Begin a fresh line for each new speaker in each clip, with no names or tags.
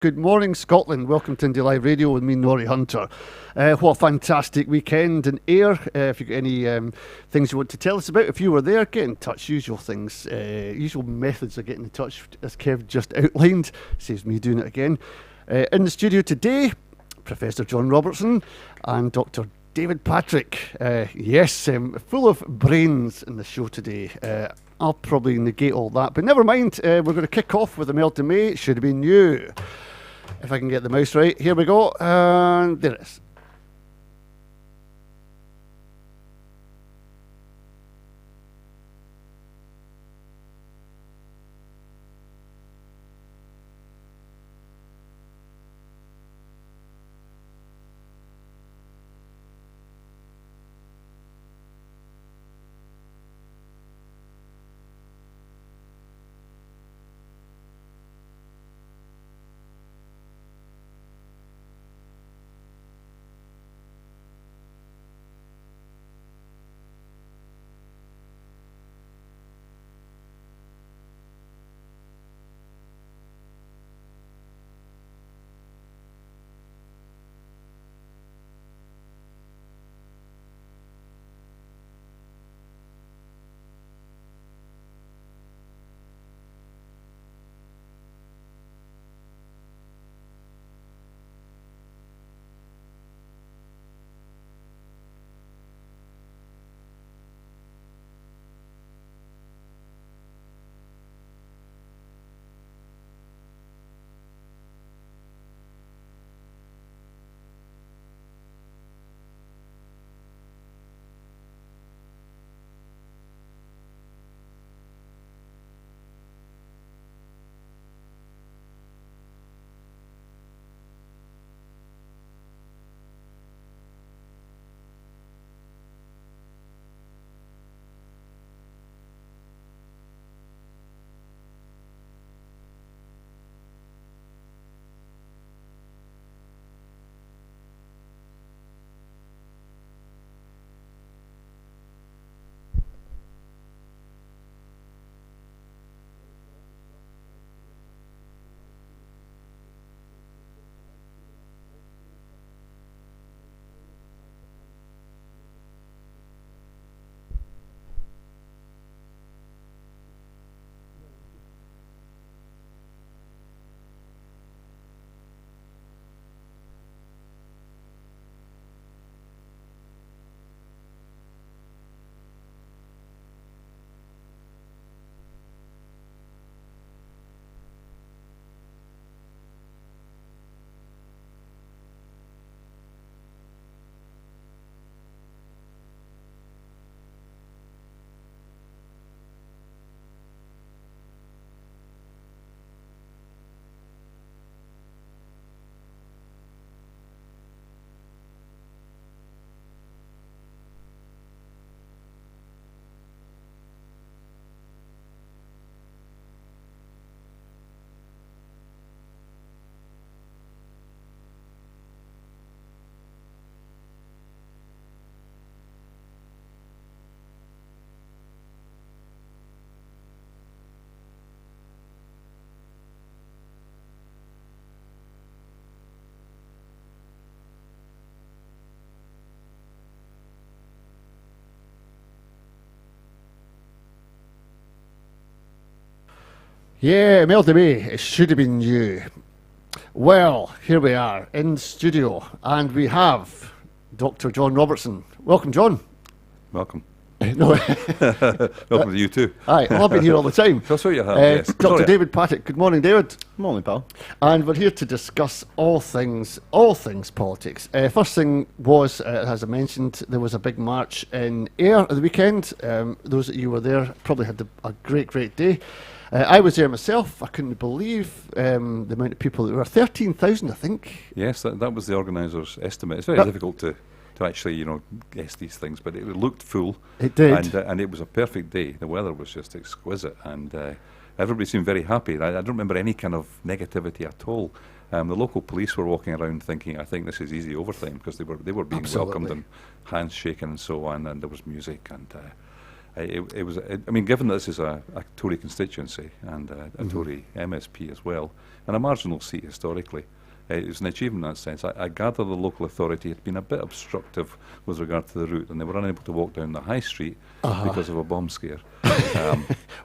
Good morning, Scotland. Welcome to Indie Live Radio with me, Norrie Hunter. What a fantastic weekend in Ayr. If you've got any things you want to tell us about, if you were there, get in touch. Usual things, usual methods of getting in touch, as Kev just outlined. Saves me doing it again. In the studio today, Professor John Robertson and Dr. David Patrick. Yes, full of brains in the show today. I'll probably negate all that, but never mind. We're going to kick off with the Imelda May. Should have been you. If I can get the mouse right. Here we go. And there it is. Yeah, Imelda May, it should have been you. Well, here we are in studio, and we have Dr. John Robertson. Welcome, John.
Welcome.
No,
Welcome to you too.
Hi, well, I've been here all the time.
That's what you have, yes.
Dr.
Sorry.
David Patrick. Good morning, David.
Morning, pal.
And we're here to discuss all things politics. First thing was, as I mentioned, there was a big march in Ayr at the weekend. Those of you who were there probably had a great day. I was there myself. I couldn't believe the amount of people that were. 13,000, I think.
Yes, that was the organisers' estimate. It's very difficult to actually, guess these things, but it looked full.
It did.
And it was a perfect day. The weather was just exquisite, and everybody seemed very happy. I don't remember any kind of negativity at all. The local police were walking around thinking, I think this is easy overtime, because they were being
Absolutely.
welcomed and hands shaken and so on, and there was music, and it was. I mean, given that this is a Tory constituency and a Tory MSP as well, and a marginal seat historically, it was an achievement in that sense. I gather the local authority had been a bit obstructive with regard to the route, and they were unable to walk down the high street because of a bomb scare.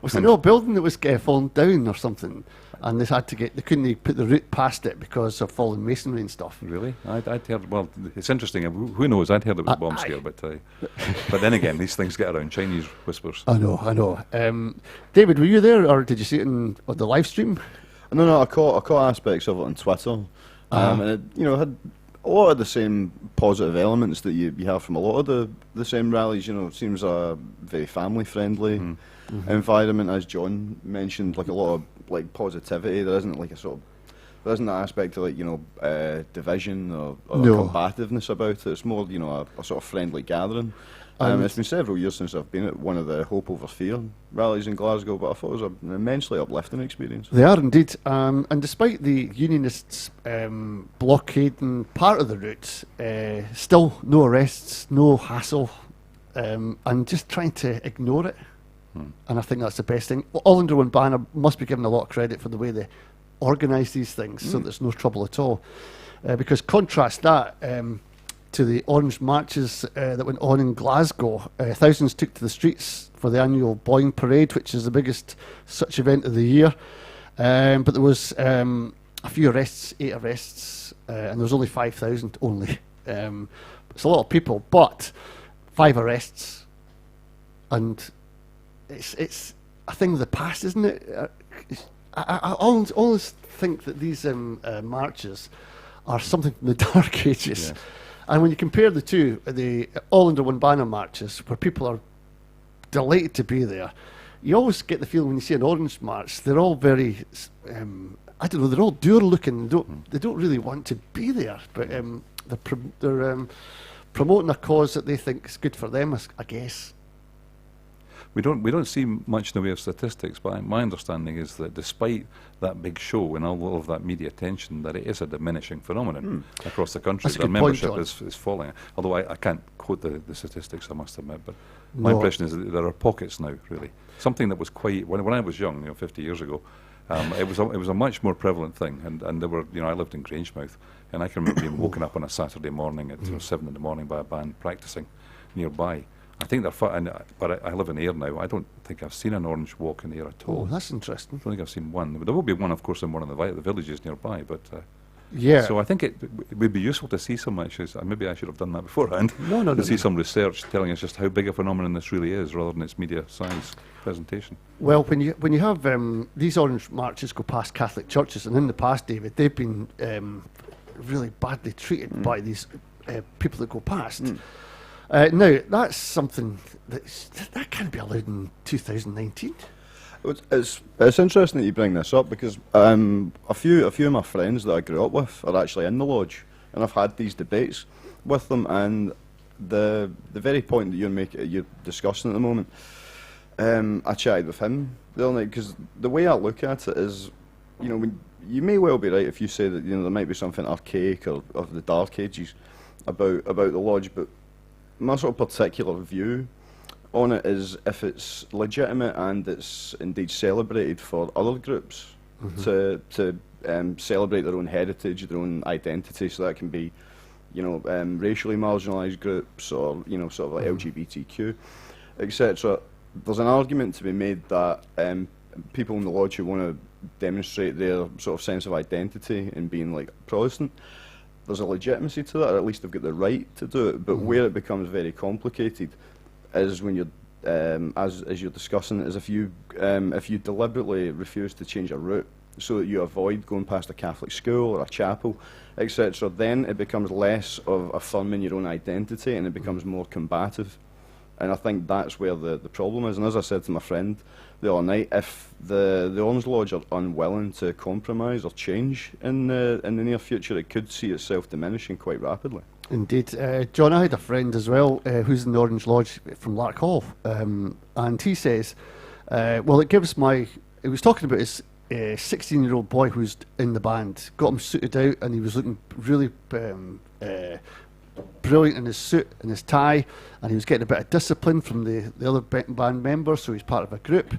Was there no building that was falling down or something, and they couldn't put the route past it because of falling masonry and stuff?
Really? I'd heard. Well, it's interesting. Who knows? I'd heard it was a bomb scare, but then again, these things get around. Chinese whispers.
I know. David, were you there, or did you see it on the live stream?
No. I caught aspects of it on Twitter, and it, had a lot of the same positive elements that you have from a lot of the same rallies. It seems a very family friendly environment, as John mentioned. Like a lot of positivity. There isn't there isn't that aspect of division or combativeness about it. It's more a sort of friendly gathering. It's been several years since I've been at one of the Hope Over Fear rallies in Glasgow, but I thought it was an immensely uplifting experience.
They are indeed, and despite the Unionists blockading part of the route, still no arrests, no hassle, and just trying to ignore it. And I think that's the best thing. All Under One Banner must be given a lot of credit for the way they organise these things, so there's no trouble at all. Because contrast that to the orange marches that went on in Glasgow. Thousands took to the streets for the annual Boyne Parade, which is the biggest such event of the year. But there was a few arrests, 8 arrests, and there was only 5,000 only. It's a lot of people, but 5 arrests, and it's a thing of the past, isn't it? I always think that these marches are something from the Dark Ages.
Yeah.
And when you compare the two, the All Under One Banner marches, where people are delighted to be there, you always get the feeling when you see an orange march, they're all very, they're all dour-looking. They don't really want to be there, but they're promoting a cause that they think is good for them, I guess.
We don't see much in the way of statistics, but my understanding is that despite that big show and all of that media attention, that it is a diminishing phenomenon across the country. Their membership is falling. Although I can't quote the statistics, I must admit, but my impression is that there are pockets now, really. Something that was quite, when I was young, 50 years ago, it was a much more prevalent thing, and there were, I lived in Grangemouth, and I can remember being woken up on a Saturday morning at 7 in the morning by a band practicing nearby. I think they're but I live in Ayr now. I don't think I've seen an orange walk in Ayr at all.
Oh, that's interesting.
I don't think I've seen one. There will be one, of course, in one of the villages nearby, but
yeah.
So I think it would be useful to see some actually. Maybe I should have done that beforehand.
No.
See some research telling us just how big a phenomenon this really is, rather than its media size presentation.
Well, when you have these orange marches go past Catholic churches, and in the past, David, they've been really badly treated by these people that go past. Now, that's something that can't be allowed in 2019.
It's interesting that you bring this up, because a few of my friends that I grew up with are actually in the lodge, and I've had these debates with them, and the very point that you're discussing at the moment, I chatted with him the other night, because the way I look at it is, you may well be right if you say that there might be something archaic or of the Dark Ages about the lodge, but my sort of particular view on it is if it's legitimate and it's indeed celebrated for other groups to celebrate their own heritage, their own identity, so that can be, racially marginalised groups or, sort of like LGBTQ, etc. There's an argument to be made that people in the lodge who want to demonstrate their sort of sense of identity in being like Protestant, there's a legitimacy to that, or at least they've got the right to do it. But where it becomes very complicated is when you're, as you're discussing, is if you deliberately refuse to change a route so that you avoid going past a Catholic school or a chapel, etc. Then it becomes less of affirming your own identity, and it becomes more combative. And I think that's where the problem is. And as I said to my friend the other night, if the Orange Lodge are unwilling to compromise or change in the near future, it could see itself diminishing quite rapidly.
Indeed. John, I had a friend as well who's in the Orange Lodge from Lark Hall, and he says, he was talking about his 16-year-old boy who's in the band, got him suited out, and he was looking really brilliant in his suit and his tie, and he was getting a bit of discipline from the other band members, so he's part of a group.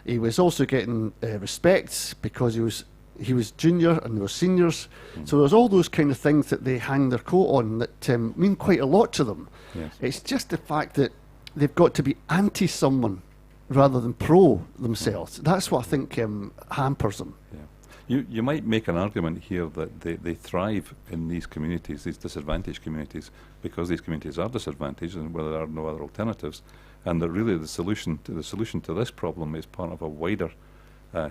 He was also getting respect because he was junior and they were seniors. So there's all those kind of things that they hang their coat on that mean quite a lot to them.
Yes.
It's just the fact that they've got to be anti someone rather than pro themselves. That's what I think hampers them.
Yeah. You might make an argument here that they thrive in these communities, these disadvantaged communities, because these communities are disadvantaged and where there are no other alternatives, and that really the solution to this problem is part of a wider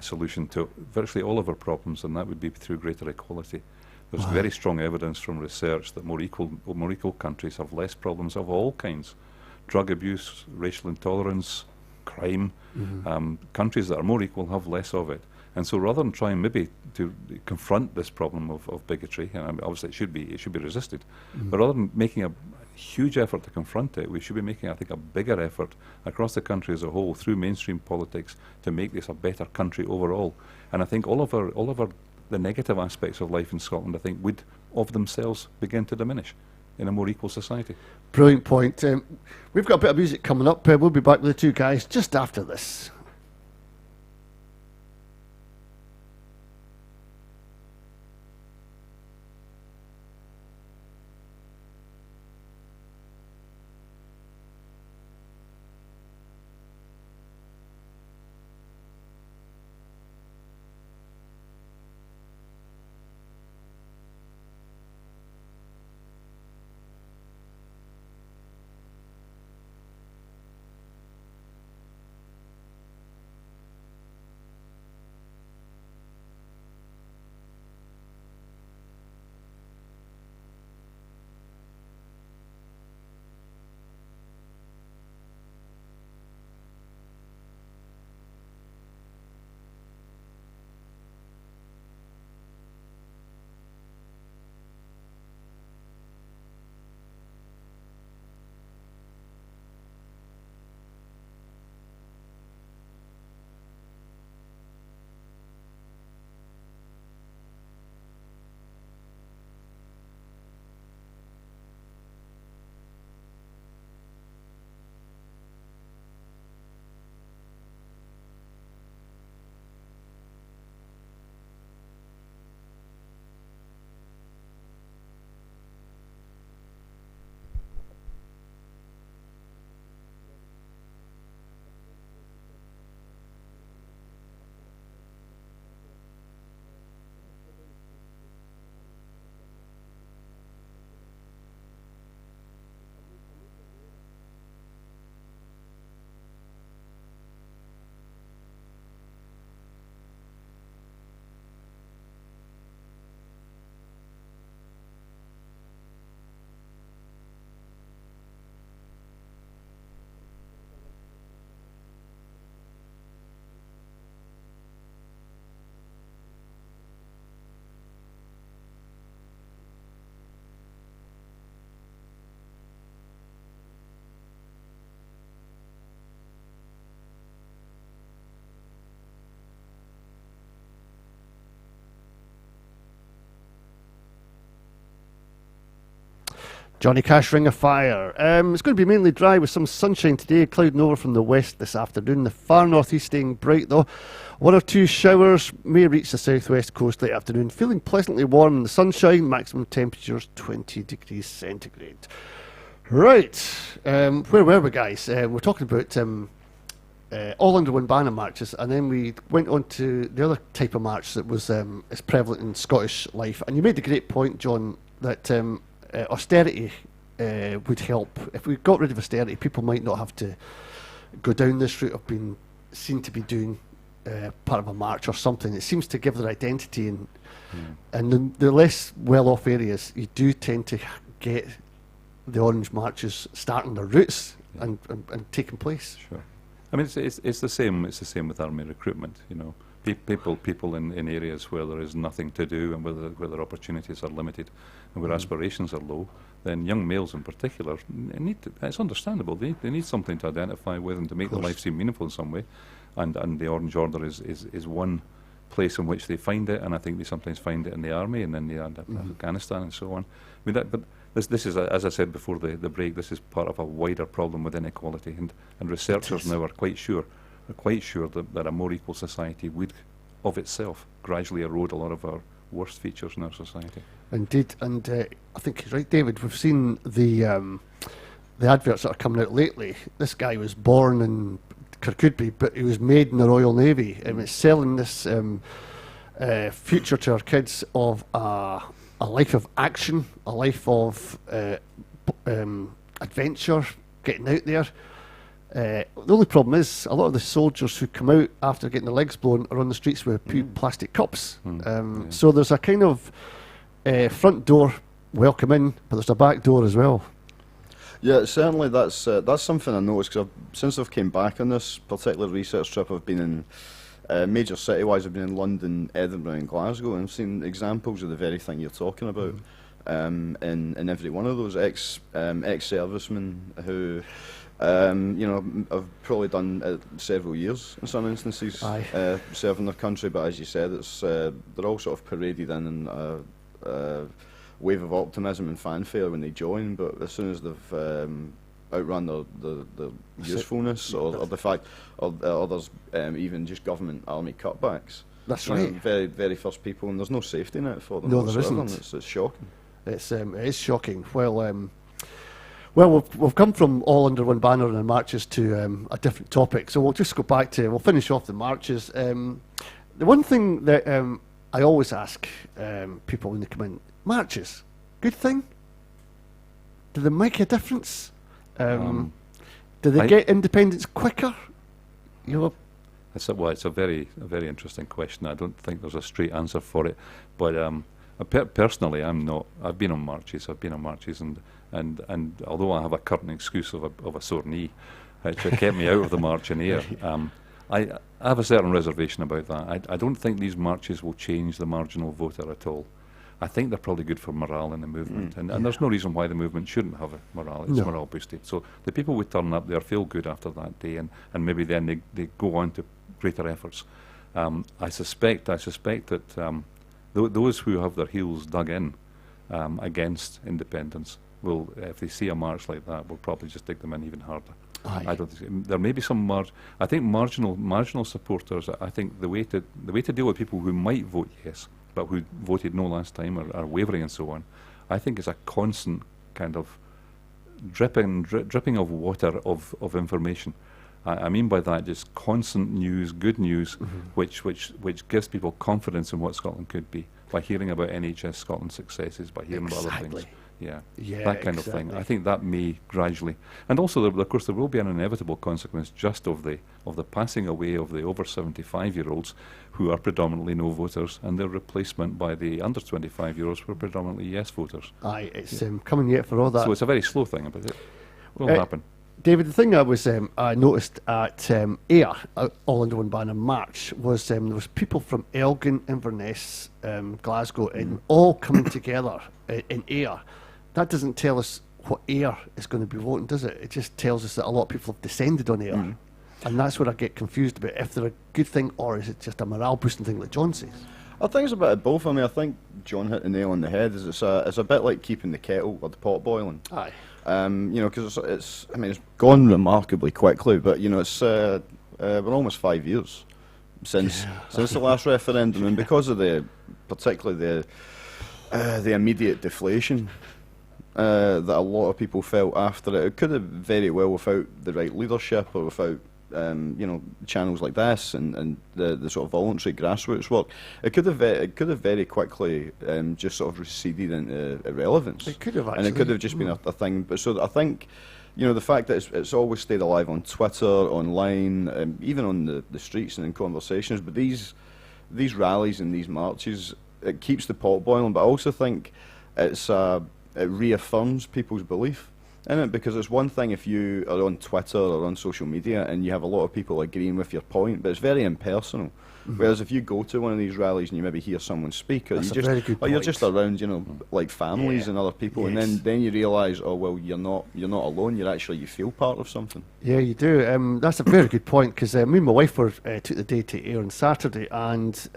solution to virtually all of our problems, and that would be through greater equality. There's very strong evidence from research that more equal countries have less problems of all kinds: drug abuse, racial intolerance, crime. Countries that are more equal have less of it. And so rather than trying maybe to confront this problem of bigotry, and obviously it should be resisted, but rather than making a huge effort to confront it, we should be making, I think, a bigger effort across the country as a whole through mainstream politics to make this a better country overall. And I think all of the negative aspects of life in Scotland, I think, would of themselves begin to diminish in a more equal society.
Brilliant point. We've got a bit of music coming up. We'll be back with the two guys just after this. Johnny Cash, Ring of Fire. It's going to be mainly dry with some sunshine today, clouding over from the west this afternoon. The far northeast staying bright though. One or two showers may reach the southwest coast late afternoon. Feeling pleasantly warm in the sunshine, maximum temperatures 20 degrees centigrade. Right, where were we, guys? We're talking about all under one banner marches, and then we went on to the other type of march that was is prevalent in Scottish life. And you made the great point, John, that austerity would help. If we got rid of austerity, people might not have to go down this route of being seen to be doing part of a march or something. It seems to give their identity, and the less well-off areas, you do tend to get the Orange marches starting their roots and taking place.
Sure. I mean, it's the same. It's the same with army recruitment. You know, people in areas where there is nothing to do and where their opportunities are limited and where aspirations are low, then young males in particular need to, it's understandable, they need something to identify with and to make their life seem meaningful in some way, and the Orange Order is one place in which they find it, and I think they sometimes find it in the army and in Afghanistan and so on. I mean, but This is, as I said before the break, this is part of a wider problem with inequality, and researchers now are quite sure that a more equal society would, of itself, gradually erode a lot of our worst features in our society.
Indeed, and I think he's right, David. We've seen the adverts that are coming out lately. This guy was born in Kirkcudbright, but he was made in the Royal Navy, and it's selling this future to our kids of a life of action, a life of adventure, getting out there. The only problem is a lot of the soldiers who come out after getting their legs blown are on the streets with plastic cups. So there's a kind of front door, welcome in, but there's a back door as well.
Yeah, certainly that's something I noticed, because since I've came back on this particular research trip, I've been in major city-wise. I've been in London, Edinburgh and Glasgow, and I've seen examples of the very thing you're talking about in every one of those ex-servicemen who have probably done several years in some instances serving their country, but as you said, it's they're all sort of paraded in a wave of optimism and fanfare when they join, but as soon as they've outrun the usefulness or the fact, or there's even just government army cutbacks.
That's right.
Very, very first people, and there's no safety net for them.
No, there isn't.
It's shocking.
It is shocking. Well, we've come from all under one banner and marches to a different topic, so we'll just go back to, we'll finish off the marches. The one thing that I always ask people when they come in, marches, good thing? Do they make a difference? Do they get independence quicker?
It's a very interesting question. I don't think there's a straight answer for it, but personally, I'm not. I've been on marches, and although I have a current excuse of a sore knee, which kept me out of the march in Ayr, I have a certain reservation about that. I don't think these marches will change the marginal voter at all. I think they're probably good for morale in the movement, and there's no reason why the movement shouldn't have a morale. It's morale boosted. So the people who turn up there feel good after that day, and maybe then they go on to greater efforts. I suspect that those who have their heels dug in against independence will, if they see a march like that, will probably just dig them in even harder. I don't think there may be some I think marginal supporters. I think the way to deal with people who might vote yes, but who voted no last time or are wavering and so on, I think is a constant kind of dripping of water of information. I mean by that just constant news, good news, which gives people confidence in what Scotland could be by hearing about NHS Scotland successes, by hearing about other things. Yeah, that kind of thing. I think that may gradually, and also of course there will be an inevitable consequence just of the passing away of the over 75-year-olds who are predominantly no voters, and their replacement by the under 25-year-olds who are predominantly yes voters.
It's coming yet for all that.
So it's a very slow thing, but it will happen.
David, the thing I noticed at Ayr, all under one banner march, was there was people from Elgin, Inverness, Glasgow, and all coming together in Ayr. That doesn't tell us what Ayr is going to be voting, does it? It just tells us that a lot of people have descended on Ayr. And that's where I get confused about if they're a good thing or is it just a morale boosting thing like John says.
I think it's a bit of both. I mean, I think John hit the nail on the head. It's a bit like keeping the kettle or the pot boiling.
Aye.
Because it's gone remarkably quickly, but it's we're almost 5 years since the last referendum, and because of particularly the immediate deflation that a lot of people felt after it could have very well, without the right leadership or without channels like this and the sort of voluntary grassroots work, it could have very quickly just sort of receded into irrelevance.
It could have actually,
and it could have just been a thing. But so I think the fact that it's always stayed alive on Twitter, online, even on the streets and in conversations. But these rallies and these marches, it keeps the pot boiling. But I also think it reaffirms people's belief in it, because it's one thing if you are on Twitter or on social media and you have a lot of people agreeing with your point, but it's very impersonal. Whereas if you go to one of these rallies and you maybe hear someone speak, or you're just around, like families and other people, and then you realise, oh well, you're not alone. You feel part of something.
Yeah, you do. That's a very good point, because me and my wife took the day to Ayr on Saturday, and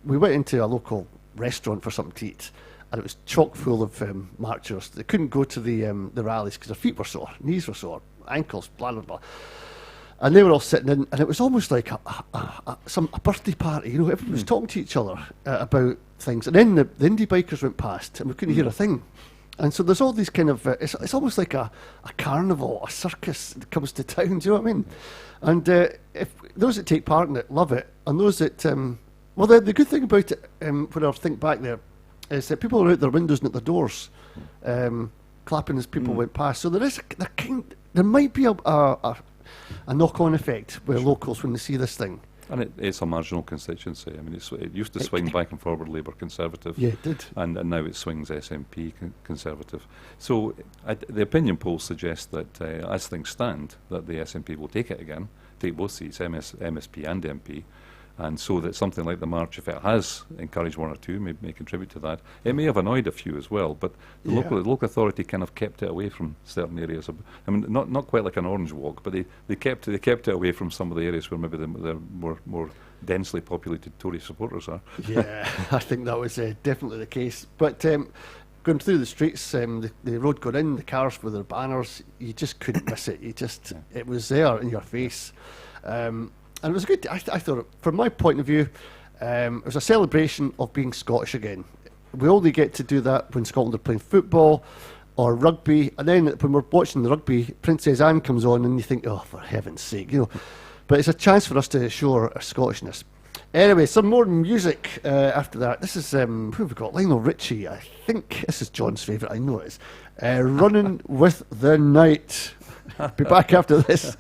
we went into a local restaurant for something to eat. and it was chock full of marchers. They couldn't go to the rallies because their feet were sore, knees were sore, ankles, blah blah blah. And they were all sitting in, and it was almost like a birthday party. You know, everyone was talking to each other about things. And then the indie bikers went past, and we couldn't hear a thing. And so there's all these kind of, it's almost like a carnival, a circus that comes to town, do you know what I mean? And if those that take part in it love it, and those that, well, the good thing about it, when I think back there, is that people are out their windows and at their doors, clapping as people went past. So there might be a knock-on effect with locals when they see this thing.
And it's a marginal constituency. I mean, it used to swing back and forward Labour Conservative.
Yeah, it did.
And now it swings SNP Conservative. So the opinion polls suggest that, as things stand, that the SNP will take it again, take both seats, MSP and MP. And so that something like the March, if it has encouraged one or two, may contribute to that. It may have annoyed a few as well, but the local authority kind of kept it away from certain areas. I mean, not quite like an orange walk, but they kept it away from some of the areas where maybe they're more densely populated Tory supporters are.
Yeah, I think that was definitely the case. But going through the streets, the road going in, the cars with their banners, you just couldn't miss it. It was there in your face. And it was good. I thought, from my point of view, it was a celebration of being Scottish again. We only get to do that when Scotland are playing football or rugby, and then when we're watching the rugby, Princess Anne comes on, and you think, oh, for heaven's sake, you know. But it's a chance for us to show our Scottishness. Anyway, some more music after that. This is, who have we got? Lionel Richie. I think this is John's favourite. I know it is. Running with the Night. Be back after this.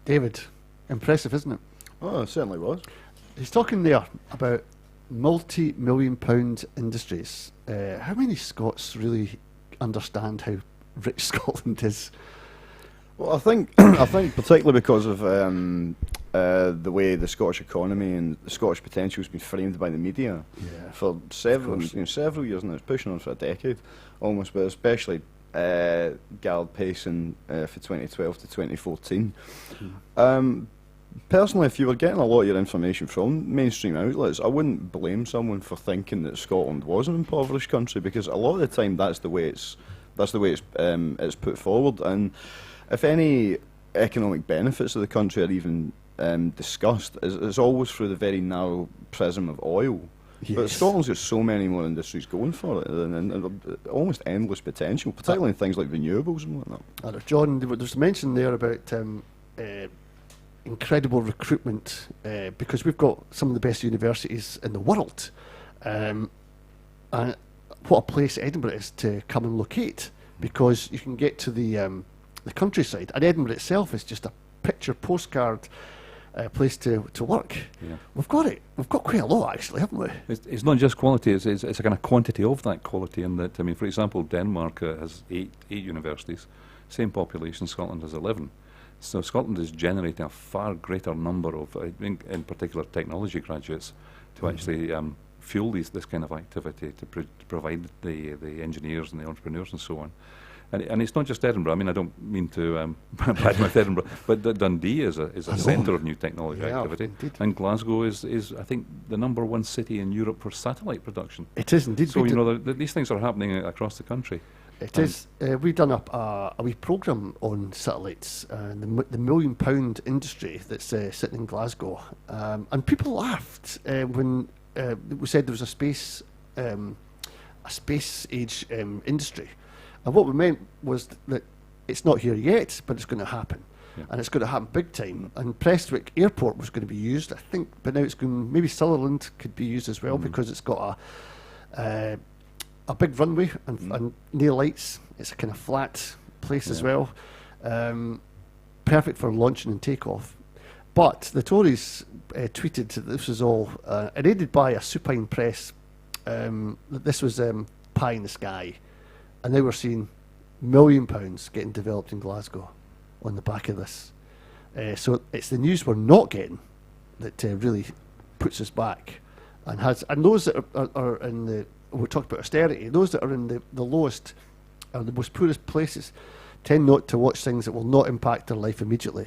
David, impressive, isn't it?
Oh, it certainly was.
He's talking there about multi-million-pound industries. How many Scots really understand how rich Scotland is?
Well, I think I think particularly because of the way the Scottish economy and the Scottish potential has been framed by the media for several years now. It's pushing on for a decade almost, but especially gathered pace in for 2012 to 2014. Personally, if you were getting a lot of your information from mainstream outlets, I wouldn't blame someone for thinking that Scotland was an impoverished country, because a lot of the time that's the way it's put forward. And if any economic benefits of the country are even discussed, it's always through the very narrow prism of oil.
Yes.
But Scotland's got so many more industries going for it, and almost endless potential, particularly in things like renewables and whatnot.
John, there's a mention there about incredible recruitment, because we've got some of the best universities in the world, and what a place Edinburgh is to come and locate, because you can get to the countryside, and Edinburgh itself is just a picture postcard place to work.
Yeah.
We've got quite a lot actually, haven't we?
It's not just quality, it's a kind of quantity of that quality. And that, I mean, for example, Denmark has eight universities, same population, Scotland has 11. So Scotland is generating a far greater number of, I think, in particular, technology graduates to actually fuel this kind of activity, to provide the engineers and the entrepreneurs and so on. And it's not just Edinburgh. I mean, I don't mean to badmouth Edinburgh, but Dundee is a centre of new technology activity. Indeed. And Glasgow is, I think, the #1 city in Europe for satellite production.
It is indeed.
So, these things are happening across the country.
It is. We've done a wee programme on satellites and the £1 million industry that's sitting in Glasgow. And people laughed when we said there was a space age industry. And what we meant was that it's not here yet, but it's going to happen. Yeah. And it's going to happen big time. And Prestwick Airport was going to be used, I think, but now it's going, maybe Sutherland could be used as well, because it's got a big runway and near lights. It's a kind of flat place as well. Perfect for launching and takeoff. But the Tories tweeted that this was all aided by a supine press, that this was pie in the sky. And now we're seeing £1 million getting developed in Glasgow on the back of this. So it's the news we're not getting that really puts us back. And those that are in the, we talked about austerity, those that are in the lowest or the most poorest places tend not to watch things that will not impact their life immediately.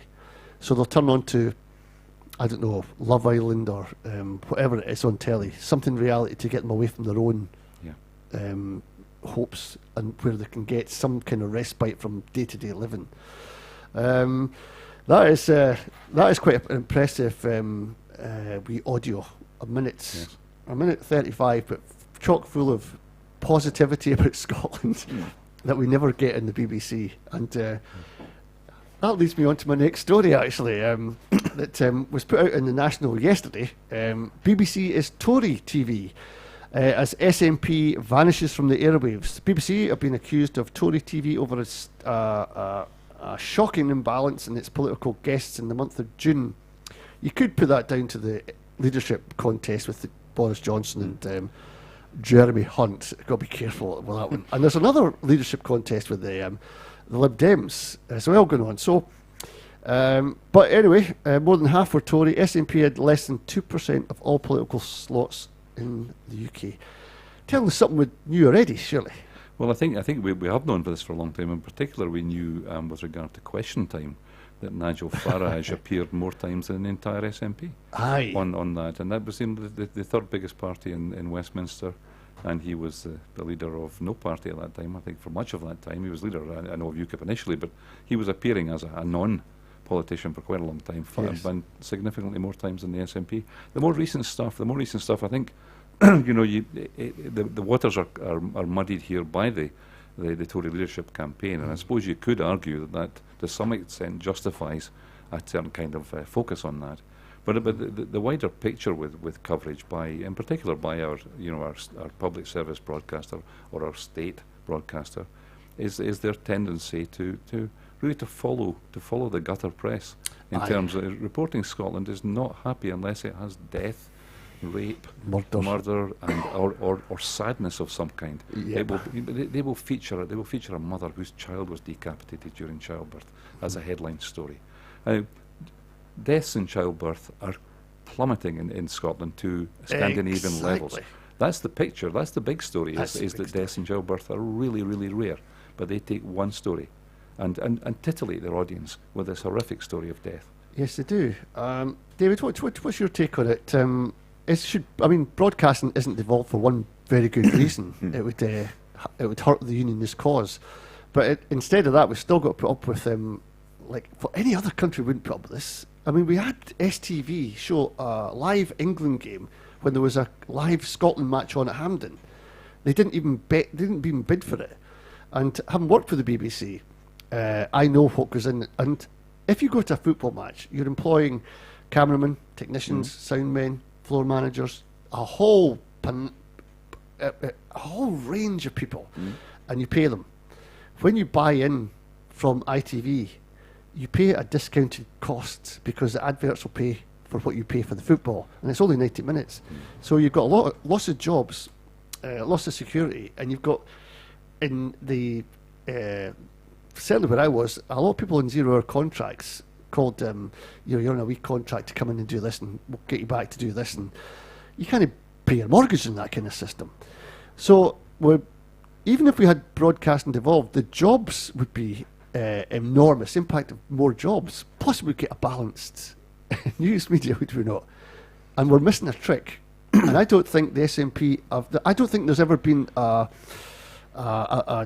So they'll turn on to, I don't know, Love Island or whatever it is on telly, something reality to get them away from their own hopes, and where they can get some kind of respite from day-to-day living. That is quite an impressive wee audio. A minute 35, but chock full of positivity about Scotland that we never get in the BBC. And that leads me on to my next story, actually, that was put out in the National yesterday. BBC is Tory TV. As SNP vanishes from the airwaves. The BBC have been accused of Tory TV over a shocking imbalance in its political guests in the month of June. You could put that down to the leadership contest with Boris Johnson and Jeremy Hunt. Got to be careful with that one. And there's another leadership contest with the Lib Dems as well going on. So, but anyway, more than half were Tory. SNP had less than 2% of all political slots in the UK. Tell us something we knew already, surely.
Well, I think we have known for this for a long time. In particular, we knew with regard to Question Time that Nigel Farage appeared more times than the entire SNP on that, and that was the third biggest party in Westminster, and he was the leader of no party at that time. I think for much of that time he was leader. I know of UKIP initially, but he was appearing as a non-politician for quite a long time, and significantly more times than the SNP. The more recent stuff, I think, the waters are muddied here by the Tory leadership campaign, and I suppose you could argue that to some extent justifies a certain kind of focus on that. But the wider picture with coverage by, in particular, by our public service broadcaster or our state broadcaster, is their tendency to really to follow the gutter press in terms of reporting. Scotland is not happy unless it has death, rape, murder, and or sadness of some kind.
Yep.
They will feature a mother whose child was decapitated during childbirth as a headline story. Deaths in childbirth are plummeting in Scotland to Scandinavian levels. That's the picture. That's the big story. Is that deaths in childbirth are really, really rare, but they take one story, and titillate their audience with this horrific story of death.
Yes, they do. David, what's your take on it? Broadcasting isn't devolved for one very good reason. It would hurt the unionist cause, but instead of that, we've still got to put up with like for any other country wouldn't put up with this. I mean, we had STV show a live England game when there was a live Scotland match on at Hampden. They didn't even bid for it. And having worked for the BBC, I know what goes in. And if you go to a football match, you're employing cameramen, technicians, soundmen, floor managers, a whole range of people, and you pay them. When you buy in from ITV, you pay a discounted cost because the adverts will pay for what you pay for the football, and it's only 90 minutes. So you've got lots of jobs, lots of security, and you've got in the certainly where I was, a lot of people in 0 hour contracts called you're on a wee contract to come in and do this, and we'll get you back to do this, and you can't pay your mortgage in that kind of system. So even if we had broadcasting devolved, the jobs would be enormous, impact of more jobs. Plus we'd get a balanced news media, would we not? And we're missing a trick. And I don't think the SNP I don't think there's ever been a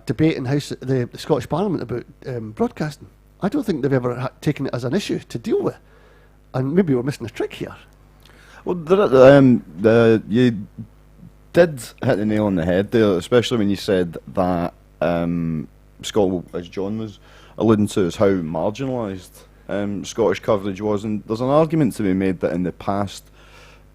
debate in the Scottish Parliament about broadcasting. I don't think they've ever taken it as an issue to deal with. And maybe we're missing a trick here.
Well, you did hit the nail on the head there, especially when you said that Scotland, as John was alluding to, is how marginalised Scottish coverage was. And there's an argument to be made that in the past,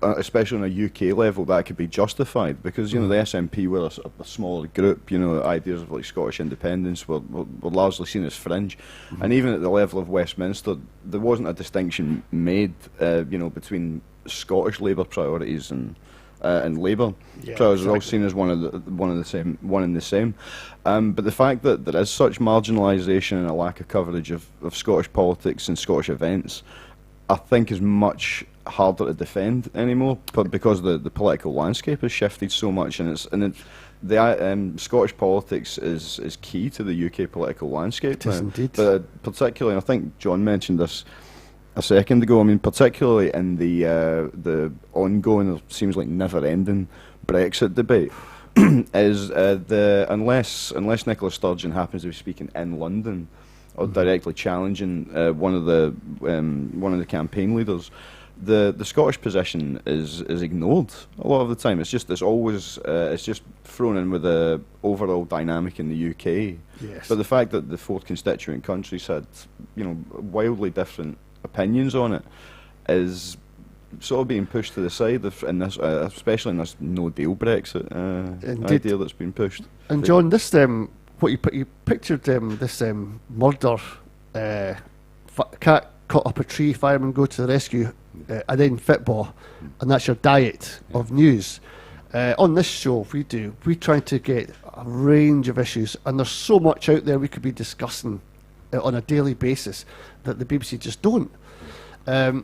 especially on a UK level, that could be justified because the SNP were a smaller group. Ideas of like Scottish independence were largely seen as fringe, and even at the level of Westminster, there wasn't a distinction made, between Scottish Labour priorities and Labour priorities. Are all seen as one and the same. But the fact that there is such marginalisation and a lack of coverage of Scottish politics and Scottish events, I think is much harder to defend anymore, but because the political landscape has shifted so much, and Scottish politics is key to the UK political landscape.
It is indeed.
But particularly, I think John mentioned this a second ago. I mean, particularly in the ongoing, it seems like never-ending Brexit debate, is unless Nicola Sturgeon happens to be speaking in London or directly challenging one of the campaign leaders, the Scottish position is ignored a lot of the time. It's just thrown in with the overall dynamic in the UK.
Yes.
But the fact that the 4 constituent countries had wildly different opinions on it is sort of being pushed to the side in this, especially in this no deal Brexit idea that's been pushed.
And John, this what you pictured this murder, cat caught up a tree, firemen go to the rescue, and then football, and that's your diet of news. On this show, we try to get a range of issues, and there's so much out there we could be discussing on a daily basis that the BBC just don't. Now,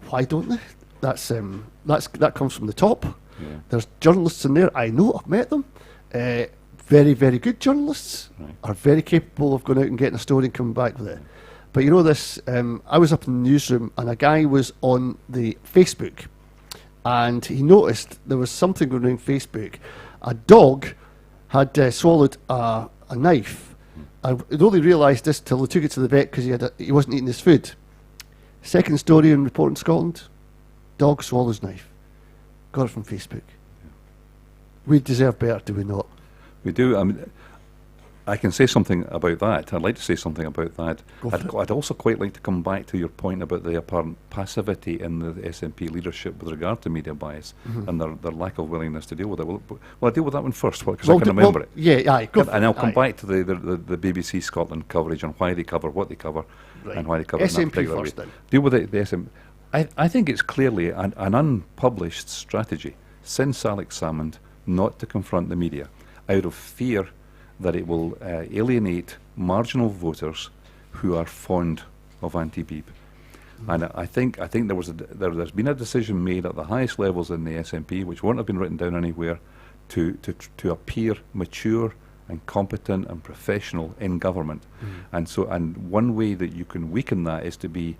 why don't they? That comes from the top.
Yeah.
There's journalists in there. I know. I've met them. Very, very good journalists are very capable of going out and getting a story and coming back with it. But this, I was up in the newsroom and a guy was on the Facebook and he noticed there was something going on Facebook. A dog had swallowed a knife. And he'd only realised this till they took it to the vet because he wasn't eating his food. Second story in Report in Scotland, dog swallows knife. Got it from Facebook. We deserve better, do we not?
We do. I mean, I can say something about that. I'd like to say something about that.
Go for it.
I'd also quite like to come back to your point about the apparent passivity in the SNP leadership with regard to media bias and their lack of willingness to deal with it. Well, I'll deal with that one first because I can remember it.
Yeah, aye, go for
And I'll
it,
come
aye.
back to the BBC Scotland coverage and why they cover what they cover
Right.
and why they cover it in that
SNP
particular
first
way.
then.
Deal with the SNP. I think it's clearly an unpublished strategy since Alex Salmond not to confront the media out of fear that it will alienate marginal voters who are fond of anti-Beeb. And I think there's been a decision made at the highest levels in the SNP, which won't have been written down anywhere, to appear mature and competent and professional in government. And one way that you can weaken that is to be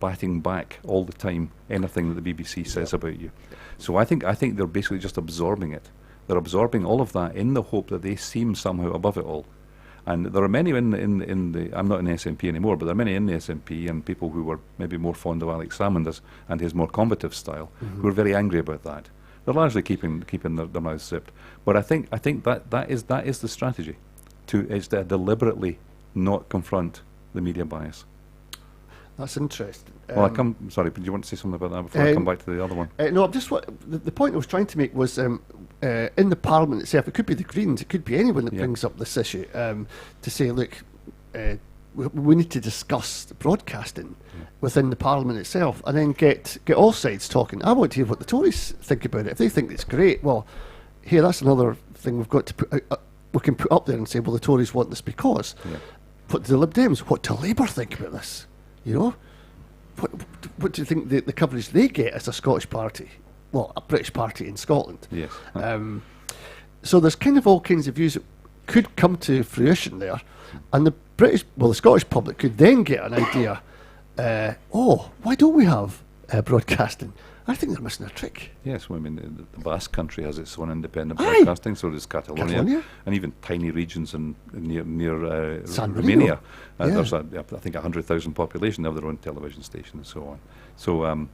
batting back all the time anything that the BBC says about you. So I think they're basically just absorbing it. They're absorbing all of that in the hope that they seem somehow above it all. And there are many in the I'm not in the SNP anymore, but there are many in the SNP and people who were maybe more fond of Alex Salmond and his more combative style, who are very angry about that. They're largely keeping their mouths zipped. But I think that is the strategy, is to deliberately not confront the media bias.
That's interesting.
Well, sorry, but do you want to say something about that before I come back to the other one?
No, I'm just the point I was trying to make was in the Parliament itself. It could be the Greens, it could be anyone that brings up this issue to say, look, we need to discuss the broadcasting within the Parliament itself, and then get all sides talking. I want to hear what the Tories think about it. If they think it's great, well, here that's another thing we've got to put out, we can put up there and say, well, the Tories want this because. What do the Lib Dems? What do Labour think about this? You know, what do you think the coverage they get as a Scottish party? Well, a British party in Scotland.
Yes.
So there's kind of all kinds of views that could come to fruition there, and the Scottish public could then get an idea. Why don't we have broadcasting? I think they're missing a trick.
Yes, well, I mean, the Basque Country has its own independent broadcasting, so does Catalonia, and even tiny regions near
San
Romania.
Marino.
There's, I think, 100,000 population. They have their own television station and so on. So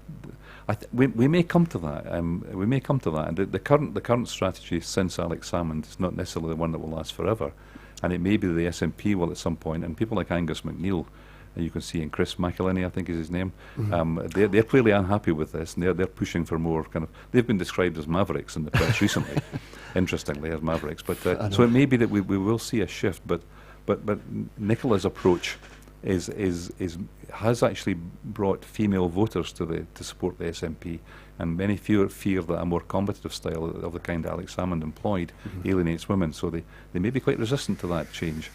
we may come to that. We may come to that. And the current strategy since Alex Salmond is not necessarily the one that will last forever. And it may be the SNP will at some point, and people like Angus MacNeil, you can see in Chris McElhinney, I think is his name. They're clearly unhappy with this, and they're pushing for more kind of. They've been described as mavericks in the press recently, interestingly, as mavericks. But so it may be that we will see a shift. But Nicola's approach has actually brought female voters to support the SNP, and many fear that a more combative style of the kind Alex Salmond employed alienates women. So they may be quite resistant to that change.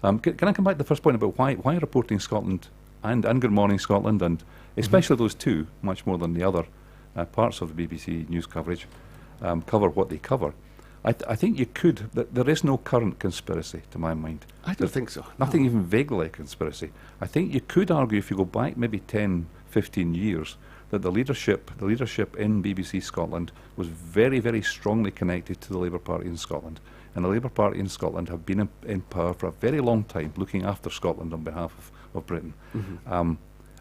Can I come back to the first point about why Reporting Scotland and Good Morning Scotland, and especially those two, much more than the other parts of the BBC news coverage, cover what they cover? I think you could. There is no current conspiracy, to my mind.
I don't think so.
Nothing even vaguely like a conspiracy. I think you could argue, if you go back maybe 10, 15 years, that the leadership in BBC Scotland was very, very strongly connected to the Labour Party in Scotland. And the Labour Party in Scotland have been in power for a very long time, looking after Scotland on behalf of Britain. And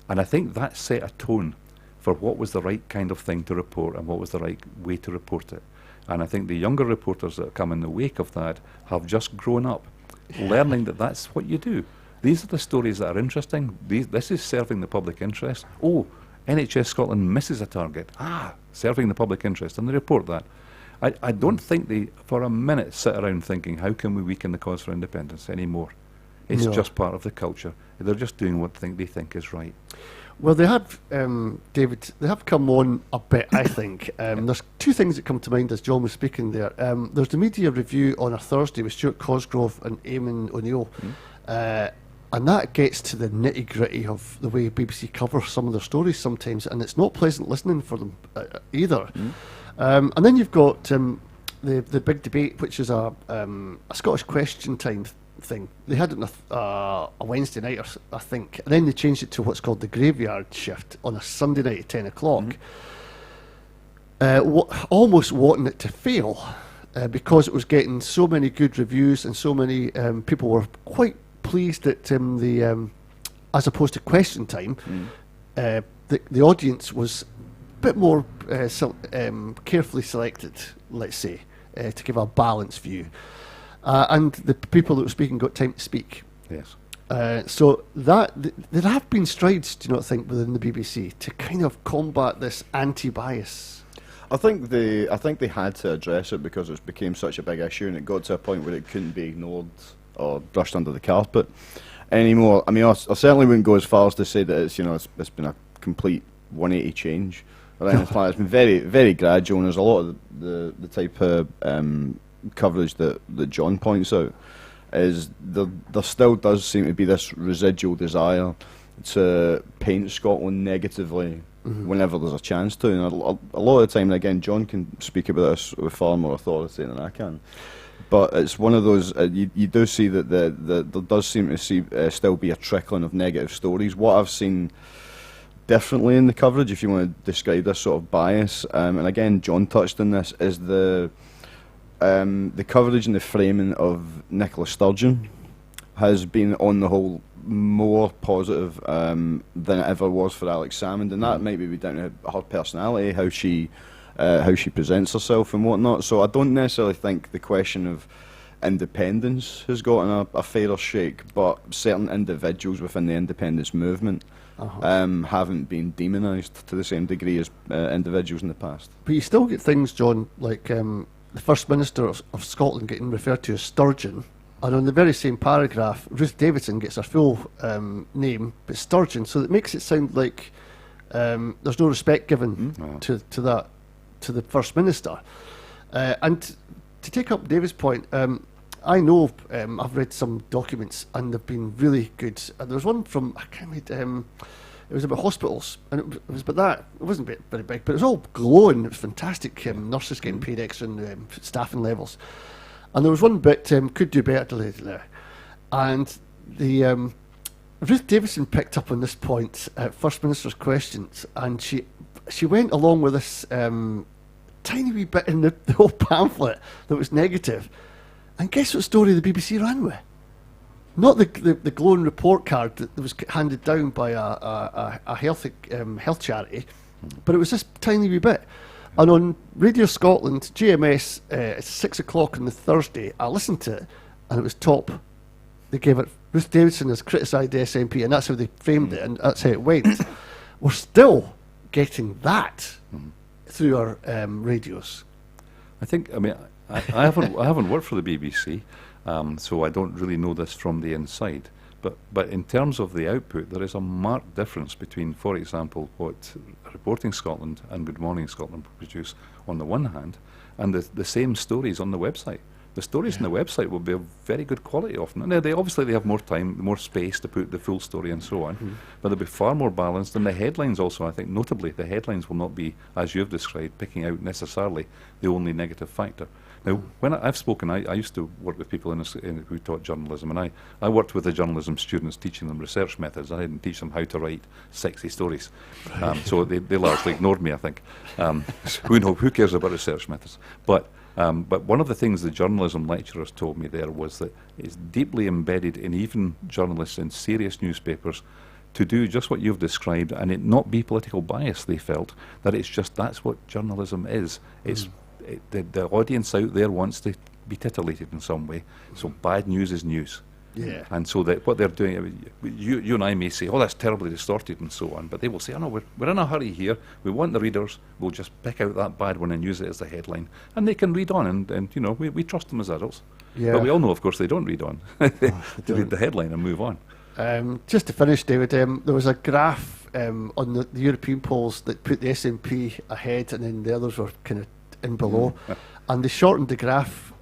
I think that set a tone for what was the right kind of thing to report and what was the right way to report it. And I think the younger reporters that have come in the wake of that have just grown up, learning that that's what you do. These are the stories that are interesting. This is serving the public interest. Oh, NHS Scotland misses a target. Serving the public interest, and they report that. I don't think they, for a minute, sit around thinking, how can we weaken the cause for independence anymore? It's just part of the culture. They're just doing what they think is right.
Well, they have, David, they have come on a bit, I think. There's two things that come to mind as John was speaking there. There's the media review on a Thursday with Stuart Cosgrove and Eamon O'Neill. And that gets to the nitty-gritty of the way BBC cover some of their stories sometimes, and it's not pleasant listening for them either. And then you've got the big debate, which is a Scottish Question Time thing. They had it on a Wednesday night, I think, and then they changed it to what's called the graveyard shift on a Sunday night at 10 o'clock. Almost wanting it to fail because it was getting so many good reviews and so many people were quite pleased that as opposed to Question Time, the audience was a bit more carefully selected, let's say, to give a balanced view. and the people that were speaking got time to speak.
Yes.
So there have been strides, do you not think, within the BBC to kind of combat this anti-bias?
I think they had to address it because it became such a big issue, and it got to a point where it couldn't be ignored or brushed under the carpet anymore. I mean, I certainly wouldn't go as far as to say that it's been a complete 180 change. It's been very, very gradual, and there's a lot of the type of coverage that John points out is there still does seem to be this residual desire to paint Scotland negatively whenever there's a chance to. And a lot of the time, and again, John can speak about this with far more authority than I can, but it's one of those, you do see that there does seem to still be a trickling of negative stories. What I've seen differently in the coverage, if you want to describe this sort of bias, and again, John touched on this, is the coverage and the framing of Nicola Sturgeon has been, on the whole, more positive than it ever was for Alex Salmond, and that might be down to her personality, how she presents herself and whatnot. So I don't necessarily think the question of independence has gotten a fairer shake, but certain individuals within the independence movement haven't been demonised to the same degree as individuals in the past.
But you still get things, John, like the First Minister of Scotland getting referred to as Sturgeon, and on the very same paragraph, Ruth Davidson gets her full name, but Sturgeon, so it makes it sound like there's no respect given to the First Minister. And to take up David's point, I know I've read some documents and they've been really good. And there was one from, I can't remember, it was about hospitals, and it was about that. It wasn't very big, but it was all glowing. It was fantastic. Nurses getting paid extra in staffing levels. And there was one bit, could do better, and the Ruth Davidson picked up on this point at First Minister's questions, and she went along with this tiny wee bit in the whole pamphlet that was negative. And guess what story the BBC ran with? Not the glowing report card that was handed down by a health charity, but it was this tiny wee bit. And on Radio Scotland, GMS, at 6 o'clock on the Thursday, I listened to it, and it was top. They gave it, Ruth Davidson has criticised the SNP, and that's how they framed it, and that's how it went. We're still getting that through our radios.
I think, I mean, I haven't worked for the BBC, so I don't really know this from the inside. But in terms of the output, there is a marked difference between, for example, what Reporting Scotland and Good Morning Scotland produce on the one hand, and the same stories on the website. The stories on the website will be of very good quality often. Now, they have more time, more space to put the full story and so on, but they'll be far more balanced. And the headlines also, I think, notably, the headlines will not be, as you've described, picking out necessarily the only negative factor. Now, when I've spoken, I used to work with people who taught journalism, and I worked with the journalism students teaching them research methods. I didn't teach them how to write sexy stories. So they largely ignored me, I think. Who cares about research methods? But one of the things the journalism lecturers told me there was that it's deeply embedded in even journalists in serious newspapers to do just what you've described, and it not be political bias. They felt that that's what journalism is. It's the audience out there wants to be titillated in some way, so bad news is news.
Yeah.
And so that what they're doing, I mean, you and I may say, oh, that's terribly distorted and so on, but they will say, oh no, we're in a hurry here, we want the readers, we'll just pick out that bad one and use it as the headline, and they can read on, and you know, we trust them as adults.
Yeah.
But we all know, of course, they don't read on. They read the headline and move on.
Just to finish, David, there was a graph on the European polls that put the SNP ahead, and then the others were kind of in below, and they shortened the graph.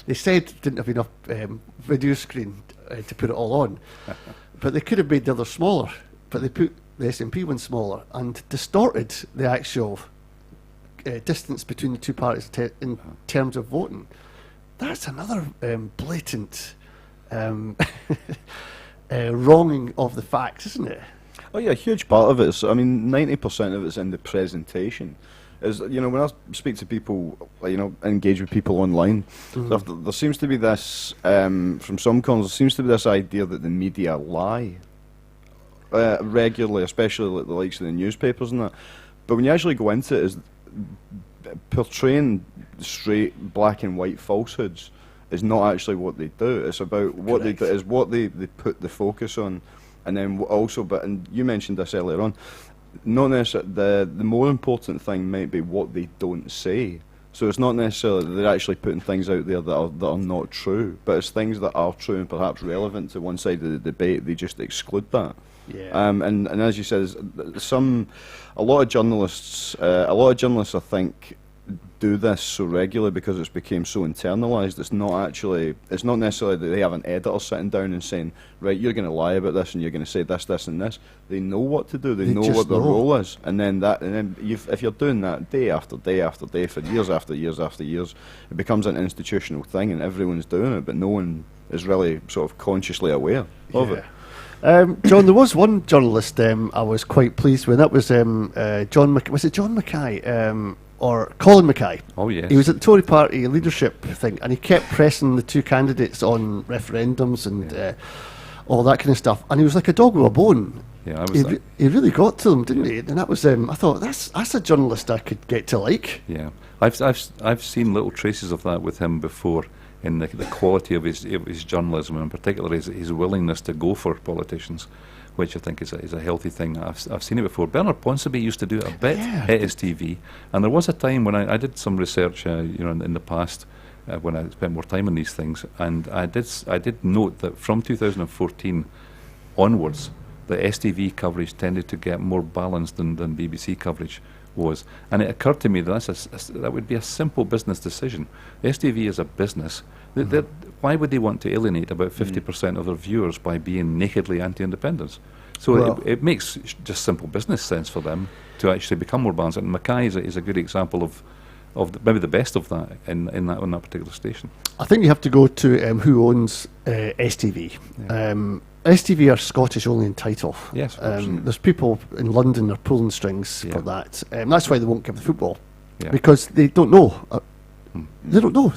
They said didn't have enough video screen to put it all on, but they could have made the other smaller, but they put the SNP one smaller and distorted the actual distance between the two parties in terms of voting. That's another blatant wronging of the facts, isn't it?
Oh yeah, a huge part of it is, I mean, 90% of it's in the presentation. Is, you know, when I speak to people, you know, engage with people online, there seems to be this, from some corners, there seems to be this idea that the media lie regularly, especially like the likes of the newspapers and that. But when you actually go into it, is portraying straight black and white falsehoods is not actually what they do. It's about what they do, is what they put the focus on, and then also. But and you mentioned this earlier on. Not necessarily the more important thing might be what they don't say. So it's not necessarily that they're actually putting things out there that are not true, but it's things that are true and perhaps relevant to one side of the debate. They just exclude that.
Yeah.
And as you said, a lot of journalists, I think, do this so regularly because it's become so internalised. It's not necessarily that they have an editor sitting down and saying, right, you're going to lie about this and you're going to say this, this, and this. They know what to do. They know what their role is, and then if you're doing that day after day after day for years after years after years, it becomes an institutional thing, and everyone's doing it, but no one is really sort of consciously aware of it.
John, there was one journalist I was quite pleased with. That was was it John Mackay? Or Colin Mackay.
Oh, yes.
He was at the Tory party leadership thing, and he kept pressing the two candidates on referendums and all that kind of stuff. And he was like a dog with a bone.
Yeah,
he really got to them, didn't he? And that was, I thought, that's a journalist I could get to like.
Yeah, I've seen little traces of that with him before in the quality of his journalism, and in particular his willingness to go for politicians, which I think is a healthy thing. I've seen it before. Bernard Ponsonby used to do it a bit at STV, and there was a time when I did some research, in the past when I spent more time on these things, and I did note that from 2014 onwards, the STV coverage tended to get more balanced than BBC coverage was, and it occurred to me that that would be a simple business decision. The STV is a business. Why would they want to alienate about 50% of their viewers by being nakedly anti-independence? So it makes just simple business sense for them to actually become more balanced. And Mackay is a good example of maybe the best of that on that particular station.
I think you have to go to who owns STV.
Yeah.
STV are Scottish only in title.
Yes,
there's people in London that are pulling strings for that. That's why they won't give the football, because they don't know. They don't know.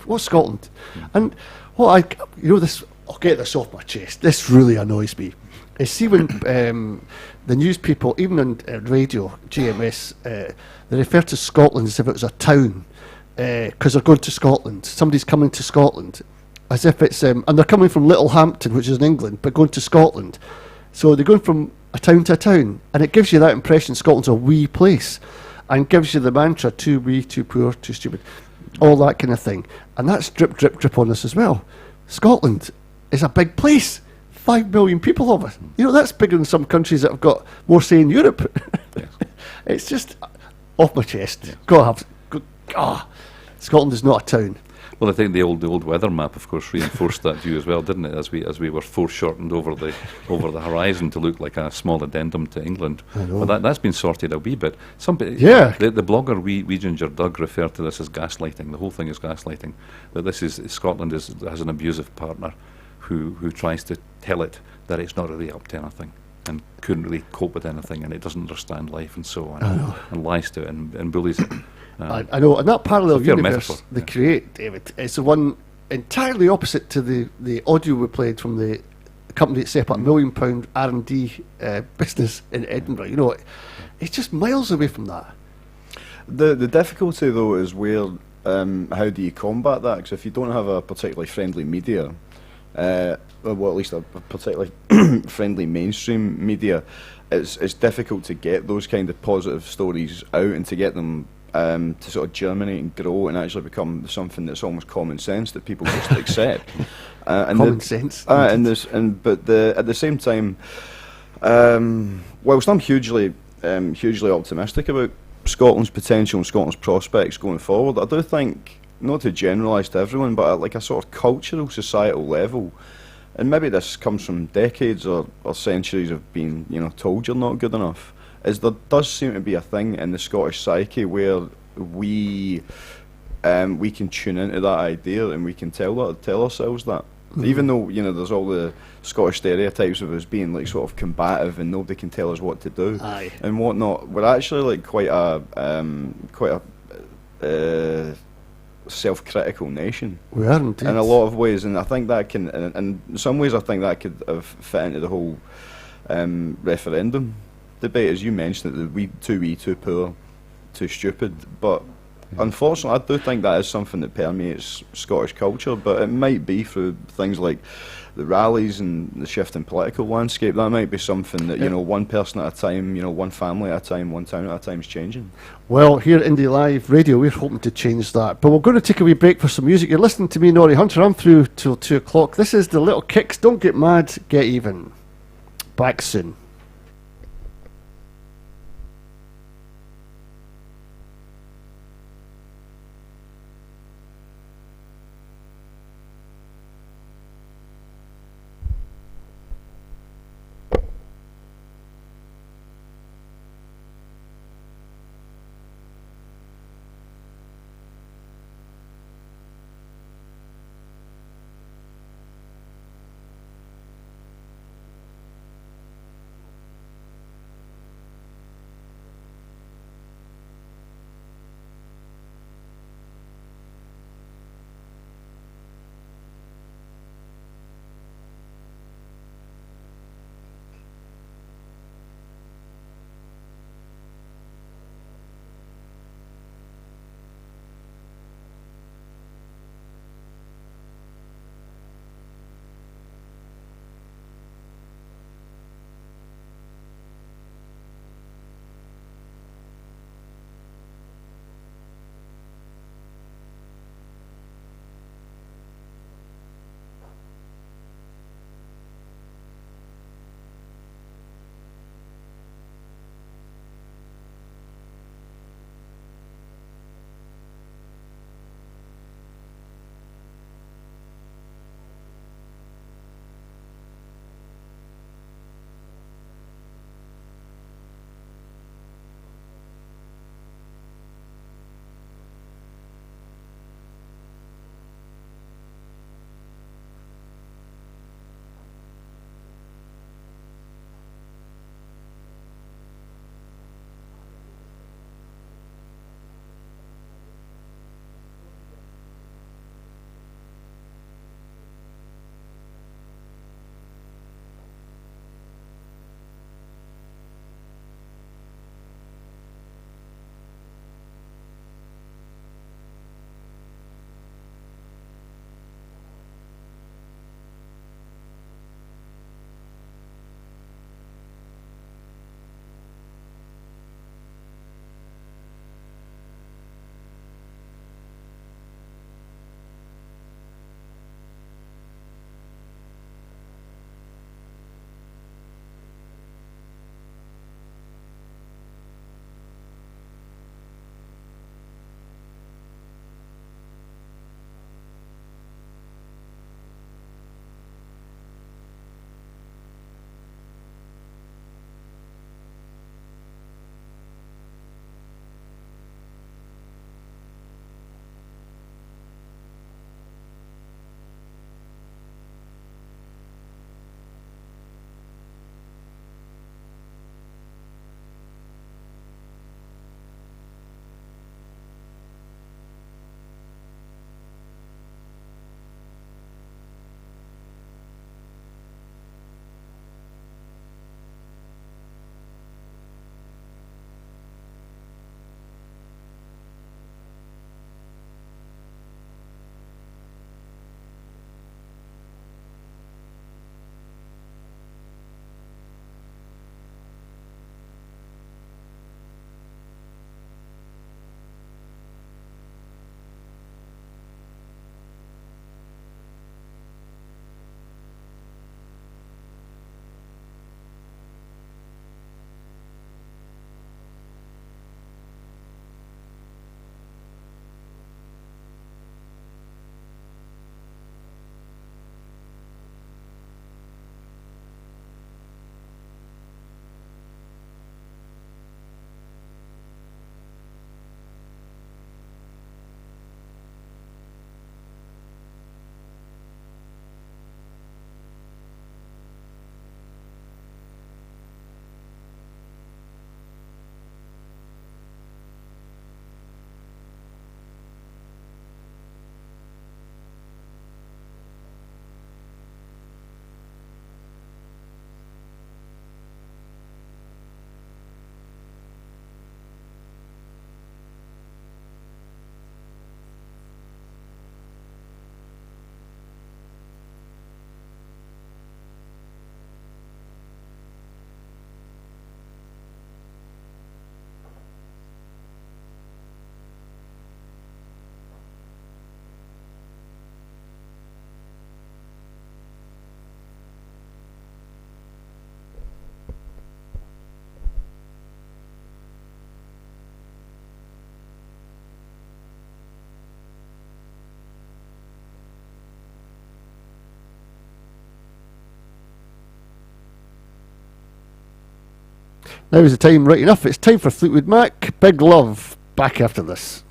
What's Scotland? And this, I'll get this off my chest. This really annoys me. Is see when the news people, even on radio, GMS, they refer to Scotland as if it was a town because they're going to Scotland. Somebody's coming to Scotland, as if it's and they're coming from Littlehampton, which is in England, but going to Scotland. So they're going from a town to a town, and it gives you that impression Scotland's a wee place, and gives you the mantra: too wee, too poor, too stupid, all that kind of thing. And that's drip, drip, drip on us as well. Scotland is a big place. 5 million people of it. That's bigger than some countries that have got more say in Europe.
Yes.
It's just off my chest. Yeah. Scotland is not a town.
Well, I think the old weather map, of course, reinforced that view as well, didn't it? As we were foreshortened over the horizon to look like a small addendum to England. But that's been sorted a wee bit. The blogger Wee Ginger Doug referred to this as gaslighting. The whole thing is gaslighting. That Scotland has an abusive partner who tries to tell it that it's not really up to anything and couldn't really cope with anything, and it doesn't understand life and so on, and lies to it and bullies it.
I know, and that parallel universe
metaphor,
they create, David, is the one entirely opposite to the audio we played from the company that set up a £1 million R&D business in Edinburgh. It's just miles away from that.
The difficulty, though, is where how do you combat that? Because if you don't have a particularly friendly media, at least a particularly friendly mainstream media, it's difficult to get those kind of positive stories out and to get them to sort of germinate and grow and actually become something that's almost common sense that people just accept.
Common sense.
But at the same time, whilst I'm hugely optimistic about Scotland's potential and Scotland's prospects going forward, I do think, not to generalise to everyone, but at like a sort of cultural, societal level, and maybe this comes from decades or centuries of being, told you're not good enough, is there does seem to be a thing in the Scottish psyche where we can tune into that idea and we can tell ourselves that. Mm-hmm. Even though, there's all the Scottish stereotypes of us being like sort of combative and nobody can tell us what to do and whatnot, we're actually like quite a self-critical nation.
We are indeed.
In a lot of ways, and I think that can, in some ways I think that could have fit into the whole referendum debate, as you mentioned, that too wee, too poor, too stupid. But unfortunately, I do think that is something that permeates Scottish culture, but it might be through things like the rallies and the shift in political landscape. That might be something that, one person at a time, one family at a time, one town at a time is changing.
Well, here at Indie Live Radio, we're hoping to change that. But we're going to take a wee break for some music. You're listening to me, Norrie Hunter. I'm through till 2 o'clock. This is the Little Kicks. Don't get mad, get even. Back soon. Now is the time, right enough. It's time for Fleetwood Mac. Big Love. Back after this.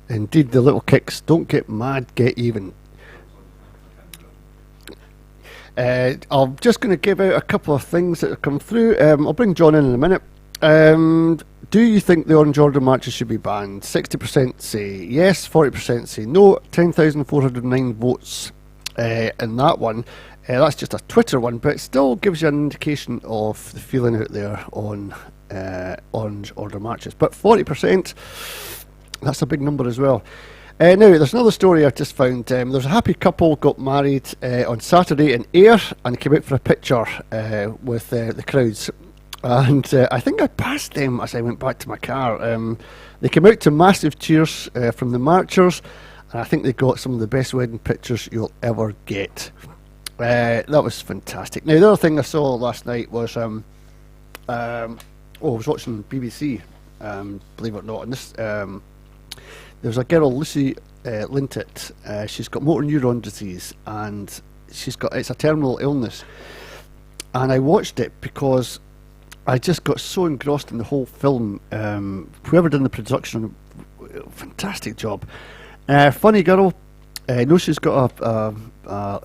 Indeed, the little kicks. Don't get mad, get even. I'm just going to give out a couple of things that have come through. I'll bring John in a minute. Do you think the Orange Order marches should be banned? 60% say yes, 40% say no. 10,409 votes in that one. That's just a Twitter one, but it still gives you an indication of the feeling out there on Orange Order marches. But 40%, that's a big number as well. Now, there's another story I just found. There's a happy couple got married on Saturday in Ayr and came out for a picture with the crowds. And I think I passed them as I went back to my car. They came out to massive cheers from the marchers, and I think they got some of the best wedding pictures you'll ever get. That was fantastic. Now, the other thing I saw last night was, I was watching BBC, believe it or not, and this, there's a girl, Lucy Lintott. She's got motor neuron disease, and it's a terminal illness. And I watched it because I just got so engrossed in the whole film. Whoever did the production, fantastic job. Funny girl. I know she's got a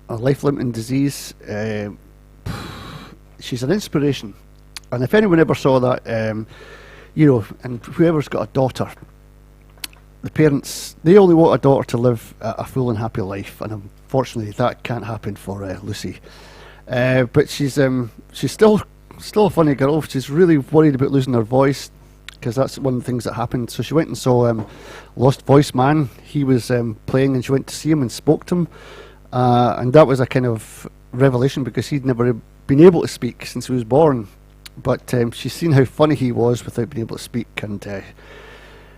life-limiting disease. She's an inspiration. And if anyone ever saw that, and whoever's got a daughter, the parents, they only want a daughter to live a full and happy life, and unfortunately that can't happen for Lucy. But she's still a funny girl. She's really worried about losing her voice, because that's one of the things that happened. So she went and saw Lost Voice Man. He was playing, and she went to see him and spoke to him. And that was a kind of revelation, because he'd never been able to speak since he was born. But she's seen how funny he was without being able to speak, and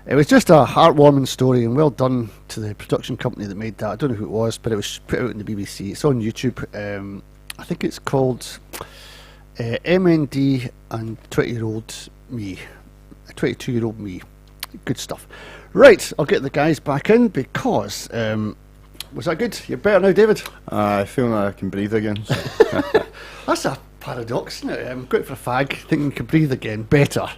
it was just a heartwarming story, and well done to the production company that made that. I don't know who it was, but it was put out on the BBC. It's on YouTube. I think it's called MND and 20-year-old me. 22-year-old me. Good stuff. Right, I'll get the guys back in, because was that good? You're better now, David?
I feel like I can breathe again. So.
That's a paradox, isn't it? Go out for a fag, thinking you can breathe again, better.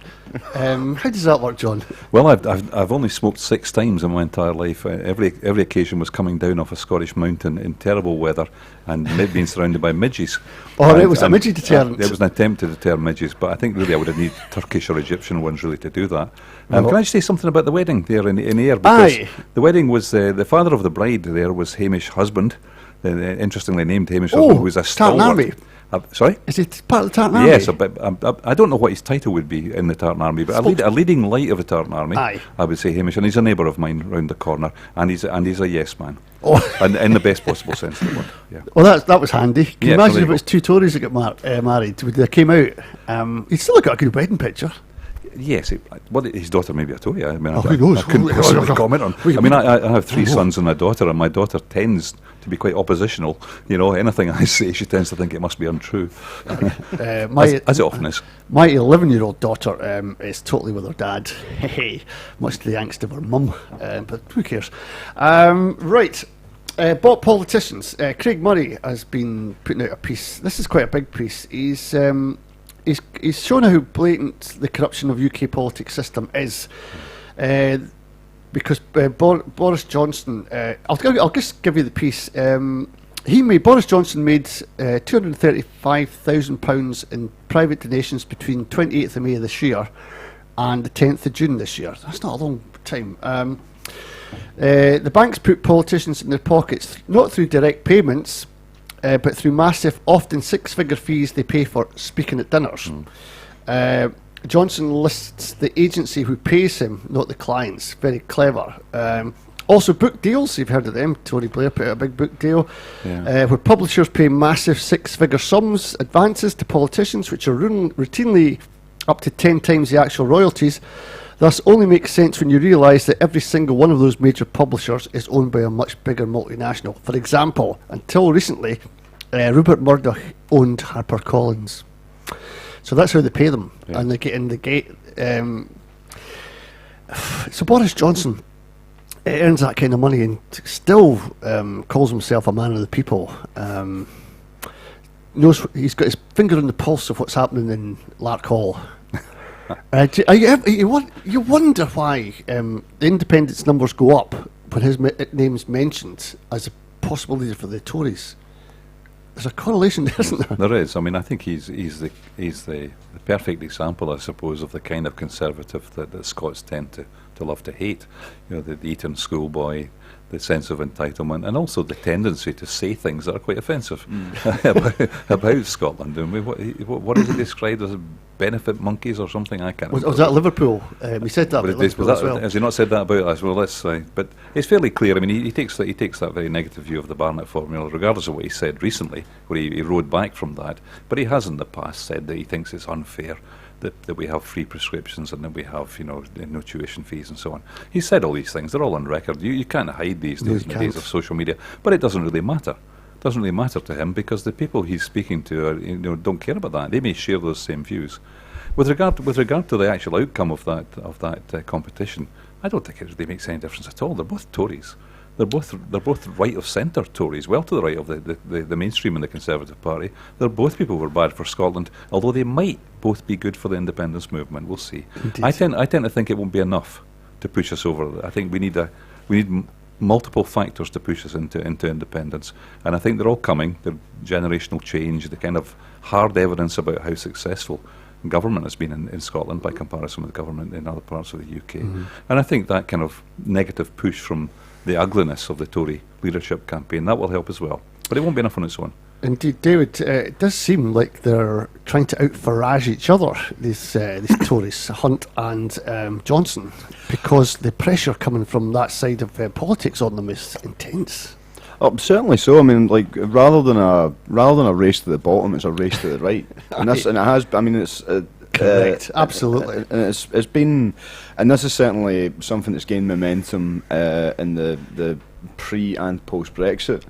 How does that work, John?
Well, I've only smoked 6 times in my entire life. Every occasion was coming down off a Scottish mountain in terrible weather and being surrounded by midges.
Oh, it was a midget deterrent.
It was an attempt to deter midges, but I think really I would have needed Turkish or Egyptian ones really to do that. Can I just say something about the wedding there in Ayr? Because the wedding was, the father of the bride there was Hamish Husband, interestingly named Hamish Husband, who was a stalwart.
Army.
Sorry?
Is he part of the Tartan Army?
Yes, I don't know what his title would be in the Tartan Army, but a leading light of the Tartan Army, I would say Hamish, and he's a neighbour of mine round the corner, and he's a yes man. Oh. And in the best possible sense of the word. Yeah.
Well, that was handy. Can you imagine if it was 2 Tories that got married? They came out. He's still got a good wedding picture.
Yes, his daughter may be a Tory. I mean,
who knows?
I couldn't possibly comment on. I mean, I have 3 sons and a daughter, and my daughter tends to be quite oppositional. Anything I say, she tends to think it must be untrue, as it often is. My
11-year-old daughter is totally with her dad, much to the angst of her mum, but who cares? Right. Bot politicians. Craig Murray has been putting out a piece. This is quite a big piece. He's shown how blatant the corruption of UK politics system is, because Boris Johnson. I'll just give you the piece. Boris Johnson made £235,000 in private donations between 28th of May this year and the 10th of June this year. That's not a long time. The banks put politicians in their pockets not through direct payments, but through massive, often 6-figure fees they pay for speaking at dinners. Johnson lists the agency who pays him, not the clients. Very clever. Also book deals, you've heard of them. Tony Blair put out a big book deal, where publishers pay massive 6-figure sums, advances to politicians, which are routinely up to 10 times the actual royalties. Thus only makes sense when you realise that every single one of those major publishers is owned by a much bigger multinational. For example, until recently, Rupert Murdoch owned HarperCollins. So that's how they pay them, and they get in the gate. So Boris Johnson earns that kind of money and still calls himself a man of the people. Knows he's got his finger on the pulse of what's happening in Lark Hall. You wonder why the independence numbers go up when his name's mentioned as a possible leader for the Tories. There's a correlation there, isn't there?
There is. I mean, I think he's the perfect example, I suppose, of the kind of conservative that Scots tend to love to hate. You know, the Eton schoolboy, the sense of entitlement, and also the tendency to say things that are quite offensive about Scotland. And what is it described as? Benefit monkeys or something? I can't remember.
Was that Liverpool? He said that about Liverpool as well.
Has he not said that about us? Well, let's say. But it's fairly clear. I mean, he takes that very negative view of the Barnett formula, regardless of what he said recently, where he rode back from that. But he has in the past said that he thinks it's unfair that we have free prescriptions and that we have, no tuition fees and so on. He said all these things. They're all on record. You can't hide these days in the days of social media. But it doesn't really matter. It doesn't really matter to him because the people he's speaking to are, don't care about that. They may share those same views. With regard to the actual outcome of that competition, I don't think it really makes any difference at all. They're both Tories. They're both right of centre Tories, well to the right of the mainstream in the Conservative Party. They're both people who are bad for Scotland, although they might both be good for the independence movement. We'll see. Indeed. I tend to think it won't be enough to push us over. I think we need multiple factors to push us into independence, and I think they're all coming. The generational change, the kind of hard evidence about how successful government has been in Scotland by comparison with government in other parts of the UK. Mm-hmm. And I think that kind of negative push from the ugliness of the Tory leadership campaign, that will help as well. But it won't be enough on its own.
Indeed, David, it does seem like they're trying to out-farage each other, these Tories, Hunt and Johnson, because the pressure coming from that side of politics on them is intense.
Oh, certainly so. I mean, like rather than a race to the bottom, it's a race to the right, and it has. I mean, it's
correct, absolutely.
And it's been, and this is certainly something that's gained momentum in the pre and post Brexit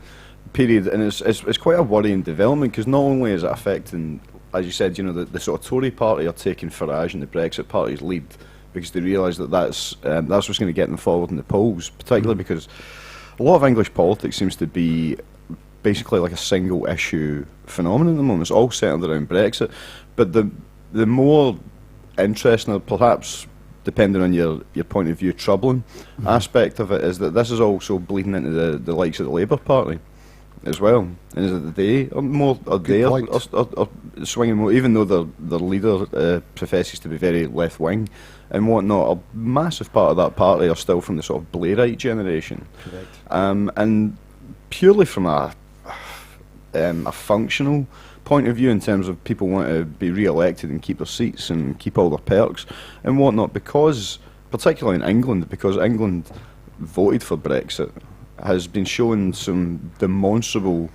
period, and it's quite a worrying development because not only is it affecting, as you said, the sort of Tory party are taking Farage and the Brexit party's lead because they realise that's what's going to get them forward in the polls, particularly because a lot of English politics seems to be basically like a single issue phenomenon at the moment. It's all centred around Brexit. But the more interesting, or perhaps depending on your point of view, troubling aspect of it is that this is also bleeding into the likes of the Labour Party as well. And is it they are swinging more, even though their leader professes to be very left wing and whatnot. A massive part of that party are still from the sort of Blairite generation.
Correct.
And purely from a functional point of view, in terms of people want to be re-elected and keep their seats and keep all their perks and whatnot, because particularly in England, because England voted for Brexit, has been showing some demonstrable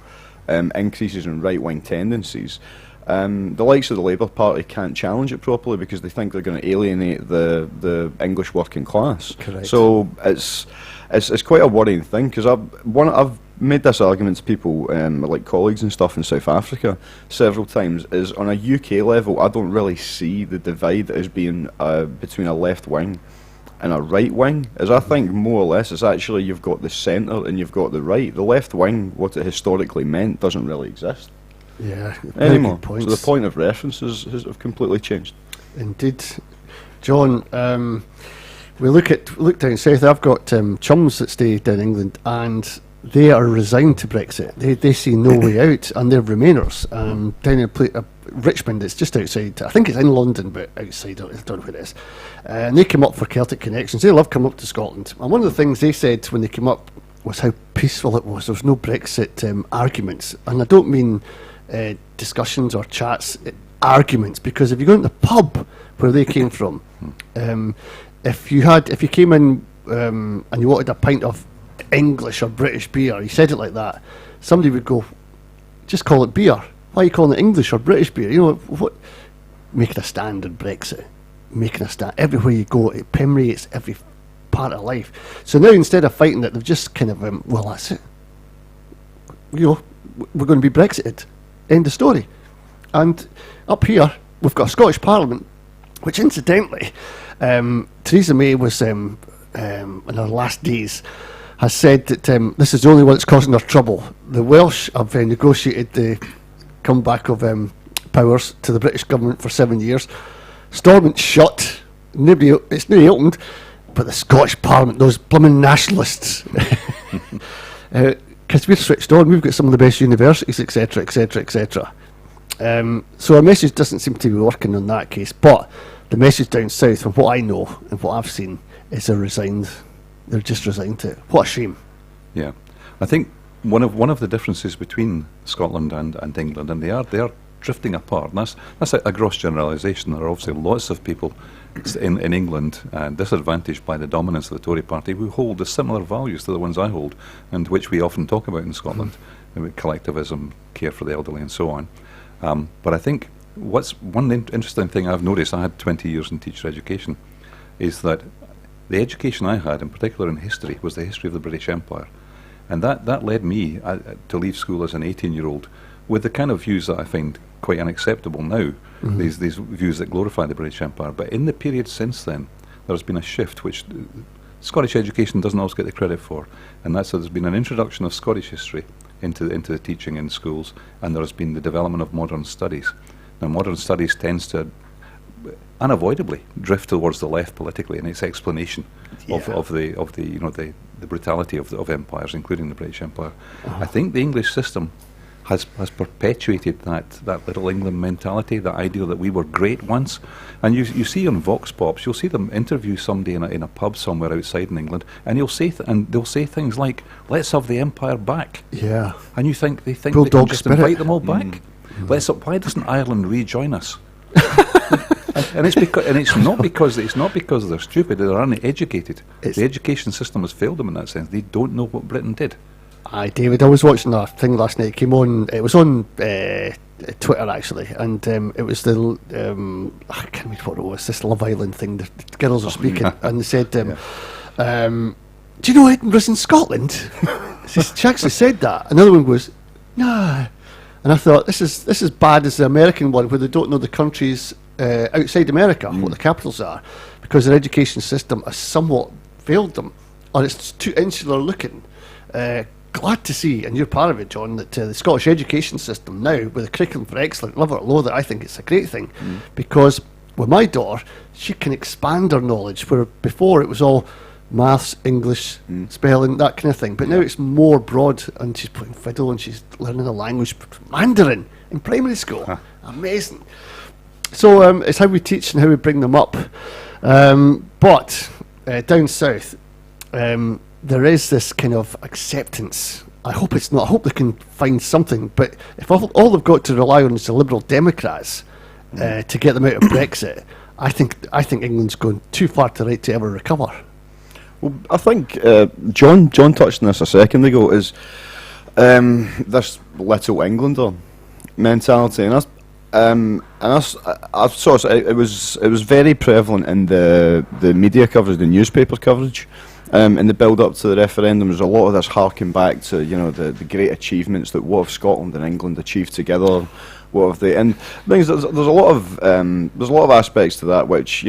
increases in right-wing tendencies. The likes of the Labour Party can't challenge it properly because they think they're going to alienate the English working class.
Correct.
So it's quite a worrying thing because I've made this argument to people, like colleagues and stuff in South Africa several times, is on a UK level I don't really see the divide as being between a left wing and a right wing, as I think more or less it's actually you've got the centre and you've got the right. The left wing, what it historically meant, doesn't really exist.
Yeah,
anymore. So the point of reference have completely changed.
Indeed. John, we look down south. I've got chums that stay down in England and they are resigned to Brexit. They see no way out and they're Remainers. Down in Richmond, it's just outside, I think it's in London, but outside, I don't know where it is. And they came up for Celtic Connections. They love coming up to Scotland. And one of the things they said when they came up was how peaceful it was. There was no Brexit arguments. And I don't mean discussions or chats, arguments, because if you go into the pub where they came from, if you came in and you wanted a pint of English or British beer, you said it like that, somebody would go, just call it beer. Why are you calling it English or British beer? You know what? Making a stand on Brexit, making a stand everywhere you go. It permeates every part of life. So now instead of fighting it, they've just kind of well, that's it. We're going to be Brexited. End of story. And up here, we've got a Scottish Parliament, which incidentally, Theresa May was in her last days has said that this is the only one that's causing her trouble. The Welsh have negotiated the comeback of powers to the British government for 7 years. Stormont's shut. It's nobody opened, but the Scottish Parliament, those blooming nationalists, because we're switched on. We've got some of the best universities, etc., etc., etc. So our message doesn't seem to be working on that case, but the message down south, from what I know and what I've seen, is they're resigned. They're just resigned to it. What a shame.
Yeah, I think one of the differences between Scotland and England, and they are drifting apart. And that's a gross generalisation. There are obviously lots of people in England, disadvantaged by the dominance of the Tory party, who hold the similar values to the ones I hold, and which we often talk about in Scotland, collectivism, care for the elderly, and so on. But I think one interesting thing I've noticed, I had 20 years in teacher education, is that the education I had, in particular in history, was the history of the British Empire. And that led me to leave school as an 18-year-old with the kind of views that I find quite unacceptable now, these views that glorify the British Empire. But in the period since then, there's been a shift which Scottish education doesn't always get the credit for, and that's that there's been an introduction of Scottish history into the teaching in schools, and there has been the development of modern studies. Now, modern studies tends to unavoidably drift towards the left politically in its explanation of the brutality of empires, including the British Empire. I think the English system has perpetuated that little England mentality, that idea that we were great once. And you see on Vox Pops, you'll see them interview somebody in a pub somewhere outside in England, and they'll say things like, "Let's have the empire back."
Yeah.
And they think
Bulldog
they can just
spirit.
invite them all back. Why doesn't Ireland rejoin us? and it's not because they're stupid. They're uneducated. The education system has failed them in that sense. They don't know what Britain did.
Aye, David, I was watching a thing last night. It came on. It was on Twitter actually, and it was the I can't remember what it was. This Love Island thing. The girls are speaking, and they said, "Do you know Edinburgh's in Scotland?" She actually said that. Another one goes, "Nah," and I thought this is bad as the American one, where they don't know the countries outside America what the capitals are, because their education system has somewhat failed them, or it's too insular looking. Glad to see, and you're part of it, John, that the Scottish education system now, with the curriculum for excellent, love it or loathe it, I think it's a great thing, because with my daughter, she can expand her knowledge, where before it was all maths, English, spelling, that kind of thing, but now it's more broad, and she's playing fiddle, and she's learning a language, Mandarin, in primary school. Amazing. So it's how we teach and how we bring them up. But down south, there is this kind of acceptance. I hope it's not. I hope they can find something. But if all they've got to rely on is the Liberal Democrats to get them out of Brexit, I think England's going too far to the right to ever recover.
Well, I think John touched on this a second ago. Is this Little Englander mentality, and I sort of, it was very prevalent in the media coverage, the newspaper coverage. In the build-up to the referendum, there's a lot of this harking back to the great achievements that what have Scotland and England achieved together. What have they? And things there's a lot of aspects to that which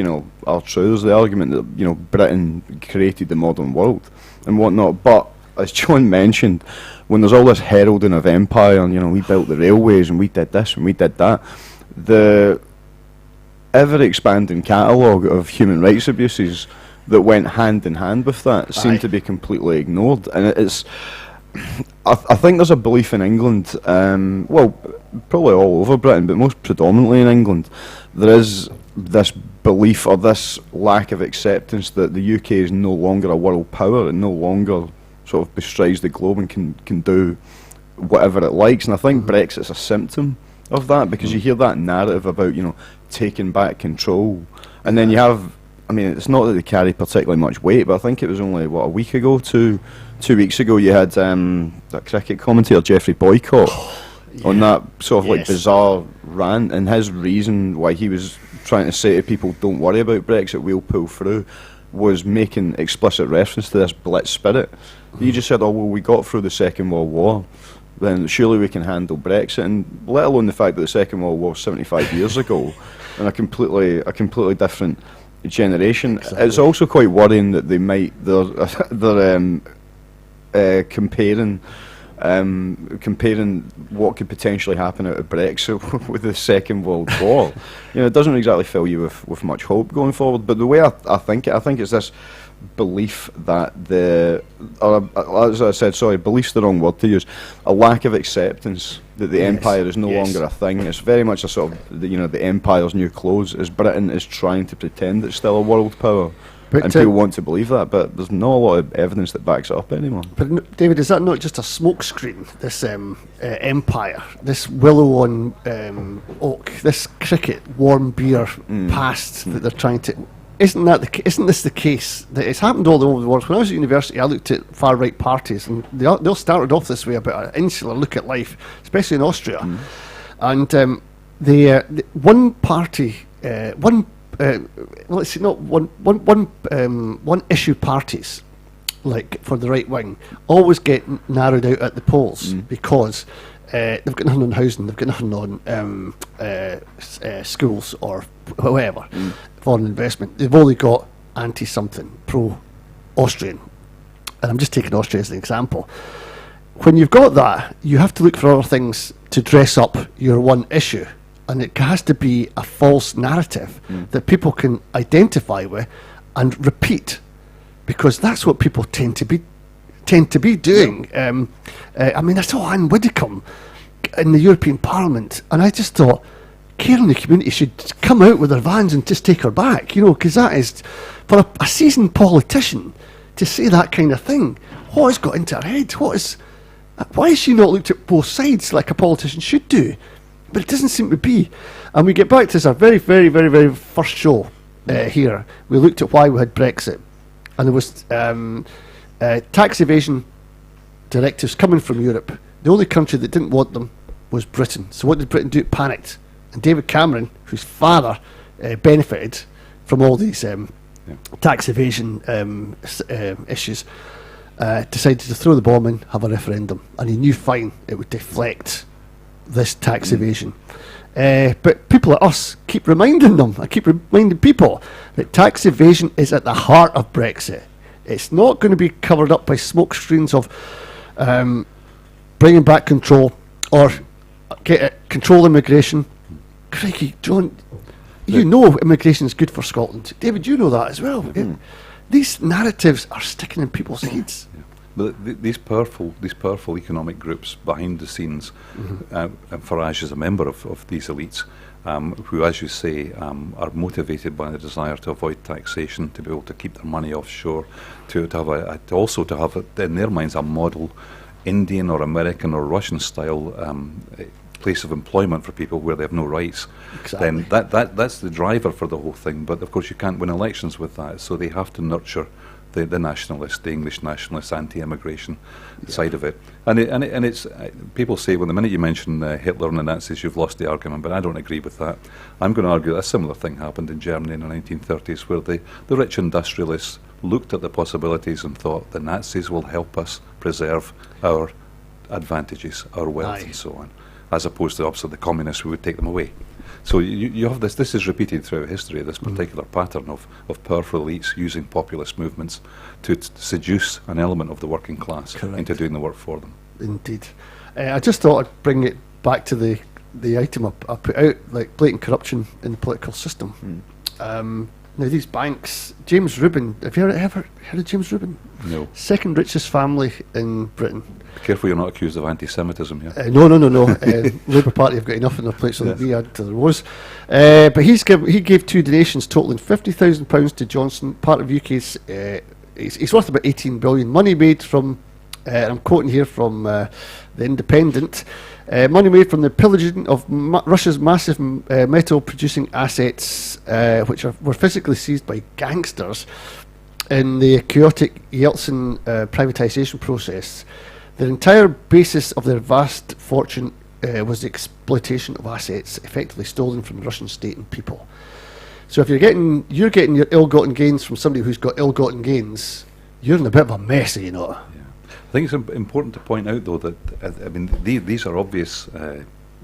are true. There's the argument that Britain created the modern world and whatnot. But as John mentioned, when there's all this heralding of empire and we built the railways and we did this and we did that, the ever-expanding catalogue of human rights abuses that went hand in hand with that seemed to be completely ignored. And it's, I think there's a belief in England, well, probably all over Britain, but most predominantly in England, there is this belief or this lack of acceptance that the UK is no longer a world power and no longer sort of bestrides the globe and can do whatever it likes. And I think Brexit's a symptom of that, because you hear that narrative about taking back control, and then you have, I mean, it's not that they carry particularly much weight, but I think it was only, a week ago, two weeks ago, you had that cricket commentator, Geoffrey Boycott, on that sort of bizarre rant, and his reason why he was trying to say to people, don't worry about Brexit, we'll pull through, was making explicit reference to this Blitz spirit. You just said, oh, well, we got through the Second World War, then surely we can handle Brexit, and let alone the fact that the Second World War was 75 years ago, and a completely different generation. Exactly. It's also quite worrying that they're comparing comparing what could potentially happen out of Brexit with the Second World War. It doesn't exactly fill you with much hope going forward. But the way I think it's this belief that as I said, sorry, belief's the wrong word to use, a lack of acceptance that the empire is no longer a thing. It's very much a sort of, the empire's new clothes, as Britain is trying to pretend it's still a world power. But and people want to believe that, but there's not a lot of evidence that backs it up anymore.
But David, is that not just a smokescreen, this empire, this willow on oak, this cricket warm beer past that they're trying to... Isn't this the case that it's happened all over the world? When I was at university, I looked at far right parties, and they all started off this way, about an insular look at life, especially in Austria. And the one party, one issue parties, like for the right wing, always get narrowed out at the polls because they've got nothing on housing, they've got nothing on schools or whatever, foreign investment. They've only got anti-something, pro-Austrian. And I'm just taking Austria as an example. When you've got that, you have to look for other things to dress up your one issue. And it has to be a false narrative that people can identify with and repeat, because that's what people tend to be doing. I mean, I saw Anne Widdecombe in the European Parliament, and I just thought, care in the community should come out with their vans and just take her back, because that is, for a seasoned politician to say that kind of thing, what has got into her head? Why has she not looked at both sides like a politician should do? But it doesn't seem to be. And we get back to this, our very, very, very, very first show here. We looked at why we had Brexit. And there was tax evasion directives coming from Europe. The only country that didn't want them was Britain. So what did Britain do? It panicked. And David Cameron, whose father benefited from all these tax evasion issues, decided to throw the bomb in, have a referendum. And he knew fine it would deflect this tax evasion. But people like us keep reminding them, I keep reminding people that tax evasion is at the heart of Brexit. It's not going to be covered up by smoke screens of bringing back control or control immigration. Crikey, John, you know immigration is good for Scotland. David, you know that as well. These narratives are sticking in people's heads.
But these powerful economic groups behind the scenes, and Farage is a member of these elites, who, as you say, are motivated by the desire to avoid taxation, to be able to keep their money offshore, to have in their minds a model Indian or American or Russian style place of employment for people where they have no rights.
Exactly.
Then that's the driver for the whole thing. But of course you can't win elections with that, so they have to nurture the nationalist, the English nationalist, anti-immigration side of it. And it's people say, well, the minute you mention Hitler and the Nazis, you've lost the argument, but I don't agree with that. I'm going to argue that a similar thing happened in Germany in the 1930s, where the rich industrialists looked at the possibilities and thought the Nazis will help us preserve our advantages, our wealth, and so on, as opposed to obviously the communists who would take them away. So you have this is repeated throughout history, this particular pattern of powerful elites using populist movements to seduce an element of the working class into doing the work for them.
Indeed. I just thought I'd bring it back to the item I put out, like blatant corruption in the political system. Now these banks, James Rubin, have you ever heard of James Rubin?
No.
Second richest family in Britain.
Be careful you're not accused of anti-Semitism here.
No. Labour Party have got enough on their plates than we had till there was. But he gave two donations totalling £50,000 to Johnson, part of UK's, he's worth about 18 billion. Money made from, and I'm quoting here from The Independent, money made from the pillaging of Russia's massive metal-producing assets, which were physically seized by gangsters in the chaotic Yeltsin privatisation process. The entire basis of their vast fortune was the exploitation of assets effectively stolen from the Russian state and people. So if you're getting your ill-gotten gains from somebody who's got ill-gotten gains, you're in a bit of a mess, you know.
I think it's important to point out, though, that these are obvious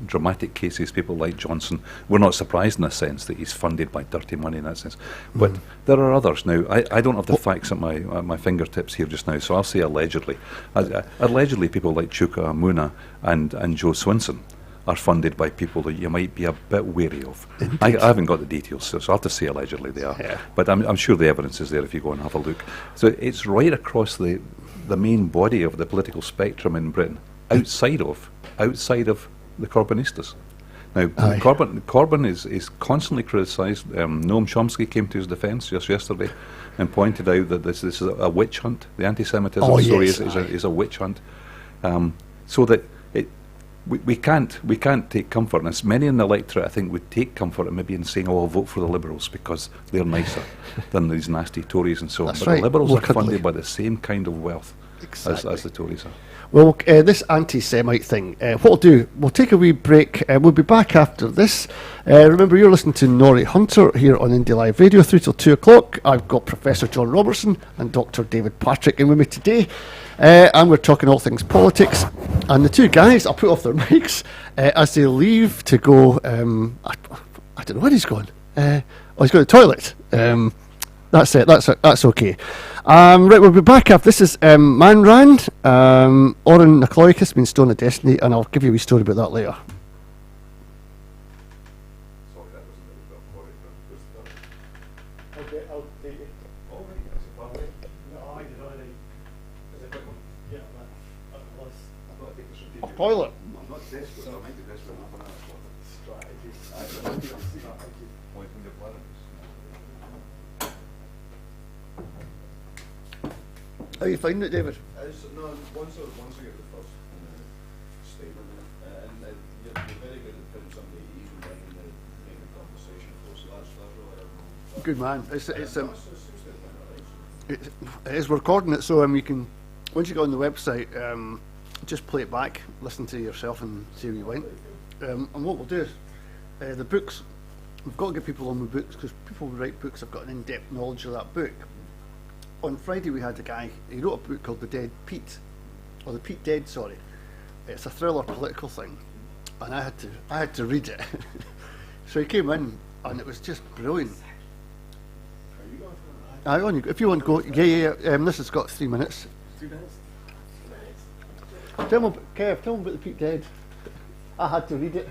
dramatic cases, people like Johnson, we're not surprised in a sense that he's funded by dirty money in that sense. But there are others. Now, I don't have the facts at my fingertips here just now, so I'll say allegedly. Allegedly, people like Chuka Amuna and Joe Swinson are funded by people that you might be a bit wary of. I haven't got the details, so I'll have to say allegedly they are. Yeah. But I'm sure the evidence is there if you go and have a look. So it's right across the main body of the political spectrum in Britain, outside of the Corbynistas. Now, Corbyn is constantly criticised. Noam Chomsky came to his defence just yesterday and pointed out that this is a witch hunt. The anti-Semitism story is a witch hunt. So that we can't take comfort, and as many in the electorate I think would take comfort in maybe in saying, "Oh, I'll vote for the Liberals because they're nicer than these nasty Tories and so on." But the Liberals are funded by the same kind of wealth as the Tories are.
Well, this anti-Semite thing, what we'll do, we'll take a wee break. We'll be back after this. Remember, you're listening to Norrie Hunter here on Indie Live Radio, 3 till 2 o'clock. I've got Professor John Robertson and Dr. David Patrick in with me today. And we're talking all things politics. And the two guys, I'll put off their mics as they leave to go, I don't know where he's going. He's going to the toilet. That's it, that's okay. Right, we'll be back after this. Is Man Rand, Oren Nakloikis, means Stone of Destiny, and I'll give you a wee story about that later. Toilet. I'm not desperate, I might be desperate enough on that. How are you finding it, David?
No, once I get the first statement, and you're very good at putting somebody at ease and making the conversation close. So that's really
good man. It is. We're recording it, so you can, once you go on the website, just play it back, listen to yourself, and see where you went. And what we'll do is the books. We've got to get people on with books because people who write books have got an in-depth knowledge of that book. On Friday we had a guy, he wrote a book called The Dead Pete, or The Pete Dead, sorry. It's a thriller political thing, and I had to read it. So he came in, and it was just brilliant. Are you going? If you want to go, yeah. This has got 3 minutes.
3 minutes.
Tell him about The Pete Dead. I had to read it.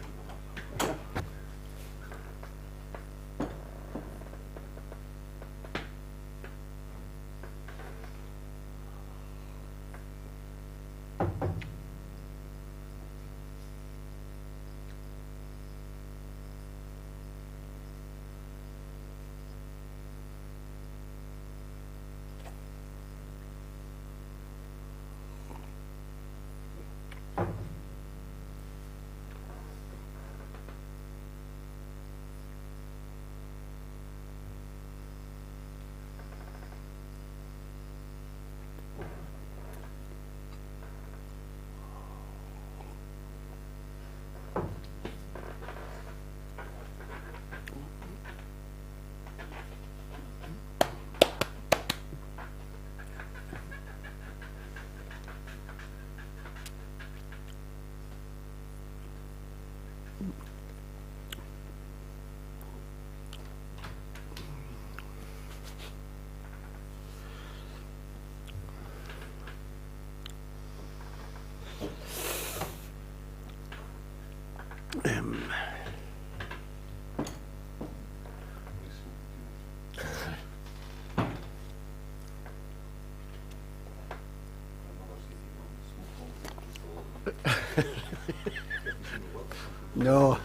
No,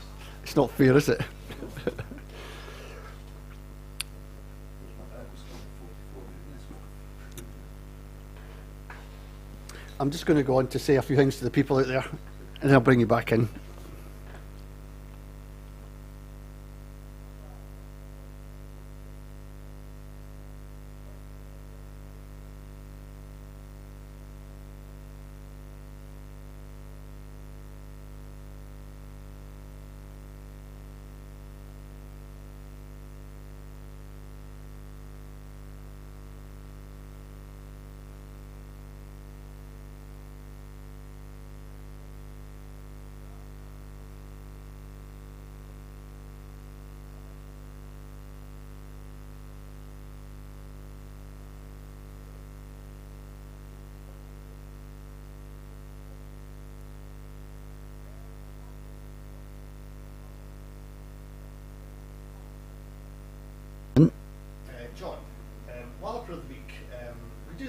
it's not fair, is it? I'm just going to go on to say a few things to the people out there, and then I'll bring you back in.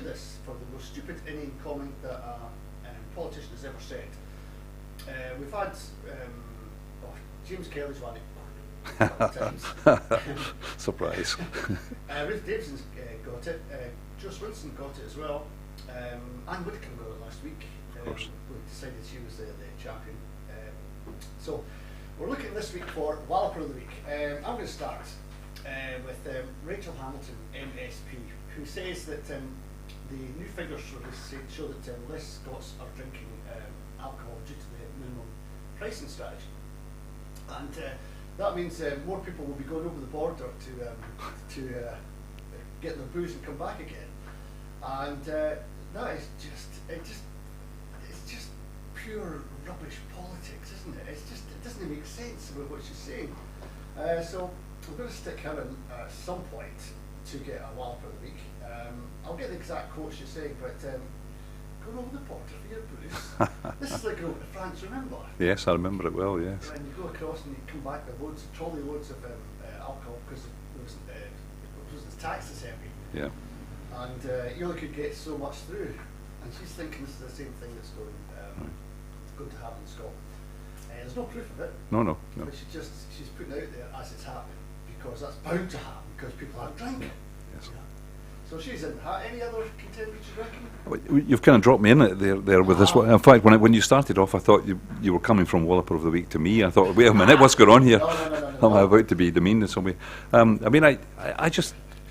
this for the most stupid inane comment that a politician has ever said. We've had James Kelly's won it a couple of times.
Surprise.
Ruth Davidson's got it. Jo Swinson got it as well. Anne Widdecombe got it last week.
Of course.
We decided she was the champion. So we're looking this week for Walloper of the Week. I'm going to start with Rachel Hamilton, MSP, who says that the new figures show that less Scots are drinking alcohol due to the minimum pricing strategy. And that means more people will be going over the border to get their booze and come back again. And that is it's just pure rubbish politics, isn't it? It doesn't even make sense about what she's saying. So we're going to stick her in at some point to get a Walloper of the Week. I'll get the exact quote she's saying, but going over the border for your booze. This is like going over to France, remember?
Yes, I remember it well, yes.
And you go across and you come back with trolley loads of alcohol because there was taxes heavy.
Yeah.
And you only could get so much through. And she's thinking this is the same thing that's going to happen in Scotland. There's no proof of it.
No.
But she's putting out there as it's happening because that's bound to happen because people aren't drinking.
Yes.
Yeah. So she's in that. Any other contenders you reckon?
Well, you've kind of dropped me in it there with this one. In fact, when you started off, I thought you were coming from Walloper of the Week to me. I thought, wait a minute, what's going on here?
No.
Am I about to be demeaned in some way? I mean,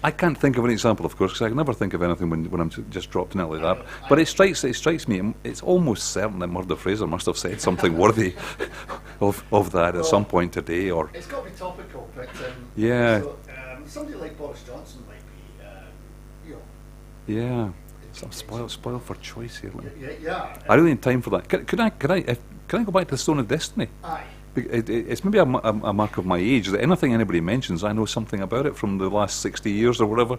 I can't think of an example, of course, because I can never think of anything when I'm just dropped in it like that. But it strikes me, it's almost certain that Murdo Fraser must have said something worthy of that at some point today. Or
it's got to be topical, but
yeah.
So, somebody like Boris Johnson might be,
yeah. Some spoil for choice here.
Yeah.
I really need time for that. Can I go back to the Stone of Destiny?
Aye.
It's maybe a mark of my age that anything anybody mentions, I know something about it from the last 60 years or whatever.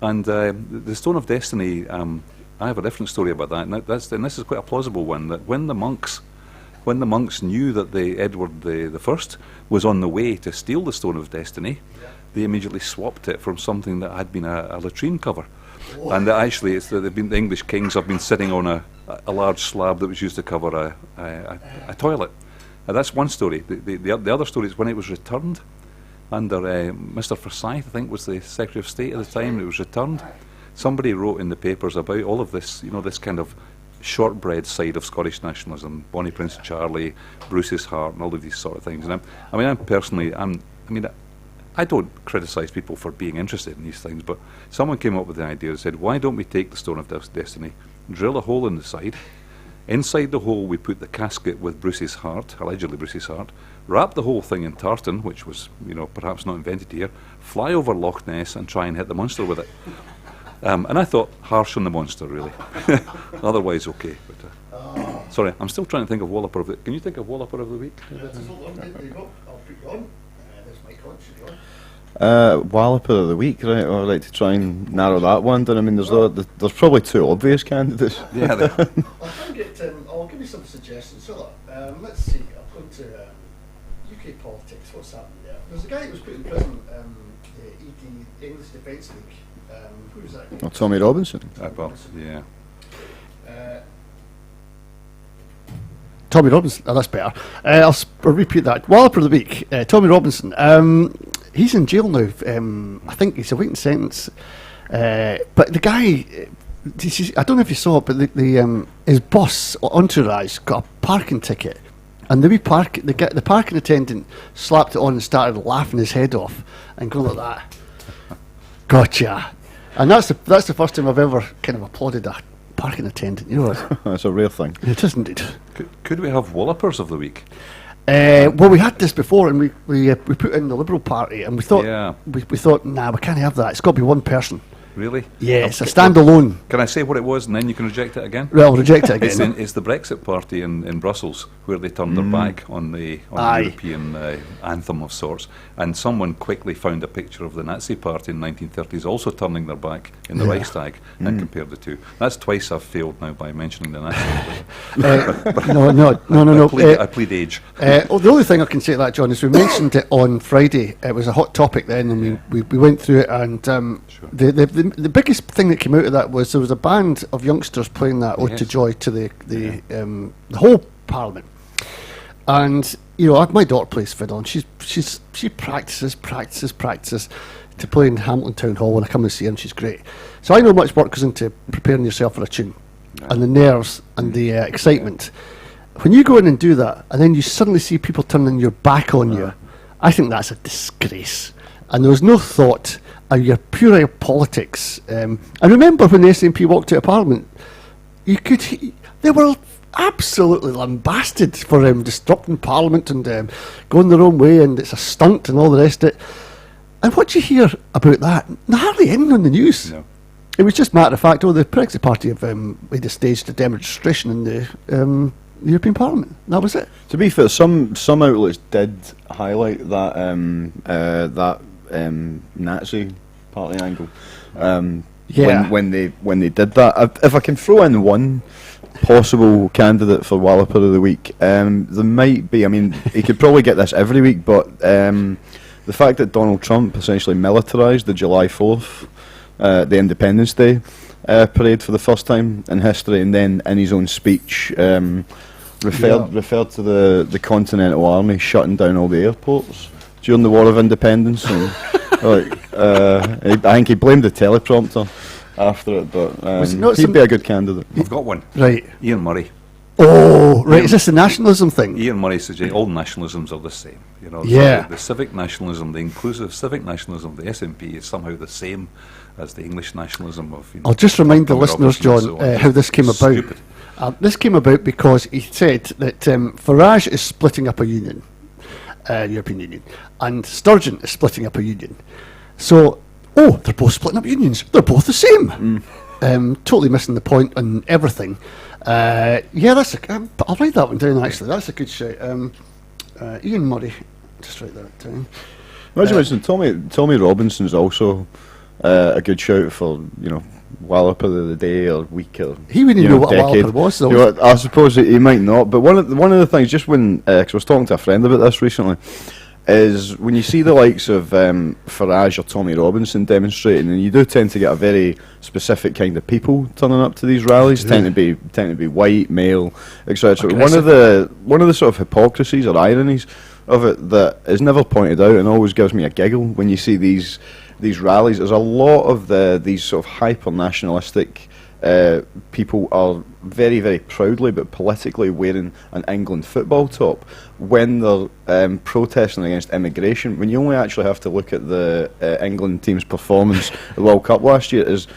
And the Stone of Destiny, I have a different story about that. And this is quite a plausible one. That when the monks knew that Edward the First was on the way to steal the Stone of Destiny, they immediately swapped it from something that had been a latrine cover. And actually, the English kings have been sitting on a large slab that was used to cover a toilet. That's one story. The other story is when it was returned under Mr. Forsyth, I think was the Secretary of State at the time. It was returned. Somebody wrote in the papers about all of this, this kind of shortbread side of Scottish nationalism, Bonnie Prince Charlie, Bruce's Heart, and all of these sort of things. And I don't criticise people for being interested in these things, but someone came up with the idea and said, why don't we take the Stone of Destiny, drill a hole in the side. Inside the hole we put the casket with Bruce's heart, allegedly Bruce's heart, wrap the whole thing in tartan, which was, perhaps not invented here, fly over Loch Ness and try and hit the monster with it. And I thought, harsh on the monster, really. Otherwise, okay. But, sorry, I'm still trying to think of Walloper of the... Can you think of Walloper of the Week?
Just hold on, there you go. I'll put you on. There's my coach, should be on.
Walloper of the Week, right? I'd like to try and narrow that one down. I mean, there's probably two obvious candidates.
Yeah.
I'll try and get. I'll give you some suggestions. So, let's see. I'll go into UK politics. What's happening there? There's a guy who was put in prison. The English Defence League. Who was that?
Well, Tommy Robinson.
Yeah.
Tommy Robinson. Oh, that's better. I'll repeat that. Walloper of the Week. Tommy Robinson. He's in jail now. I think he's awaiting sentence. But the guy, I don't know if you saw it, but his boss, Entourage, got a parking ticket, and the parking attendant slapped it on and started laughing his head off and going like that. Gotcha. And that's the first time I've ever kind of applauded a parking attendant. You know what?
That's a rare thing.
It is indeed.
Could we have Wallopers of the Week?
Well, we had this before, and we put in the Liberal Party, and we thought we thought, nah, we can't have that. It's got to be one person.
Really?
Yes, a standalone.
Can I say what it was, and then you can reject it again?
Well, I'll reject it again.
It's the Brexit Party in Brussels, where they turned their back on the European anthem of sorts, and someone quickly found a picture of the Nazi Party in the 1930s also turning their back in the Reichstag, and compared the two. That's twice I've failed now by mentioning the Nazi.
No.
I plead age.
The only thing I can say to that, John, is we mentioned it on Friday. It was a hot topic then, and we went through it, and
Sure.
the the biggest thing that came out of that was there was a band of youngsters playing that Ode to Joy to the whole Parliament. And my daughter plays fiddle, and she practices to play in Hamilton Town Hall when I come and see her, and she's great. So I know much work goes into preparing yourself for a tune, and the nerves and the excitement. When you go in and do that, and then you suddenly see people turning your back on you, I think that's a disgrace. And there was no thought of your pure politics. And remember when the SNP walked out of Parliament, they were absolutely lambasted for disrupting Parliament and going their own way, and it's a stunt and all the rest of it. And what do you hear about that? Hardly anything on the news.
No.
It was just matter of fact, the Brexit Party have made a staged a demonstration in the European Parliament. That was it.
To be fair, some outlets did highlight that Nazi party angle. When they did that. If I can throw in one possible candidate for Walloper of the Week, there might be. I mean, he could probably get this every week, but the fact that Donald Trump essentially militarised the July 4th, the Independence Day parade for the first time in history, and then in his own speech referred to the Continental Army shutting down all the airports during the War of Independence, and I think he blamed the teleprompter after it, but he'd be a good candidate.
I've got one.
Right.
Ian Murray.
Oh, right. Is this the nationalism thing?
Ian Murray suggests all nationalisms are the same. The civic nationalism, the inclusive civic nationalism of the SNP is somehow the same as the English nationalism of.
I'll just remind the listeners, John, how this came about.
Stupid.
This came about because he said that Farage is splitting up a union, European Union, and Sturgeon is splitting up a union. So, they're both splitting up unions. They're both the same. Totally missing the point on everything. That's I'll write that one down, actually. That's a good shout. Ian Murray. Just write that down.
Imagine Tommy Robinson's also a good shout for, Walloper of the day or week or
he wouldn't know what
decade.
a Walloper was, though.
I suppose he might not, but one of the things, just when cause I was talking to a friend about this recently, is when you see the likes of Farage or Tommy Robinson demonstrating, and you do tend to get a very specific kind of people turning up to these rallies, tend to be white, male, etc. One of the sort of hypocrisies or ironies of it that is never pointed out and always gives me a giggle when you see these rallies is a lot of these sort of hyper nationalistic people are very, very proudly but politically wearing an England football top when they're protesting against immigration, when you only actually have to look at the England team's performance at the World Cup last year, is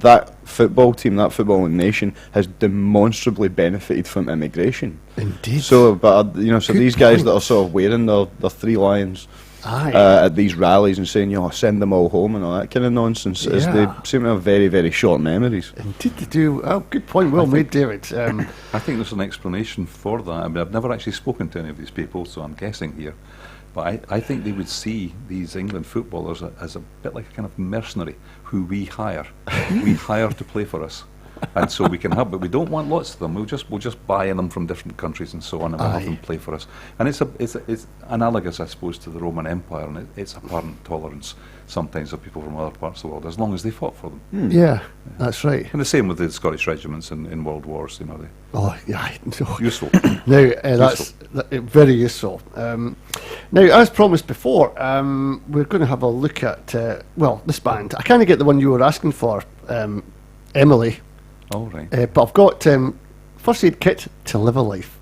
that football team, that footballing nation, has demonstrably benefited from immigration.
Indeed.
So these guys that are sort of wearing their three lions at these rallies and saying, send them all home and all that kind of nonsense, is they seem to have very, very short memories.
Indeed they do. Oh, good point. Well made, David.
I think there's an explanation for that. I mean, I've never actually spoken to any of these people, so I'm guessing here. But I think they would see these England footballers as a bit like a kind of mercenary who we hire. We hire to play for us. And so we can have, but we don't want lots of them. We'll just buy them from different countries and so on, and we'll have them play for us. And it's analogous, I suppose, to the Roman Empire, and it's apparent tolerance sometimes of people from other parts of the world, as long as they fought for them.
Yeah, that's right.
And the same with the Scottish regiments in World Wars, useful.
Now, that's very useful. Now, as promised before, we're going to have a look at, this band. I kind of get the one you were asking for, Emily.
All right.
But I've got First Aid Kit to Live a Life.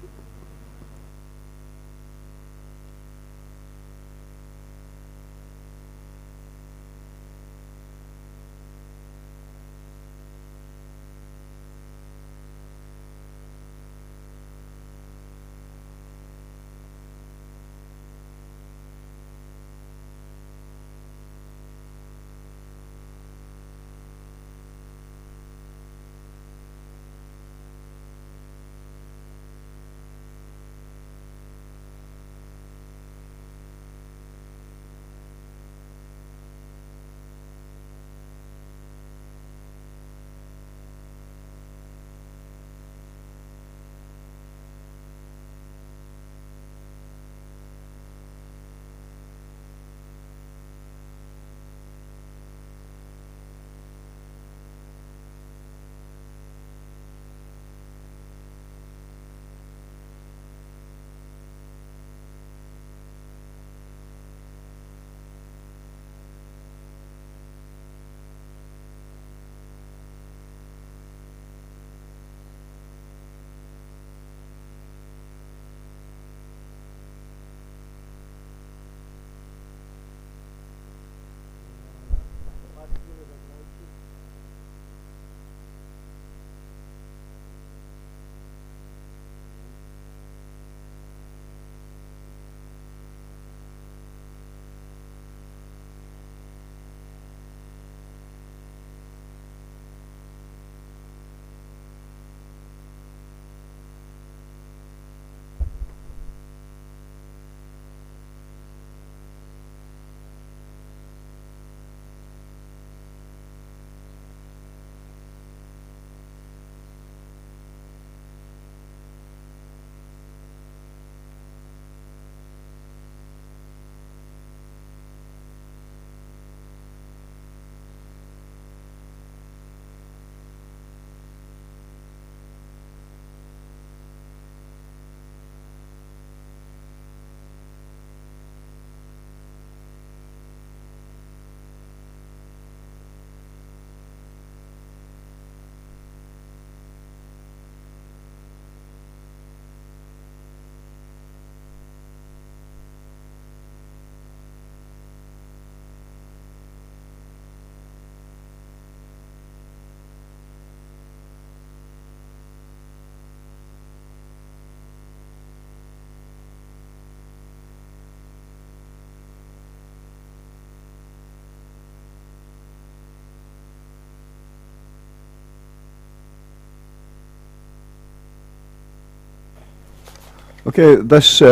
Okay, this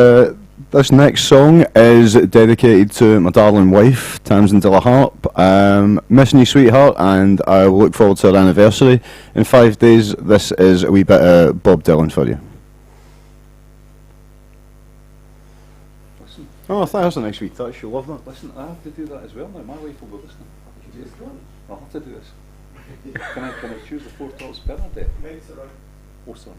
next song is dedicated to my darling wife, Tamsin de la Harp. Missing you, sweetheart, and I will look forward to our anniversary in 5 days. This is a wee bit of Bob Dylan for you.
Listen,
Oh, that's a nice wee touch. You'll love that.
listen, I have to do that as well now. My wife will be listening. I'll have to do this. Can I choose the Four Tops Bernadette? Oh, sorry.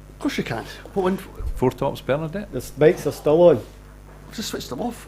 Of course you can. What one?
Four Tops Bernadette?
The mics are still on.
I've just switched them off.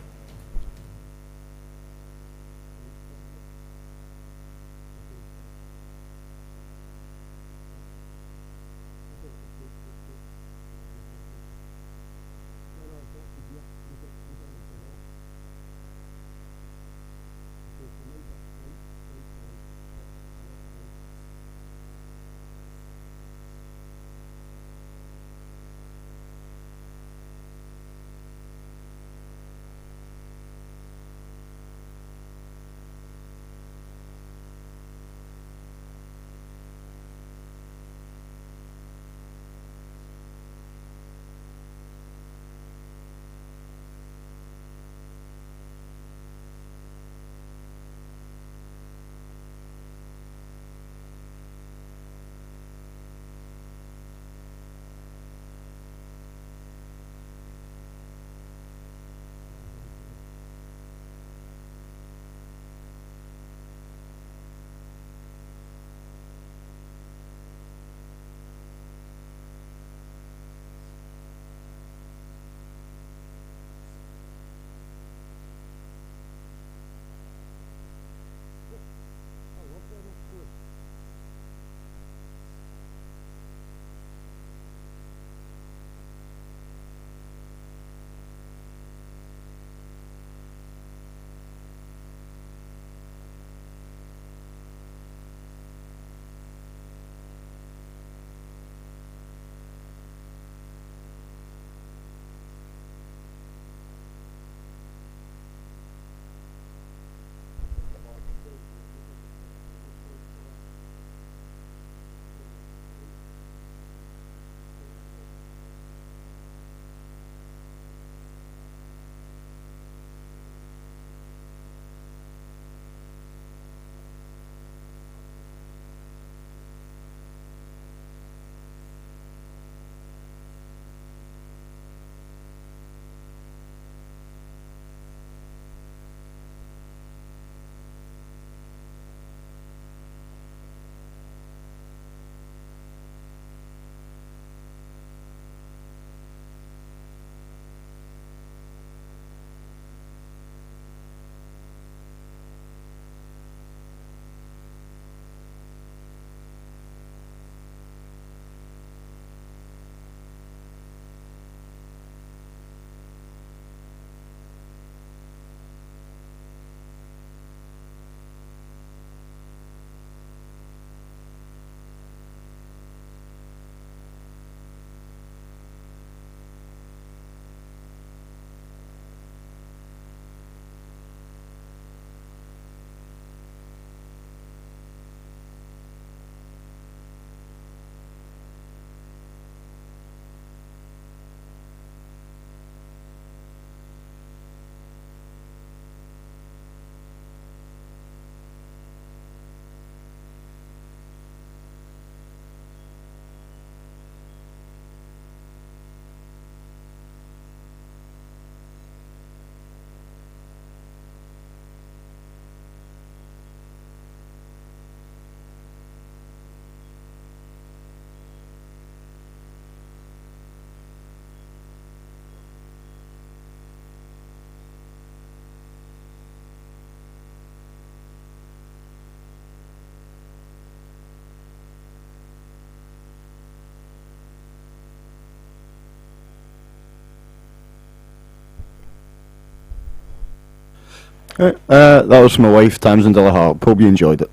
That was my wife, Tamsin de la Harp. Hope you enjoyed it.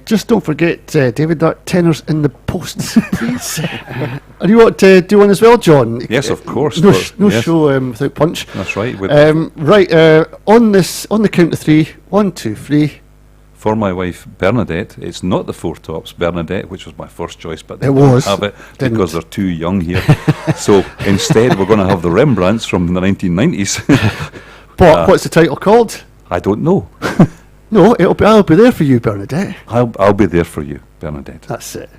Just don't forget, David, that tenner's in the post, please. And you want to do one as well, John?
Yes, of course.
No,
Yes.
show without punch.
That's right.
Right, on the count of three. 1, 2, 3.
for my wife Bernadette, it's not the Four Tops Bernadette, which was my first choice, but they
It
don't
was.
have it
Didn't.
because they're too young here. So instead, we're going to have the Rembrandts from the 1990s.
But what's the title called?
I don't know.
No, I'll be there for you, Bernadette.
I'll be there for you, Bernadette.
That's it.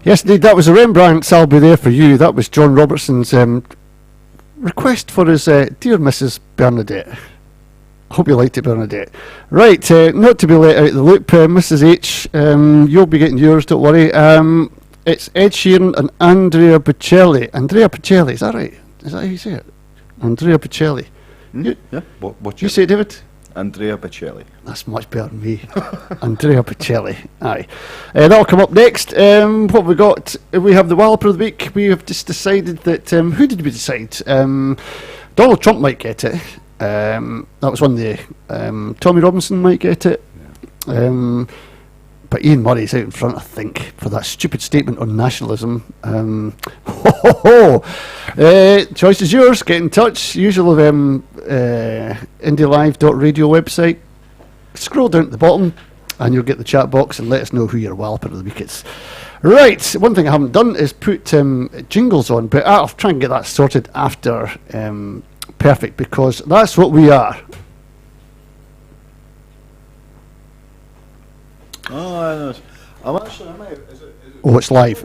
Yes, indeed, that was a Rembrandt's I'll Be There For You. That was John Robertson's request for his Dear Mrs. Bernadette. Hope you liked it, Bernadette. Right, not to be let out of the loop, Mrs. H, you'll be getting yours, don't worry. It's Ed Sheeran and Andrea Bocelli. Andrea Bocelli, is that right? Is that how you say it? Andrea Bocelli.
Yeah.
What
You say it, David?
Andrea Bocelli.
That's much better than me. Andrea Bocelli. Aye. That'll come up next. What have we got? We have the Walloper of the Week. We have just decided that... who did we decide? Donald Trump might get it. That was one day. Tommy Robinson might get it. Yeah. But Ian Murray's out in front, I think, for that stupid statement on nationalism. Choice is yours. Get in touch. Usual indielive.radio website. Scroll down at the bottom and you'll get the chat box and let us know who your Walloper of the Week is. Right, one thing I haven't done is put jingles on, but I'll try and get that sorted after Perfect, because that's what we are.
Oh, I know. I'm actually...
Oh, it's live.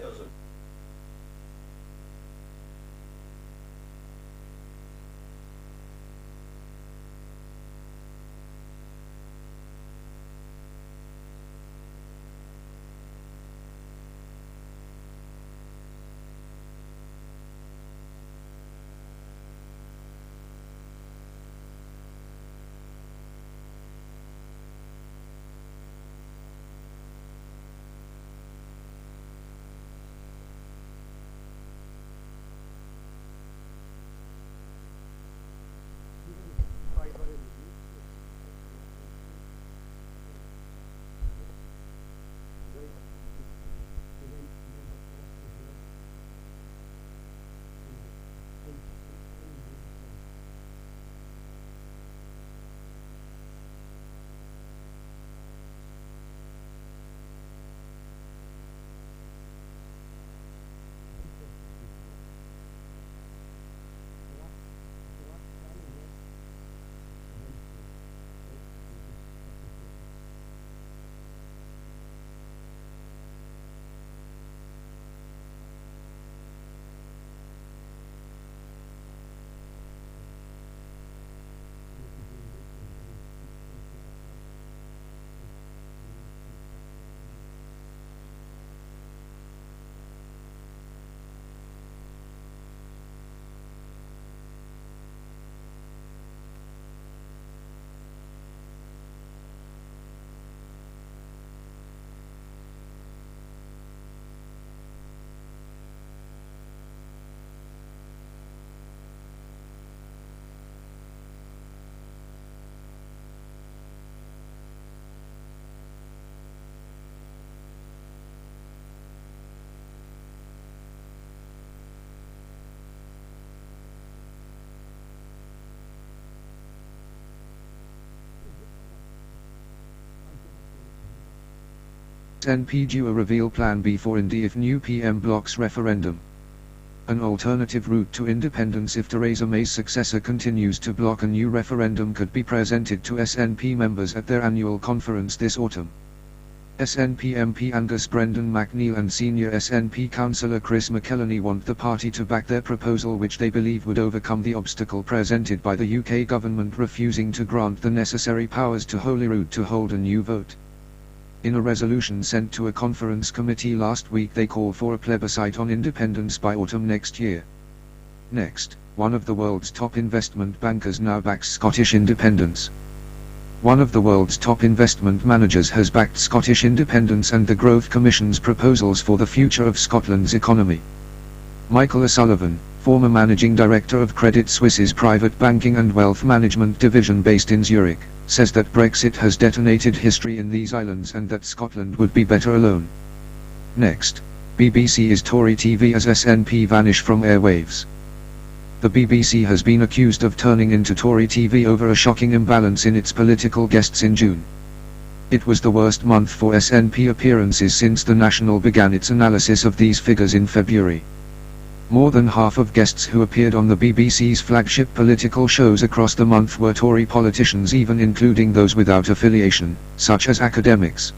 SNP due a reveal Plan B for India if new PM blocks referendum. An alternative route to independence if Theresa May's successor continues to block a new referendum could be presented to SNP members at their annual conference this autumn. SNP MP Angus Brendan McNeill and senior SNP councillor Chris McElhenney want the party to back their proposal, which they believe would overcome the obstacle presented by the UK government refusing to grant the necessary powers to Holyrood to hold a new vote. In a resolution sent to a conference committee last week, they call for a plebiscite on independence by autumn next year. Next, one of the world's top investment bankers now backs Scottish independence. One of the world's top investment managers has backed Scottish independence and the Growth Commission's proposals for the future of Scotland's economy. Michael O'Sullivan, former managing director of Credit Suisse's private banking and wealth management division based in Zurich, says that Brexit has detonated history in these islands and that Scotland would be better alone. Next, BBC is Tory TV as SNP vanish from airwaves. The BBC has been accused of turning into Tory TV over a shocking imbalance in its political guests in June. It was the worst month for SNP appearances since the National began its analysis of these figures in February. More than half of guests who appeared on the BBC's flagship political shows across the month were Tory politicians, even including those without affiliation, such as academics.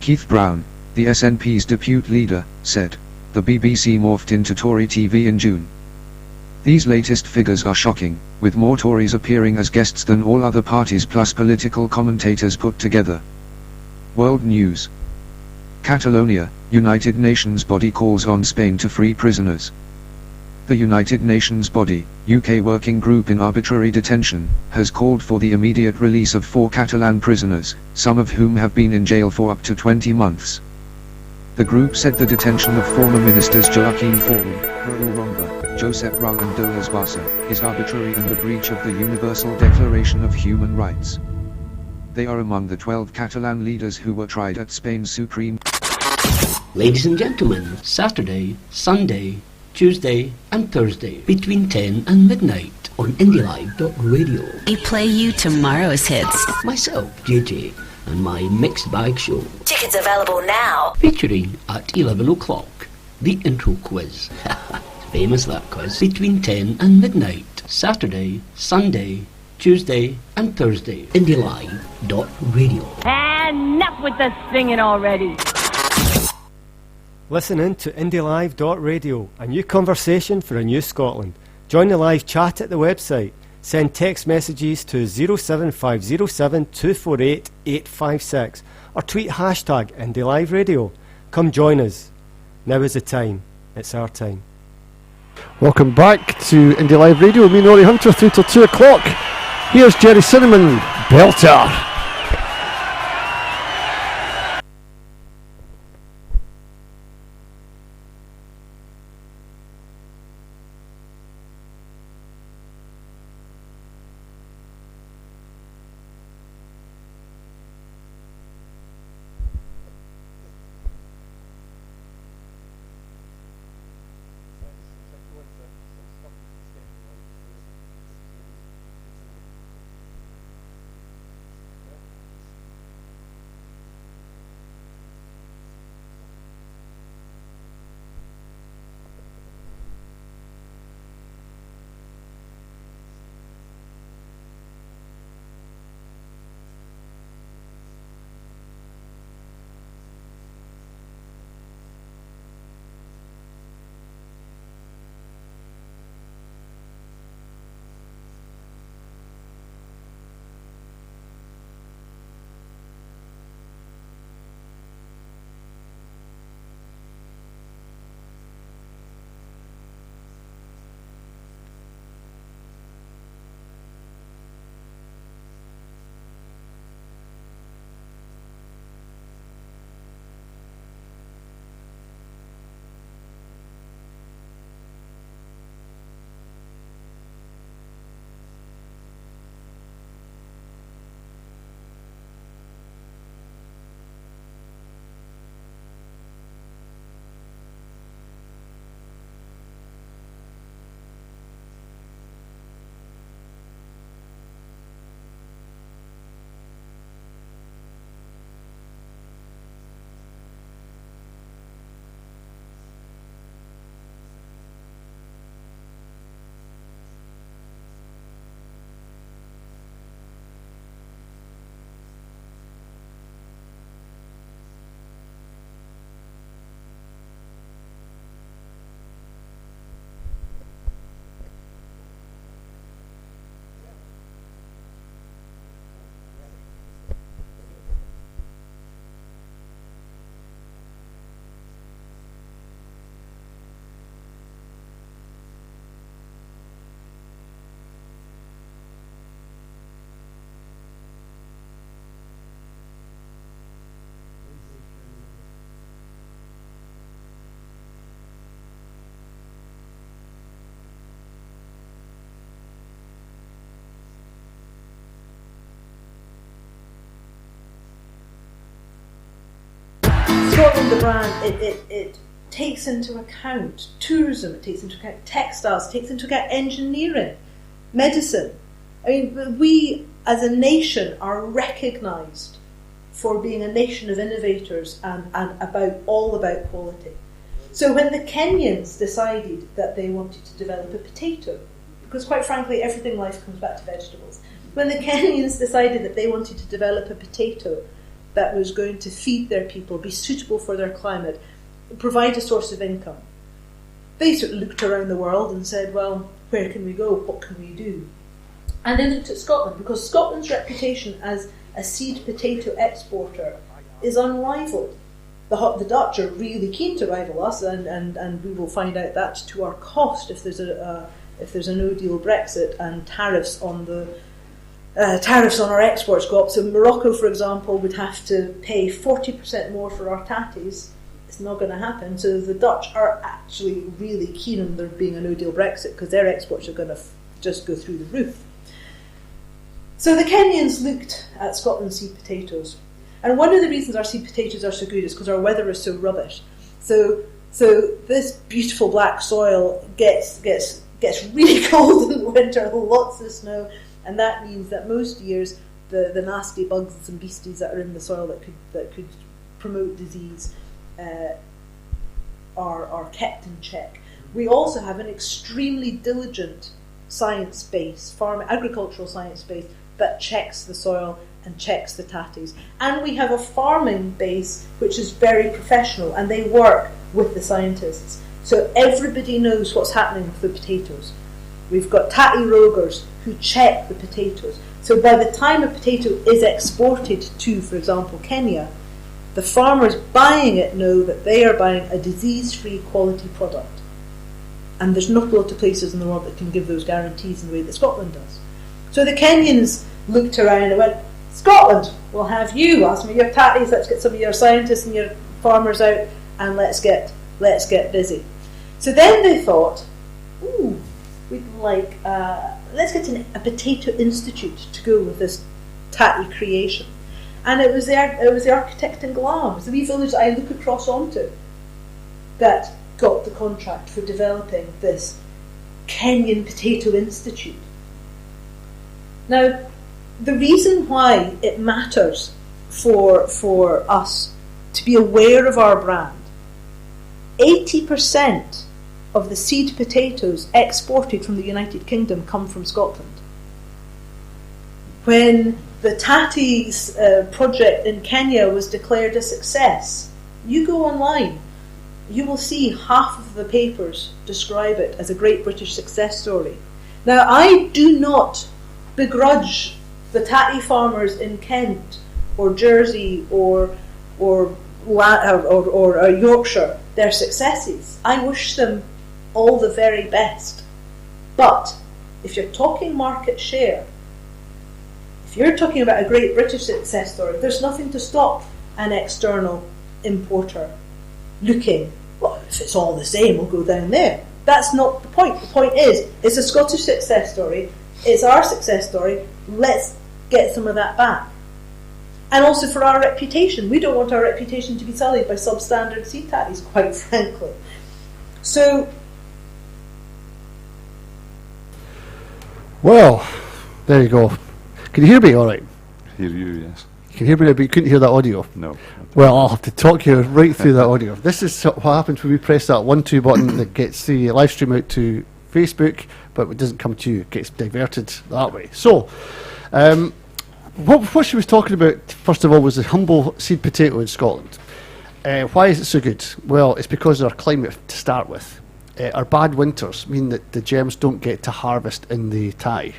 Keith Brown, the SNP's deputy leader, said, "The BBC morphed into Tory TV in June." These latest figures are shocking, with more Tories appearing as guests than all other parties plus political commentators put together. World News. Catalonia, United Nations body calls on Spain to free prisoners. The United Nations body, UK Working Group in Arbitrary Detention, has called for the immediate release of 4 Catalan prisoners, some of whom have been in jail for up to 20 months. The group said the detention of former ministers Joaquim Forn, Raül Romba, Josep Rull and Dolors Bassa is arbitrary and a breach of the Universal Declaration of Human Rights. They are among the 12 Catalan leaders who were tried at Spain's Supreme.
Ladies and gentlemen, Saturday, Sunday, Tuesday and Thursday between 10 and midnight on IndieLive.radio.
We play you tomorrow's hits.
Myself, JJ, and my mixed bag show.
Tickets available now.
Featuring at 11 o'clock, the intro quiz. Famous that quiz. Between 10 and midnight, Saturday, Sunday, Tuesday and Thursday. IndieLive.radio.
Enough with the singing already.
Listen in to IndieLive.radio, a new conversation for a new Scotland. Join the live chat at the website. Send text messages to 07507 248 856 or tweet hashtag IndieLiveRadio. Come join us. Now is the time. It's our time.
Welcome back to Indie Live Radio with me, Norrie Hunter, through till 2 o'clock. Here's Jerry Cinnamon, Belter.
Scotland, the brand, it takes into account tourism, it takes into account textiles, it takes into account engineering, medicine. I mean, we as a nation are recognised for being a nation of innovators and all about quality. So when the Kenyans decided that they wanted to develop a potato, because quite frankly everything in life comes back to vegetables, when the Kenyans decided that they wanted to develop a potato that was going to feed their people, be suitable for their climate, provide a source of income, they sort of looked around the world and said, well, where can we go? What can we do? And they looked at Scotland, because Scotland's reputation as a seed potato exporter is unrivaled. The Dutch are really keen to rival us, and we will find out that to our cost if there's a no-deal Brexit and tariffs on our exports go up. So Morocco, for example, would have to pay 40% more for our tatties. It's not going to happen. So the Dutch are actually really keen on there being a no-deal Brexit, because their exports are going to just go through the roof. So the Kenyans looked at Scotland's seed potatoes. And one of the reasons our seed potatoes are so good is because our weather is so rubbish. So this beautiful black soil gets really cold in the winter, lots of snow, and that means that most years the nasty bugs and beasties that are in the soil that could promote disease are kept in check. We also have an extremely diligent science base, agricultural science base, that checks the soil and checks the tatties. And we have a farming base which is very professional, and they work with the scientists. So everybody knows what's happening with the potatoes. We've got tatty rogers who check the potatoes. So by the time a potato is exported to, for example, Kenya, the farmers buying it know that they are buying a disease-free quality product. And there's not a lot of places in the world that can give those guarantees in the way that Scotland does. So the Kenyans looked around and went, Scotland, we'll have you, ask me your tatties, let's get some of your scientists and your farmers out, and let's get busy. So then they thought, we'd like, let's get a potato institute to go with this tatty creation. And it was the architect in Glam, it was the wee village that I look across onto, that got the contract for developing this Kenyan Potato Institute. Now, the reason why it matters for us to be aware of our brand, 80% of the seed potatoes exported from the United Kingdom come from Scotland. When the Tatties project in Kenya was declared a success, you go online, you will see half of the papers describe it as a great British success story. Now, I do not begrudge the tatty farmers in Kent or Jersey or Yorkshire their successes. I wish them all the very best. But if you're talking market share, if you're talking about a great British success story, there's nothing to stop an external importer looking, well, if it's all the same, we'll go down there. That's not the point. The point is, it's a Scottish success story, it's our success story, let's get some of that back. And also for our reputation. We don't want our reputation to be sullied by substandard seed tatties, quite frankly. So,
well, there you go. Can you hear me all right?
Hear you, yes.
You can hear me, but you couldn't hear that audio?
No.
Well, I'll have to talk you right through that audio. This is what happens when we press that 1-2 button that gets the live stream out to Facebook, but it doesn't come to you. It gets diverted that way. So, what she was talking about, first of all, was the humble seed potato in Scotland. Why is it so good? Well, it's because of our climate to start with. Our bad winters mean that the germs don't get to harvest in the tatty,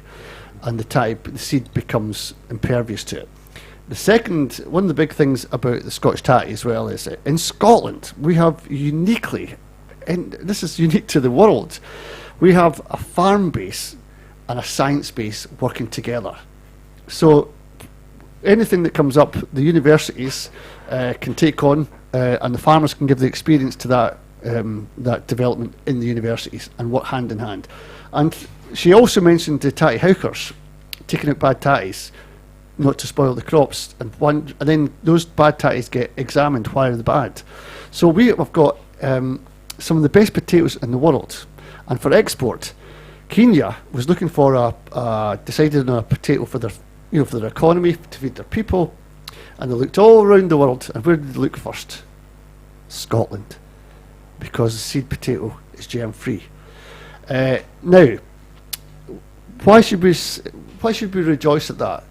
and the seed becomes impervious to it. The second, one of the big things about the Scottish tatty as well is that in Scotland we have uniquely, and this is unique to the world, we have a farm base and a science base working together. So anything that comes up, the universities can take on, and the farmers can give the experience to that development in the universities and work hand in hand. And she also mentioned the tatty hawkers taking out bad tatties. not to spoil the crops, and then those bad tatties get examined. Why are they bad? So we have got some of the best potatoes in the world, and for export, Kenya was looking for decided on a potato for their economy, to feed their people, and they looked all around the world. And where did they look first? Scotland, because the seed potato is germ free. Now, why should we rejoice at that?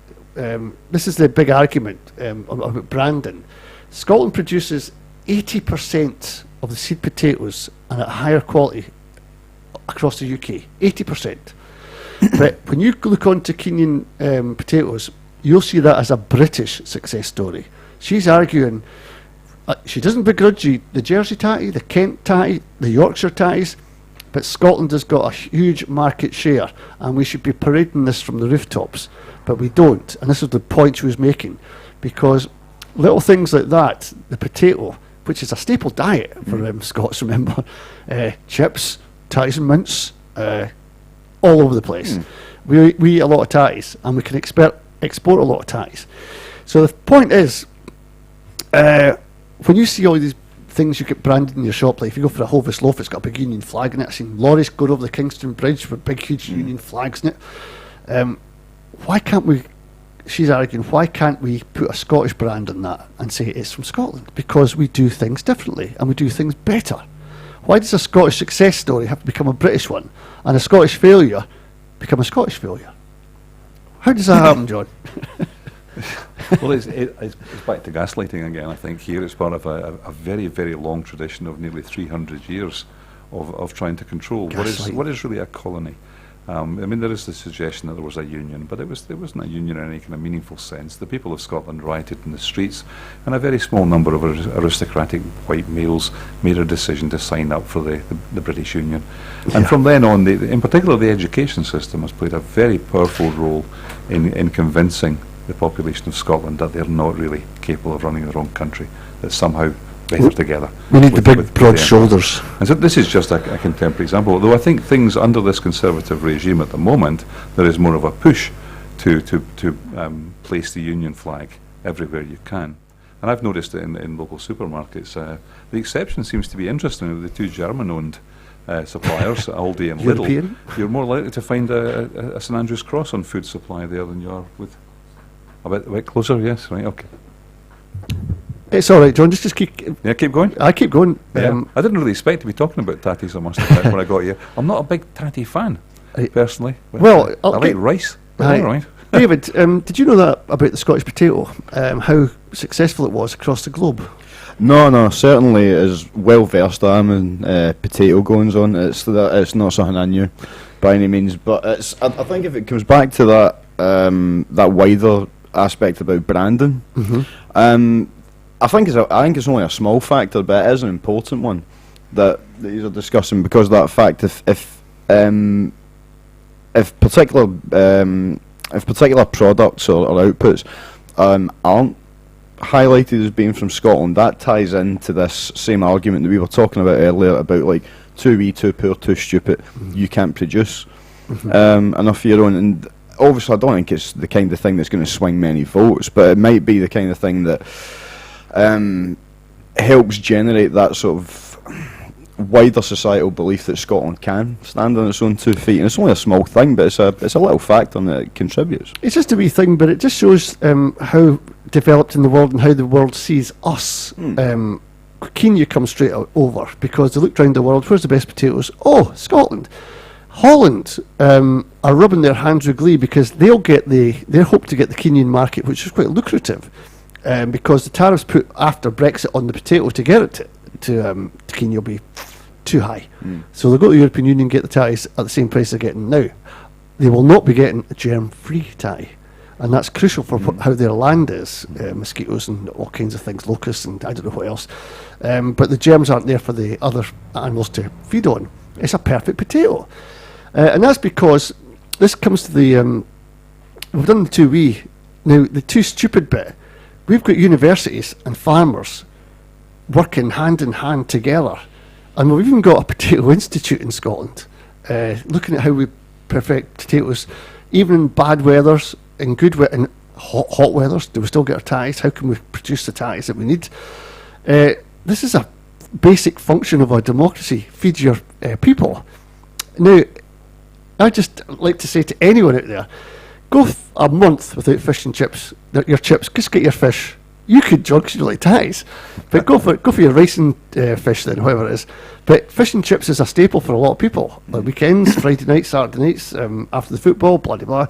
This is the big argument about branding. Scotland produces 80% of the seed potatoes and at higher quality across the UK. 80%. But when you look onto Kenyan potatoes, you'll see that as a British success story. She's arguing she doesn't begrudge you the Jersey tatty, the Kent tatty, the Yorkshire tatties, but Scotland has got a huge market share, and we should be parading this from the rooftops, but we don't. And this is the point she was making, because little things like that, the potato, which is a staple diet for Scots, remember, chips, tatties and mince, all over the place. We eat a lot of tatties, and we can export a lot of tatties. So the point is, when you see all these things you get branded in your shop, like if you go for a Hovis loaf, it's got a big Union flag in it. I've seen lorries going over the Kingston Bridge with big huge Union flags in it. Why can't we, she's arguing, why can't we put a Scottish brand on that and say it's from Scotland? Because we do things differently and we do things better. Why does a Scottish success story have to become a British one, and a Scottish failure become a Scottish failure? How does that happen, John?
Well, it's back to gaslighting again, I think. Here it's part of a very, very long tradition of nearly 300 years of trying to control what is really a colony. I mean, there is the suggestion that there was a union, but there wasn't a union in any kind of meaningful sense. The people of Scotland rioted in the streets, and a very small number of aristocratic white males made a decision to sign up for the British Union. And from then on, in particular, the education system has played a very powerful role in convincing the population of Scotland that they're not really capable of running their own country, that somehow better together.
We need the big broad shoulders.
And so this is just a contemporary example, although I think things under this Conservative regime at the moment, there is more of a push to place the Union flag everywhere you can. And I've noticed it in local supermarkets. The exception seems to be interesting, the two German-owned suppliers, Aldi and Lidl. You're more likely to find a St Andrew's Cross on food supply there than you are with... A bit closer, yes, right, okay.
It's all right, John. Just keep.
Yeah, keep going.
I keep going.
Yeah. I didn't really expect to be talking about tatties. I must admit, when I got here, I'm not a big tatty fan personally.
Well,
I like rice. All right.
David, did you know that about the Scottish potato? How successful it was across the globe?
No, certainly as well versed I am in potato goings on. It's not something I knew by any means, but I think if it comes back to that that wider aspect about branding, I think it's only a small factor, but it is an important one that these are discussing, because of that fact, if particular products or outputs aren't highlighted as being from Scotland, that ties into this same argument that we were talking about earlier about like too wee, too poor, too stupid. You can't produce enough of your own. And obviously, I don't think it's the kind of thing that's going to swing many votes, but it might be the kind of thing that helps generate that sort of wider societal belief that Scotland can stand on its own 2 feet. And it's only a small thing, but it's a little factor and it contributes.
It's just a wee thing, but it just shows how developed in the world and how the world sees us. Kenya comes straight over because they looked around the world. Where's the best potatoes? Oh, Scotland. Holland are rubbing their hands with glee because they hope to get the Kenyan market, which is quite lucrative, because the tariffs put after Brexit on the potato to get it to Kenya will be too high. So they'll go to the European Union and get the tatties at the same price they're getting now. They will not be getting a germ-free tatty, and that's crucial for how their land is, mosquitoes and all kinds of things, locusts and I don't know what else. But the germs aren't there for the other animals to feed on. It's a perfect potato. And that's because this comes to the... we've done the 2 Now, the 2 stupid bit, we've got universities and farmers working hand in hand together. And we've even got a potato institute in Scotland, looking at how we perfect potatoes, even in bad weathers, in good weather, in hot weathers? Do we still get our ties? How can we produce the ties that we need? This is a basic function of our democracy. Feed your people. Now, I just like to say to anyone out there, go a month without fish and chips. Your chips, just get your fish. You could jog because you like ties, but go for your rice and fish then, whatever it is. But fish and chips is a staple for a lot of people. Like weekends, Friday nights, Saturday nights, after the football, blah blah blah.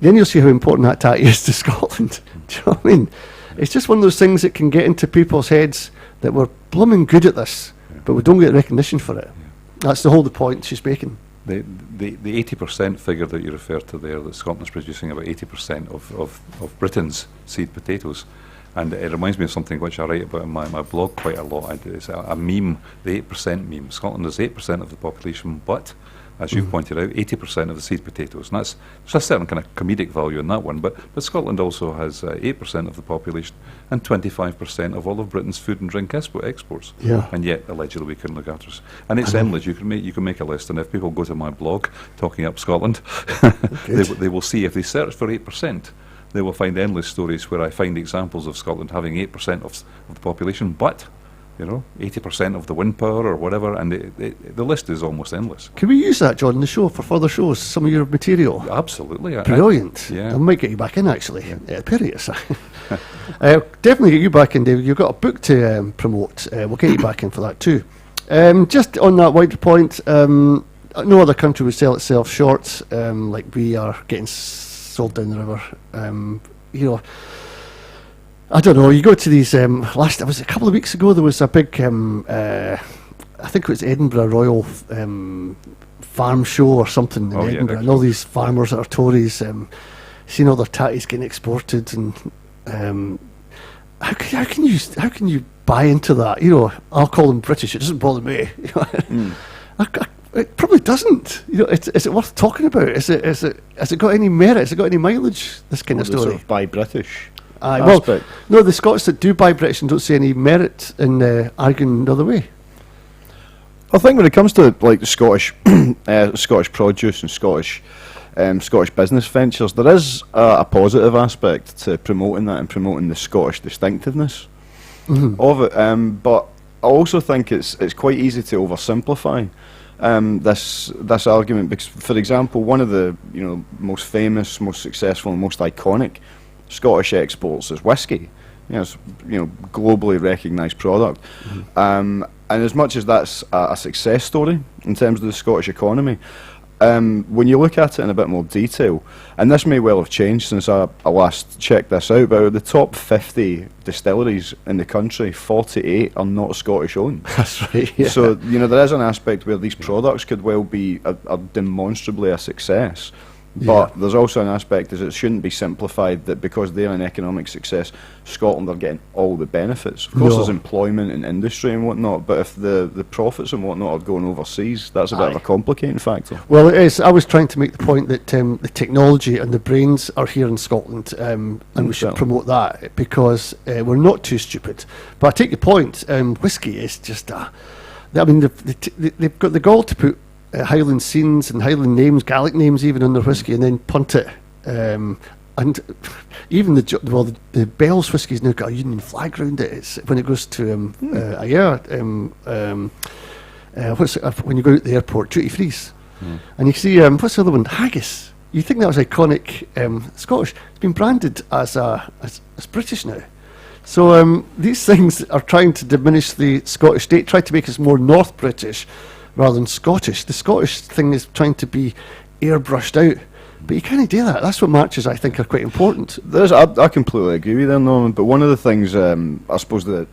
Then you'll see how important that tatty is to Scotland. Do you know what I mean? It's just one of those things that can get into people's heads that we're blooming good at this, but we don't get recognition for it. That's the whole point she's making.
The 80% figure that you referred to there, that Scotland's producing about 80% of Britain's seed potatoes, and it reminds me of something which I write about in my blog quite a lot. It's a meme, the 8% meme. Scotland is 8% of the population, but as you pointed out, 80% of the seed potatoes. And there's a certain kind of comedic value in that one, but Scotland also has 8% of the population and 25% of all of Britain's food and drink exports.
Yeah.
And yet, allegedly, we couldn't look after us. And it's endless. You can make a list, and if people go to my blog, Talking Up Scotland, they will see, if they search for 8%, they will find endless stories where I find examples of Scotland having 8% of the population, but 80% of the wind power or whatever, and the list is almost endless.
Can we use that, John, in the show for further shows? Some of your material.
Absolutely.
Brilliant.
Yeah.
I might get you back in, actually. Yeah, Perrius. Definitely get you back in, David. You've got a book to promote. We'll get you back in for that too. Just on that wider point, no other country would sell itself short like we are getting sold down the river. I don't know, you go to these, it was a couple of weeks ago, there was a big, I think it was Edinburgh Royal Farm Show or something in Edinburgh, and all these farmers that are Tories, seeing all their tatties getting exported, and how can you buy into that? I'll call them British, it doesn't bother me. It probably doesn't. Is it worth talking about? Has it got any merit? Has it got any mileage, this kind of story?
Sort of buy British.
No, the Scots that do buy British and don't see any merit in arguing the other way.
I think when it comes to like the Scottish produce and Scottish business ventures, there is a positive aspect to promoting that and promoting the Scottish distinctiveness of it. But I also think it's quite easy to oversimplify this argument, because, for example, one of the most famous, most successful, and most iconic Scottish exports is whisky. It's globally recognised product, and as much as that's a success story in terms of the Scottish economy, when you look at it in a bit more detail, and this may well have changed since I last checked this out, but the top 50 distilleries in the country, 48 are not Scottish owned.
That's right. Yeah.
So there is an aspect where these products could well be a demonstrably a success. But there's also an aspect is it shouldn't be simplified that because they're an economic success, Scotland are getting all the benefits. Of course, there's employment and industry and whatnot, but if the profits and whatnot are going overseas, that's a bit of a complicating factor.
Well, it is. I was trying to make the point that the technology and the brains are here in Scotland, and we should promote that because we're not too stupid. But I take your point. Whisky is just they've got the gall to put Highland scenes and Highland names, Gaelic names even on their whisky, and then punt it. And even the Bell's whisky's now got a Union flag round it. It's when it goes to when you go out the airport, duty frees, and you see what's the other one? Haggis. You think that was iconic Scottish? It's been branded as British now. So these things are trying to diminish the Scottish state, try to make us more North British rather than Scottish. The Scottish thing is trying to be airbrushed out, but you can't do that. That's what marches, I think, are quite important.
I completely agree with you there, Norman, but one of the things, I suppose, a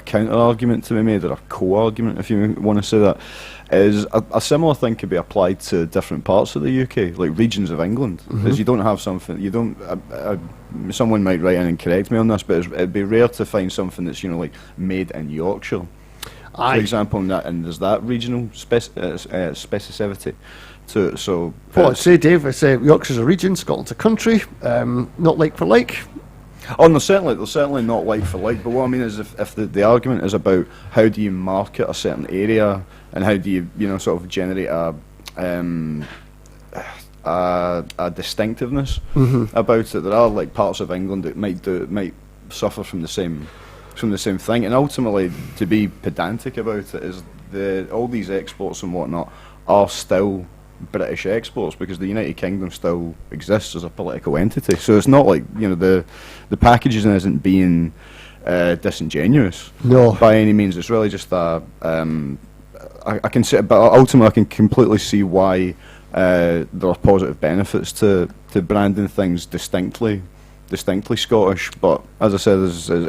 counter-argument to be made, or a co-argument, if you want to say that, is a similar thing could be applied to different parts of the UK, like regions of England, because you don't have something, someone might write in and correct me on this, but it'd be rare to find something that's, like, made in Yorkshire. For example, and there's that regional specificity to it. So,
what I'd say, Dave, is Yorkshire's a region, Scotland's a country, not like for like.
Oh, they're certainly not like for like. But what I mean is, if the argument is about how do you market a certain area and how do you sort of generate a distinctiveness
Mm-hmm.
about it. There are like parts of England that might suffer from the same thing, and ultimately, to be pedantic about it, is all these exports and whatnot are still British exports, because the United Kingdom still exists as a political entity. So it's not like, you know, the packaging isn't being disingenuous.
No.
By any means. It's really just that I can see, but ultimately I can completely see why there are positive benefits to branding things distinctly Scottish. But as I said,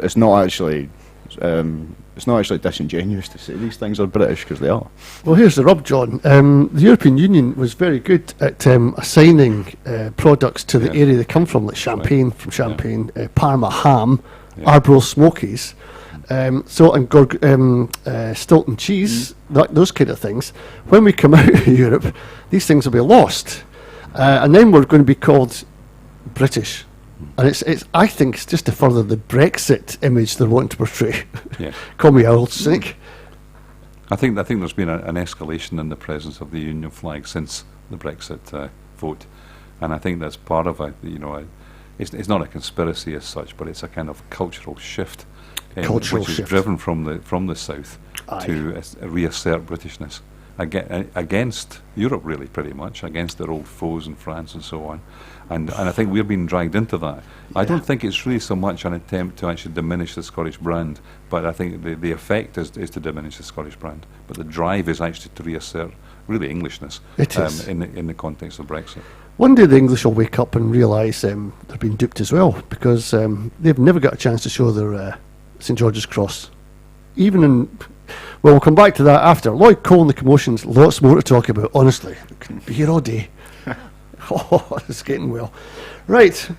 it's not actually disingenuous to say these things are British, because they are.
Well, here's the rub, John. The European Union was very good at assigning products to the area they come from, like Champagne, Parma ham, Arbroath Smokies, and Stilton cheese, those kind of things. When we come out of Europe, these things will be lost, and then we're going to be called British. And I think it's just to further the Brexit image they're wanting to portray.
Yeah.
Call me a old cynic.
I think there's been an escalation in the presence of the Union flag since the Brexit vote, and I think that's part of it's not a conspiracy as such, but it's a kind of cultural shift, which is driven from the south to reassert Britishness against Europe, really, pretty much against their old foes in France and so on. And I think we're being dragged into that. I don't think it's really so much an attempt to actually diminish the Scottish brand, but I think the effect is to diminish the Scottish brand. But the drive is actually to reassert really Englishness in the context of Brexit.
One day the English will wake up and realise they've been duped as well, because they've never got a chance to show their St George's Cross. Well, we'll come back to that after. Lloyd Cole and the Commotions, lots more to talk about, honestly. We could be here all day. Oh, it's getting well. Right,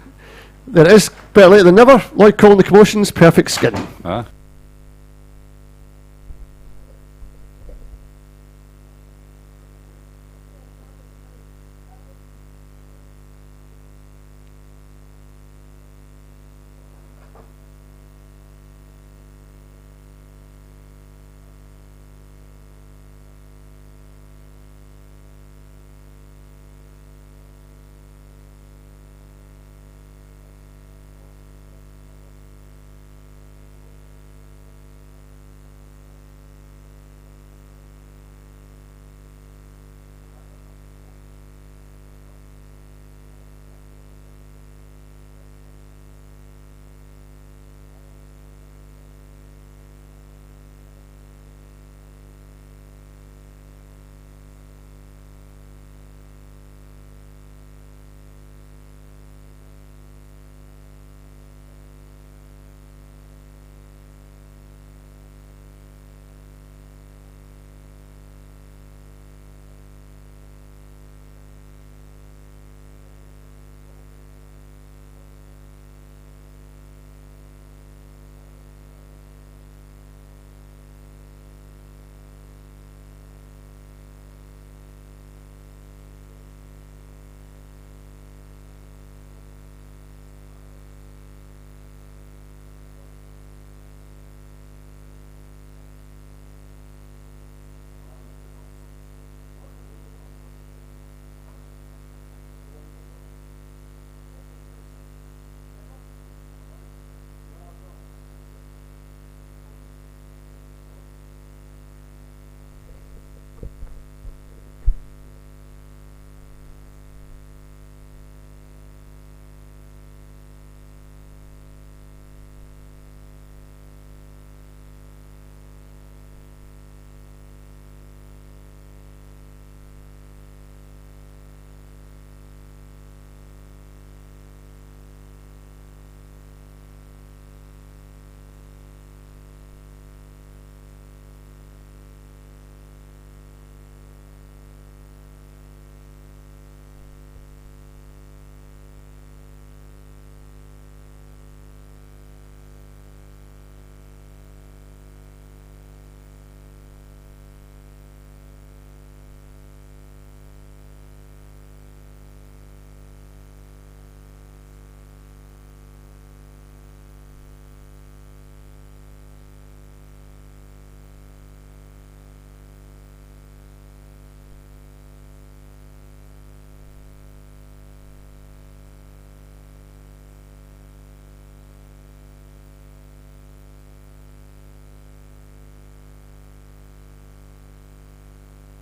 there it is. Better late than never. Lloyd Cole and the Commotions, Perfect Skin.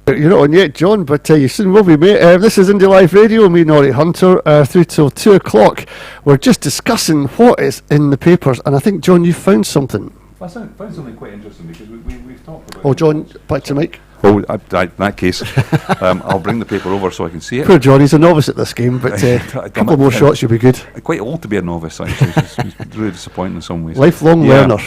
You're not on yet, John, but you soon will be, mate. This is Indie Live Radio, me, Norrie Hunter, through till 2 o'clock. We're just discussing what is in the papers, and I think, John, you found something.
I found something quite interesting because we've talked about...
Oh, John, back to Mike.
Oh, in that case, I'll bring the paper over so I can see it.
Poor John, he's a novice at this game, but a couple more shots should be good.
Quite old to be a novice, actually. It's really disappointing in some ways.
Lifelong learner.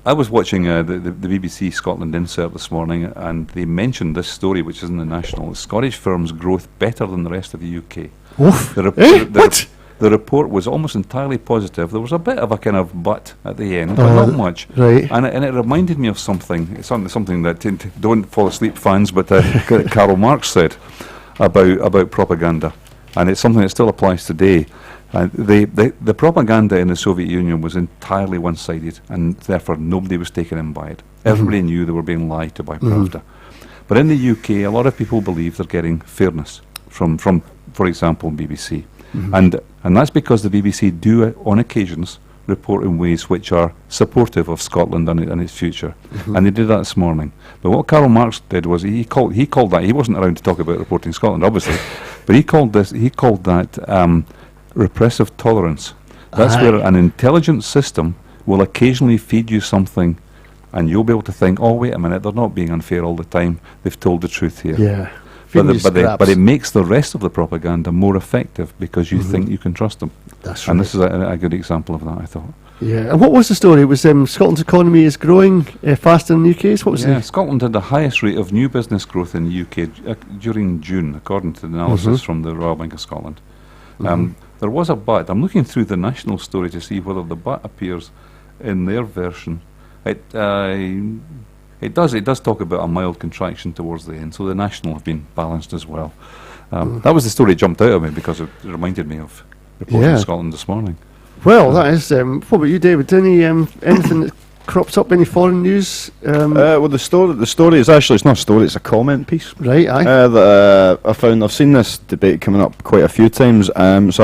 I was watching the BBC Scotland insert this morning, and they mentioned this story, which is in the National. Scottish firms' growth better than the rest of the UK.
Oof.
What? The report was almost entirely positive. There was a bit of a kind of but at the end, but not much.
Right.
And it reminded me of something. It's something that don't fall asleep, fans, but Karl Marx said about propaganda, and it's something that still applies today. The propaganda in the Soviet Union was entirely one-sided, and therefore nobody was taken in by it. Everybody knew they were being lied to by Pravda. But in the UK, a lot of people believe they're getting fairness from for example, BBC. And that's because the BBC do, on occasions, report in ways which are supportive of Scotland and its future. And they did that this morning. But what Karl Marx did was he called that, he wasn't around to talk about reporting Scotland, obviously, but he called that repressive tolerance. That's where an intelligent system will occasionally feed you something and you'll be able to think, oh, wait a minute, they're not being unfair all the time. They've told the truth here.
Yeah.
But it makes the rest of the propaganda more effective because you think you can trust them.
That's right.
And this is a good example of that, I thought.
Yeah. And what was the story? It was Scotland's economy is growing faster than the UK's? What was it?
Scotland had the highest rate of new business growth in the UK during June, according to the analysis from the Royal Bank of Scotland. There was a but. I'm looking through the National story to see whether the but appears in their version. It does talk about a mild contraction towards the end, so the National have been balanced as well. That was the story that jumped out at me because it reminded me of reporting Scotland this morning.
Well, that is. What about you, David? Anything that crops up? Any foreign news?
Well, the story is actually, it's not a story, it's a comment piece.
Right, aye.
That I found. I've seen this debate coming up quite a few times. It's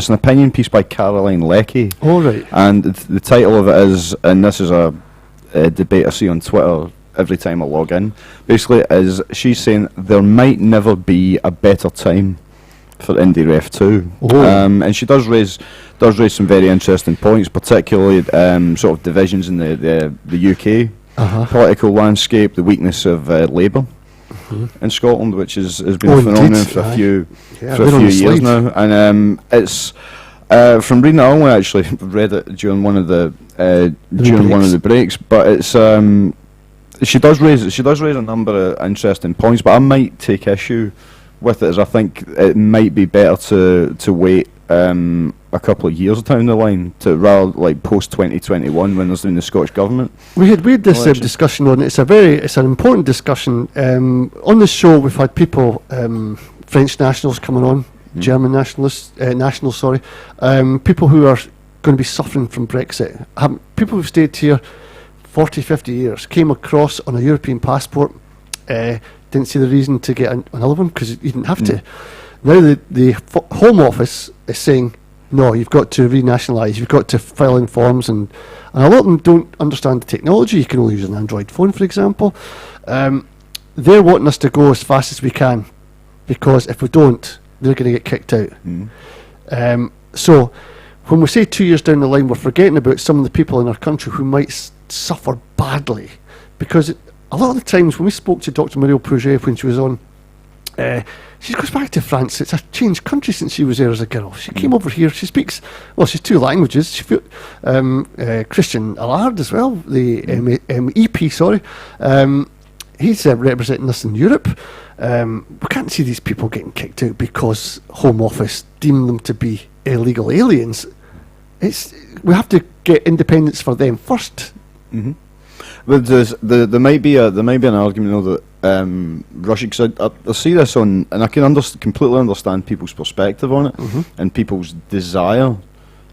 an opinion piece by Caroline Leckie.
Oh, right.
And the title of it is, and this is a debate I see on Twitter every time I log in, basically is she's saying there might never be a better time for Indie Ref 2. And she does raise some very interesting points, particularly sort of divisions in the UK political landscape, the weakness of Labour in Scotland, which has been a phenomenon for a few years now. And it's from reading it, I only actually read it during one of the breaks, but it's she does raise a number of interesting points, but I might take issue with it, as I think it might be better to wait a couple of years down the line, to rather like post 2021 when there's in the Scottish Government.
We had this discussion on it. It's an important discussion. On the show we've had people, French nationals coming on, German nationals, people who are going to be suffering from Brexit. People who've stayed here 40, 50 years, came across on a European passport, didn't see the reason to get another one because you didn't have to. Now the Home Office is saying, no, you've got to renationalise, you've got to fill in forms, and a lot of them don't understand the technology. You can only use an Android phone, for example. They're wanting us to go as fast as we can, because if we don't, they're going to get kicked out. So when we say 2 years down the line, we're forgetting about some of the people in our country who might suffer badly, because a lot of the times when we spoke to Dr. Muriel Projet when she was on, she goes back to France. It's a changed country since she was there as a girl. She came over here. She speaks, she's two languages. She Christian Allard as well, the MEP, sorry. He's representing us in Europe. We can't see these people getting kicked out because Home Office deem them to be illegal aliens. We have to get independence for them first.
But there might be an argument though that Russia, because I see this on, and I can completely understand people's perspective on it and people's desire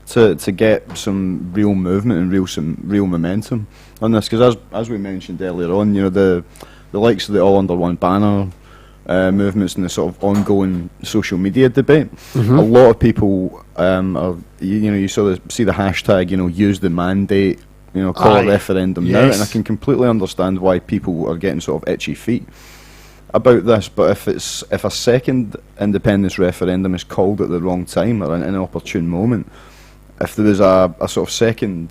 to get some real movement and some real momentum on this, because as we mentioned earlier on, the likes of the All Under One Banner movements and the sort of ongoing social media debate. A lot of people you see the hashtag, use the mandate call a referendum now,
Yes.
and I can completely understand why people are getting sort of itchy feet about this. But if a second independence referendum is called at the wrong time or an inopportune moment, if there was a sort of second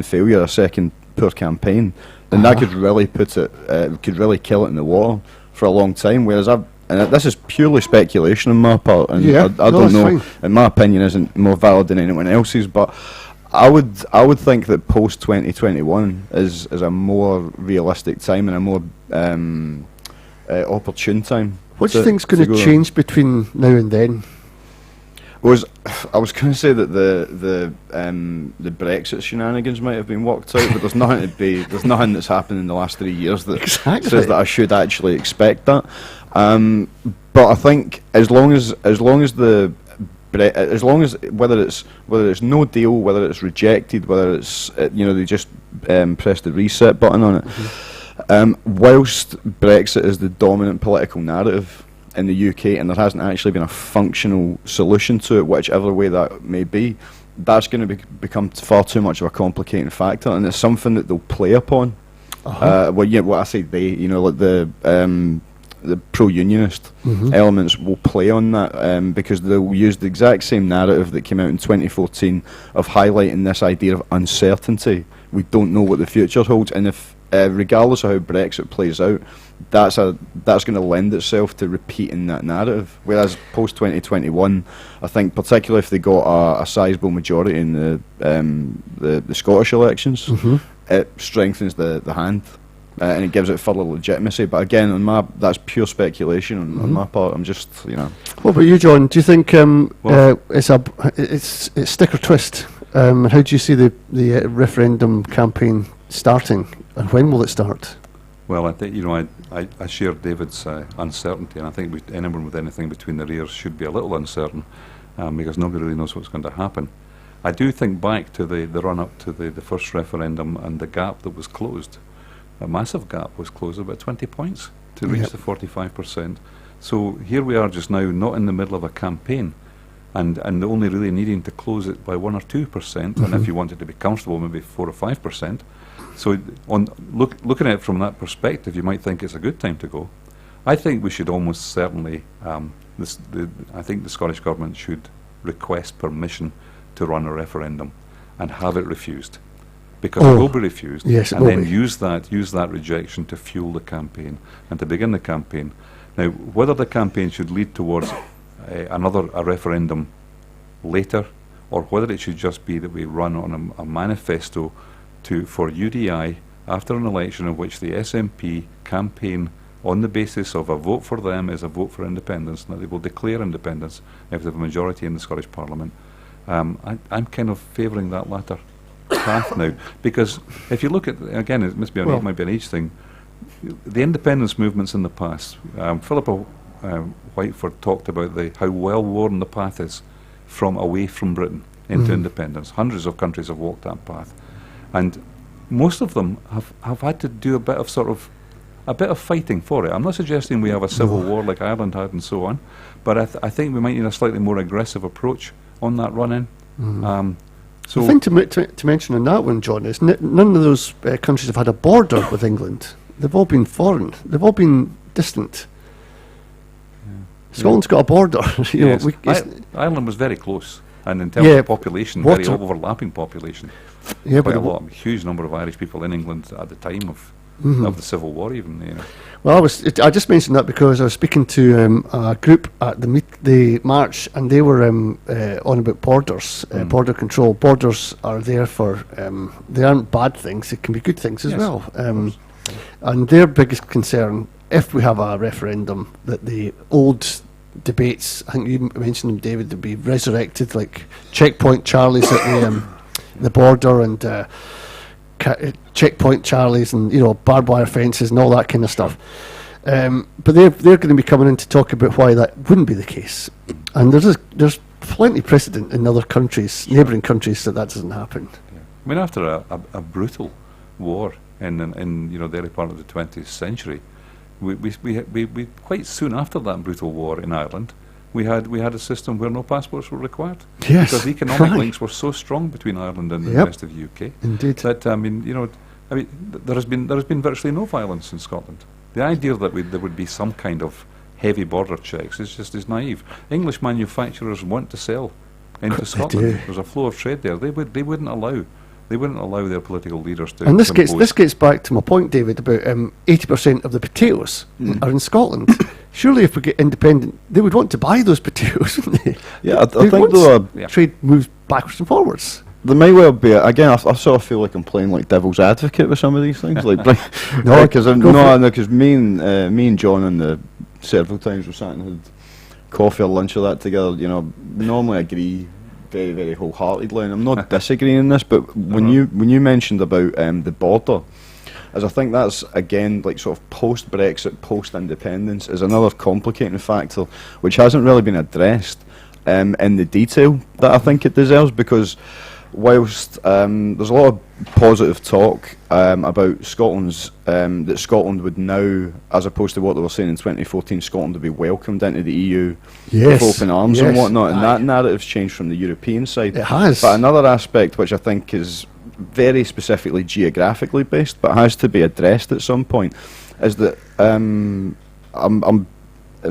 failure, a second poor campaign, then that could really could really kill it in the water for a long time. Whereas and this is purely speculation on my part, and I don't know.
Fine.
In my opinion, isn't more valid than anyone else's. But I would think that post 2021 is a more realistic time and a more opportune time.
What do you think's going to change between now and then?
I was going to say that the Brexit shenanigans might have been worked out, but there's nothing that's happened in the last 3 years that says that I should actually expect that. But I think as long as whether it's no deal, whether it's rejected, whether it's they just press the reset button on it. Whilst Brexit is the dominant political narrative in the UK, and there hasn't actually been a functional solution to it, whichever way that may be, that's going to become far too much of a complicating factor, and it's something that they'll play upon. What I say they, like the pro-unionist elements will play on that, because they'll use the exact same narrative that came out in 2014 of highlighting this idea of uncertainty. We don't know what the future holds, and if regardless of how Brexit plays out, that's going to lend itself to repeating that narrative. Whereas post 2021, I think particularly if they got a sizable majority in the Scottish elections, it strengthens the hand. And it gives it further legitimacy. But again, that's pure speculation on my part. I'm just,
What about you, John? Do you think it's stick or twist? How do you see the referendum campaign starting, and when will it start?
Well, I think I share David's uncertainty, and I think anyone with anything between their ears should be a little uncertain, because nobody really knows what's going to happen. I do think back to the run-up to the first referendum and the gap that was closed. A massive gap was closed, about 20 points to reach the 45%. So here we are just now, not in the middle of a campaign, and only really needing to close it by 1 or 2%, and if you wanted to be comfortable, maybe 4 or 5%. So looking at it from that perspective, you might think it's a good time to go. I think we should almost certainly, I think the Scottish Government should request permission to run a referendum and have it refused. Because it will be refused, and then use that rejection to fuel the campaign and to begin the campaign. Now, whether the campaign should lead towards a referendum later, or whether it should just be that we run on a manifesto for UDI after an election in which the SNP campaign on the basis of a vote for them is a vote for independence, and that they will declare independence if they have a majority in the Scottish Parliament. I'm kind of favouring that latter path now, because if you look at, again, it might be an age thing, the independence movements in the past, Philippa Whiteford talked about how well worn the path is away from Britain into independence. Hundreds of countries have walked that path, and most of them have had to do a bit of fighting for it. I'm not suggesting we have a civil war like Ireland had and so on, but I think we might need a slightly more aggressive approach on that run-in.
So the thing to mention on that one, John, is none of those countries have had a border with England. They've all been foreign. They've all been distant. Scotland's got a border.
Ireland was very close, and in terms of population, very overlapping population.
Yeah,
quite a huge number of Irish people in England at the time of the Civil War, even.
Well, I just mentioned that because I was speaking to a group at the march, and they were on about borders, border control. Borders are there for they aren't bad things; it can be good things as well. And their biggest concern, if we have a referendum, that the old debates, I think you mentioned them, David, to be resurrected, like Checkpoint Charlie's at the border, and Checkpoint Charlie's, and barbed wire fences and all that kind of stuff. But they're going to be coming in to talk about why that wouldn't be the case. And there's plenty precedent in other countries, neighbouring countries, that doesn't happen.
I mean, after a brutal war in the early part of the 20th century, we quite soon after that brutal war in Ireland, we had a system where no passports were required.
Yes,
Because the economic
right.
links were so strong between Ireland and the
Yep.
rest of the UK.
Indeed.
That there has been virtually no violence in Scotland. The idea that there would be some kind of heavy border checks is naive. English manufacturers want to sell into
They
Scotland.
do.
There's a flow of trade there. They wouldn't allow their political leaders to.
And this
impose.
gets back to my point, David, about 80% of the potatoes are in Scotland. Surely, if we get independent, they would want to buy those potatoes, wouldn't they?
Yeah, I
They
think
want
Yeah.
trade moves backwards and forwards.
there may well be. Again, I sort of feel like I'm playing like devil's advocate with some of these things. Like,
No,
because
go for it.
because me and John and several times we sat and had coffee or lunch or that together. You know, normally agree very, very wholeheartedly, and I'm not disagreeing in this. But when you mentioned about the border, as I think that's again like sort of post Brexit, post independence, is another complicating factor which hasn't really been addressed in the detail that I think it deserves, because whilst there's a lot of positive talk about Scotland's that Scotland would now, as opposed to what they were saying in 2014, Scotland would be welcomed into the EU
Yes,
with open arms and
yes.
whatnot, and
Aye.
that narrative's changed from the European side.
It has.
But another aspect which I think is very specifically geographically based, but has to be addressed at some point, is that I'm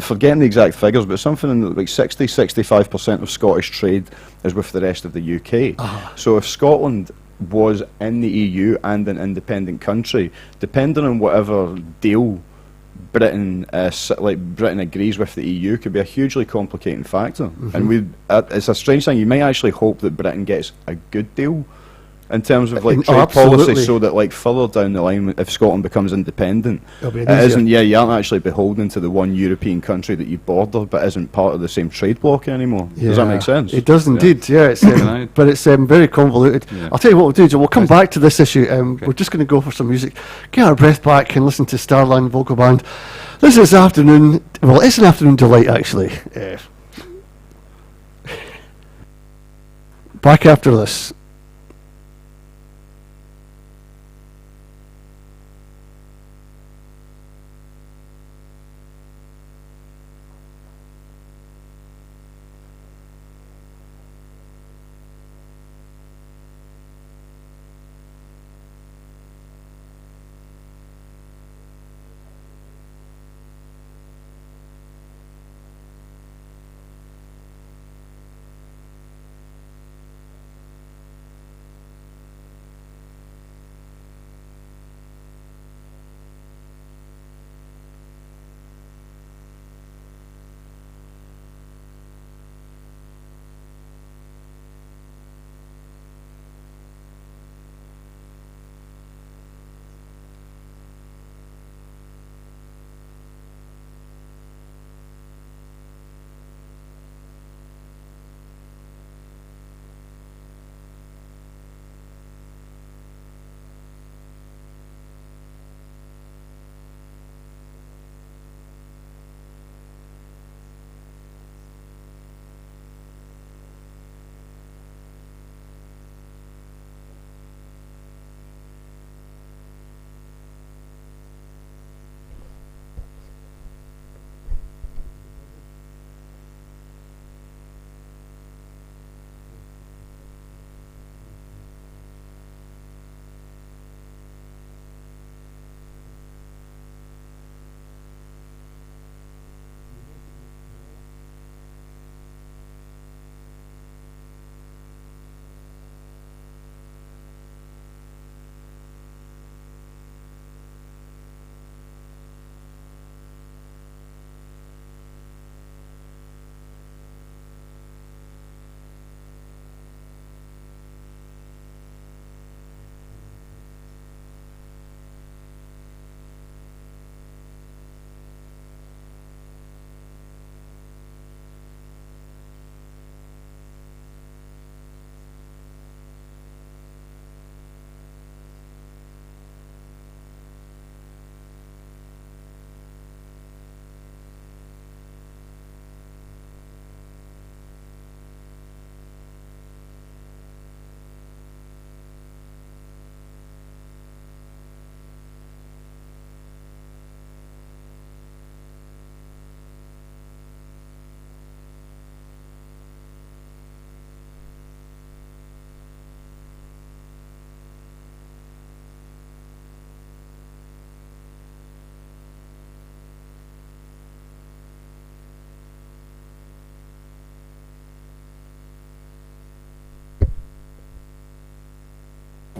forgetting the exact figures, but something in the, like 65% of Scottish trade is with the rest of the UK. So if Scotland was in the EU and an independent country, depending on whatever deal Britain Britain agrees with the EU, could be a hugely complicating factor. And it's a strange thing. You might actually hope that Britain gets a good deal in terms of like trade
Absolutely.
policy, so that like further down the line, if Scotland becomes independent,
It'll be
it
an easier-
isn't. Yeah, you aren't actually beholden to the one European country that you border, but isn't part of the same trade bloc anymore. Does that
Yeah.
make sense?
It does indeed, yeah. It's,
Right.
but it's very convoluted.
Yeah.
I'll tell you what we'll do, Joe. We'll come back to this issue. We're just going to go for some music, get our breath back, and listen to Starline Vocal Band. This is afternoon. Well, it's an afternoon delight, actually. Back after this.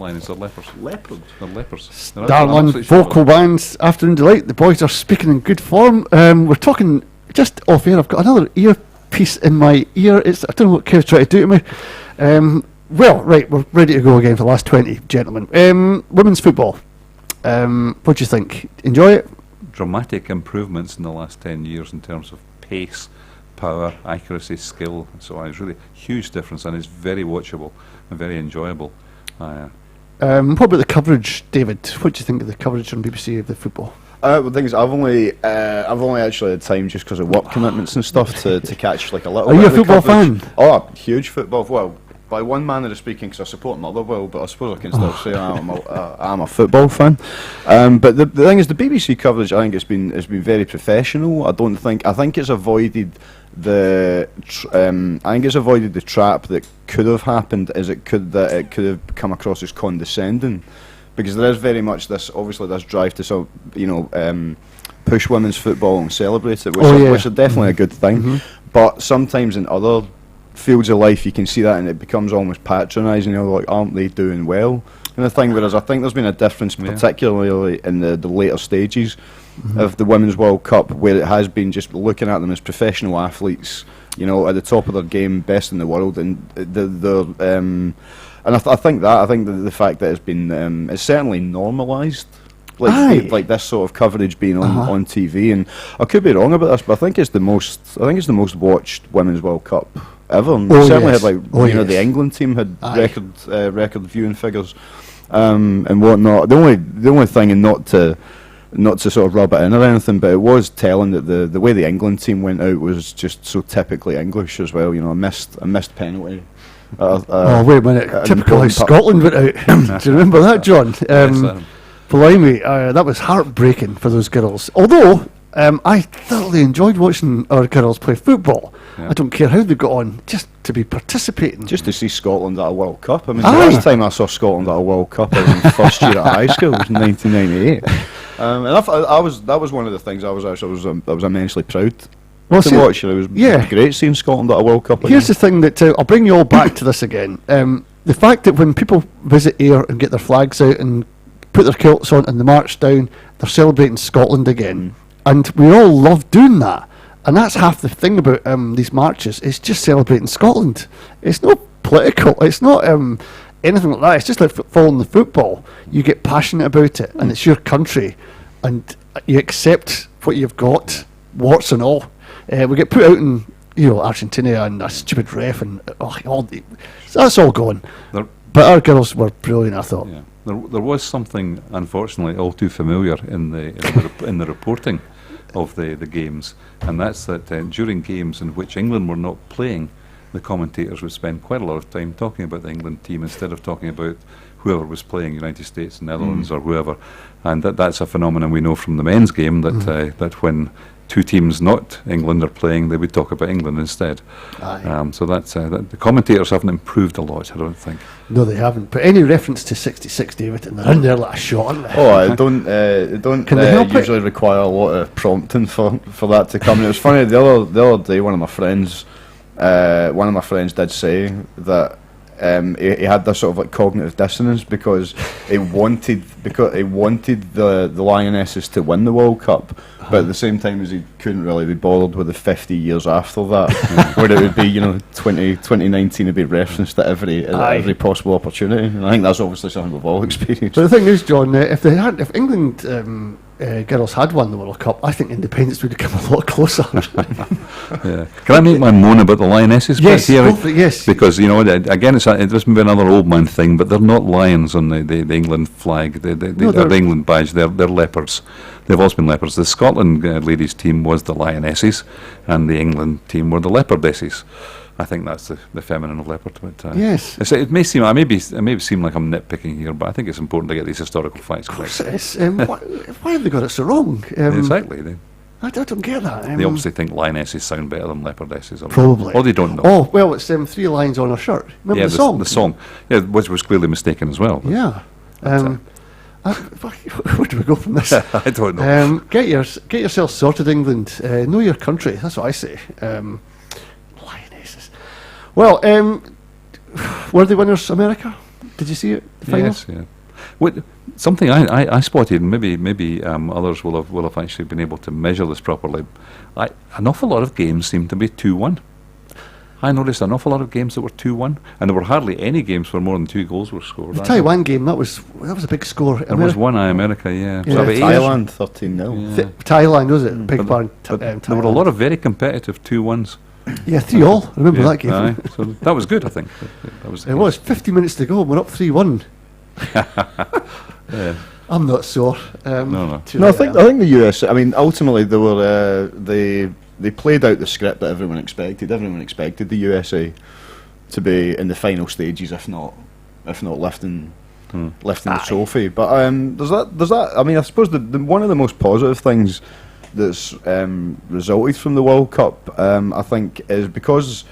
lioness, they're leopards.
Leopard.
They're leopards. They're
Darlin,
absolutely sure.
vocal bands, Afternoon Delight. The boys are speaking in good form. We're talking just off air. I've got another earpiece in my ear. I don't know what Kev's trying to do to me. Well, right, we're ready to go again for the last 20, gentlemen. Women's football. What do you think? Enjoy it?
Dramatic improvements in the last 10 years in terms of pace, power, accuracy, skill, and so on. It's really a huge difference, and it's very watchable and very enjoyable.
What about the coverage, David? What do you think of the coverage on BBC of the football?
The thing is, I've only actually had time just because of work commitments and stuff to catch like a little.
Are
bit
you a
of the
football
coverage.
fan?
Oh, huge football. Well, by one manner of speaking, because I support Motherwell, but I suppose I can still say I'm a football fan. But the thing is, the BBC coverage, I think it's been very professional. I think it's avoided the trap that could have happened, as it could have come across as condescending, because there is very much this drive to push women's football and celebrate it, which is definitely a good thing.
Mm-hmm.
But sometimes in other fields of life you can see that, and it becomes almost patronising. Like, aren't they doing well? And the thing, whereas I think there's been a difference, particularly in the later stages of the Women's World Cup, where it has been just looking at them as professional athletes, at the top of their game, best in the world, and I think the fact that it's been it's certainly normalised. Like this sort of coverage being on TV, and I could be wrong about this, but I think it's the most watched Women's World Cup ever. And certainly had the England team had record viewing figures and whatnot. The only thing, and not to sort of rub it in or anything, but it was telling that the way the England team went out was just so typically English as well. A missed penalty.
Wait a minute! Typical how Scotland went out. Do you remember that, John?
Yes,
Blimey, that was heartbreaking for those girls. Although I thoroughly enjoyed watching our girls play football. Yeah. I don't care how they got on, just to be participating.
Just to see Scotland at a World Cup. I mean, the last time I saw Scotland at a World Cup, I was in first year at high school. It was in 1998, and that was one of the things I was immensely proud to watch. It was great seeing Scotland at a World Cup.
Here's the thing that I'll bring you all back to this again. The fact that when people visit Ayr and get their flags out and put their kilts on and they march down, they're celebrating Scotland again. And we all love doing that. And that's half the thing about these marches. It's just celebrating Scotland. It's not political. It's not anything like that. It's just like following the football. You get passionate about it, and it's your country. And you accept what you've got, warts and all. We get put out in Argentina and a stupid ref, and that's all gone. But our girls were brilliant, I thought.
Yeah. There was something, unfortunately, all too familiar in the reporting of the games, and that's that during games in which England were not playing, the commentators would spend quite a lot of time talking about the England team instead of talking about whoever was playing, United States, Netherlands, or whoever. And that's a phenomenon we know from the men's game, that when two teams not England are playing, they would talk about England instead. So the commentators haven't improved a lot, I don't think.
No, they haven't. But any reference to 66, David, and they're in there like a shot, aren't they?
I don't usually require a lot of prompting for that to come. And it was funny, the other day, one of my friends did say that he had this sort of like cognitive dissonance because he wanted the Lionesses to win the World Cup, but at the same time as he couldn't really be bothered with the 50 years after that, where it would be 2019 would be referenced at every possible opportunity. And I think that's obviously something we've all experienced.
But the thing is, John, if England girls had won the World Cup, I think independence would have come a lot closer.
Yeah. Can I make my moan about the Lionesses?
Yes,
here?
Yes.
Because again, it's maybe another old man thing, but they're not lions on the England flag. The England badge. They're leopards. They've always been leopards. The Scotland ladies team was the Lionesses, and the England team were the Leopardesses. I think that's the feminine of leopard. But,
yes.
It may seem like I'm nitpicking here, but I think it's important to get these historical facts correct.
Why have they got it so wrong?
Exactly.
I don't get that.
They obviously think lionesses sound better than leopardesses.
Probably.
Or they don't know.
Oh, well, it's 3 lions on a shirt. Remember the song?
The song. Yeah, which was clearly mistaken as well.
Yeah. Where do we go from this?
I don't know.
Get yourself sorted, England. Know your country. That's what I say. Lionesses. Well, were the winners America? Did you see it? The final?
Yes, yeah. Something I spotted, and maybe others will have actually been able to measure this properly. An awful lot of games seem to be 2-1. I noticed an awful lot of games that were 2-1, and there were hardly any games where more than 2 goals were scored.
The Taiwan game, that was a big score.
There was one, America, yeah.
Yeah.
So about 8
Thailand 13-0.
Thailand, was it? Big pardon.
there were a lot of very competitive 2-1s.
Yeah, 3-all. I remember that game.
Aye, so that was good, I think. That was.
It was 50 minutes to go. We're up 3-1.
Yeah.
I'm not sure.
No.
No, I think the US. I mean, ultimately they were they played out the script that everyone expected. Everyone expected the USA to be in the final stages, if not lifting the trophy. But there's that. I mean, I suppose the one of the most positive things that's resulted from the World Cup, I think, is because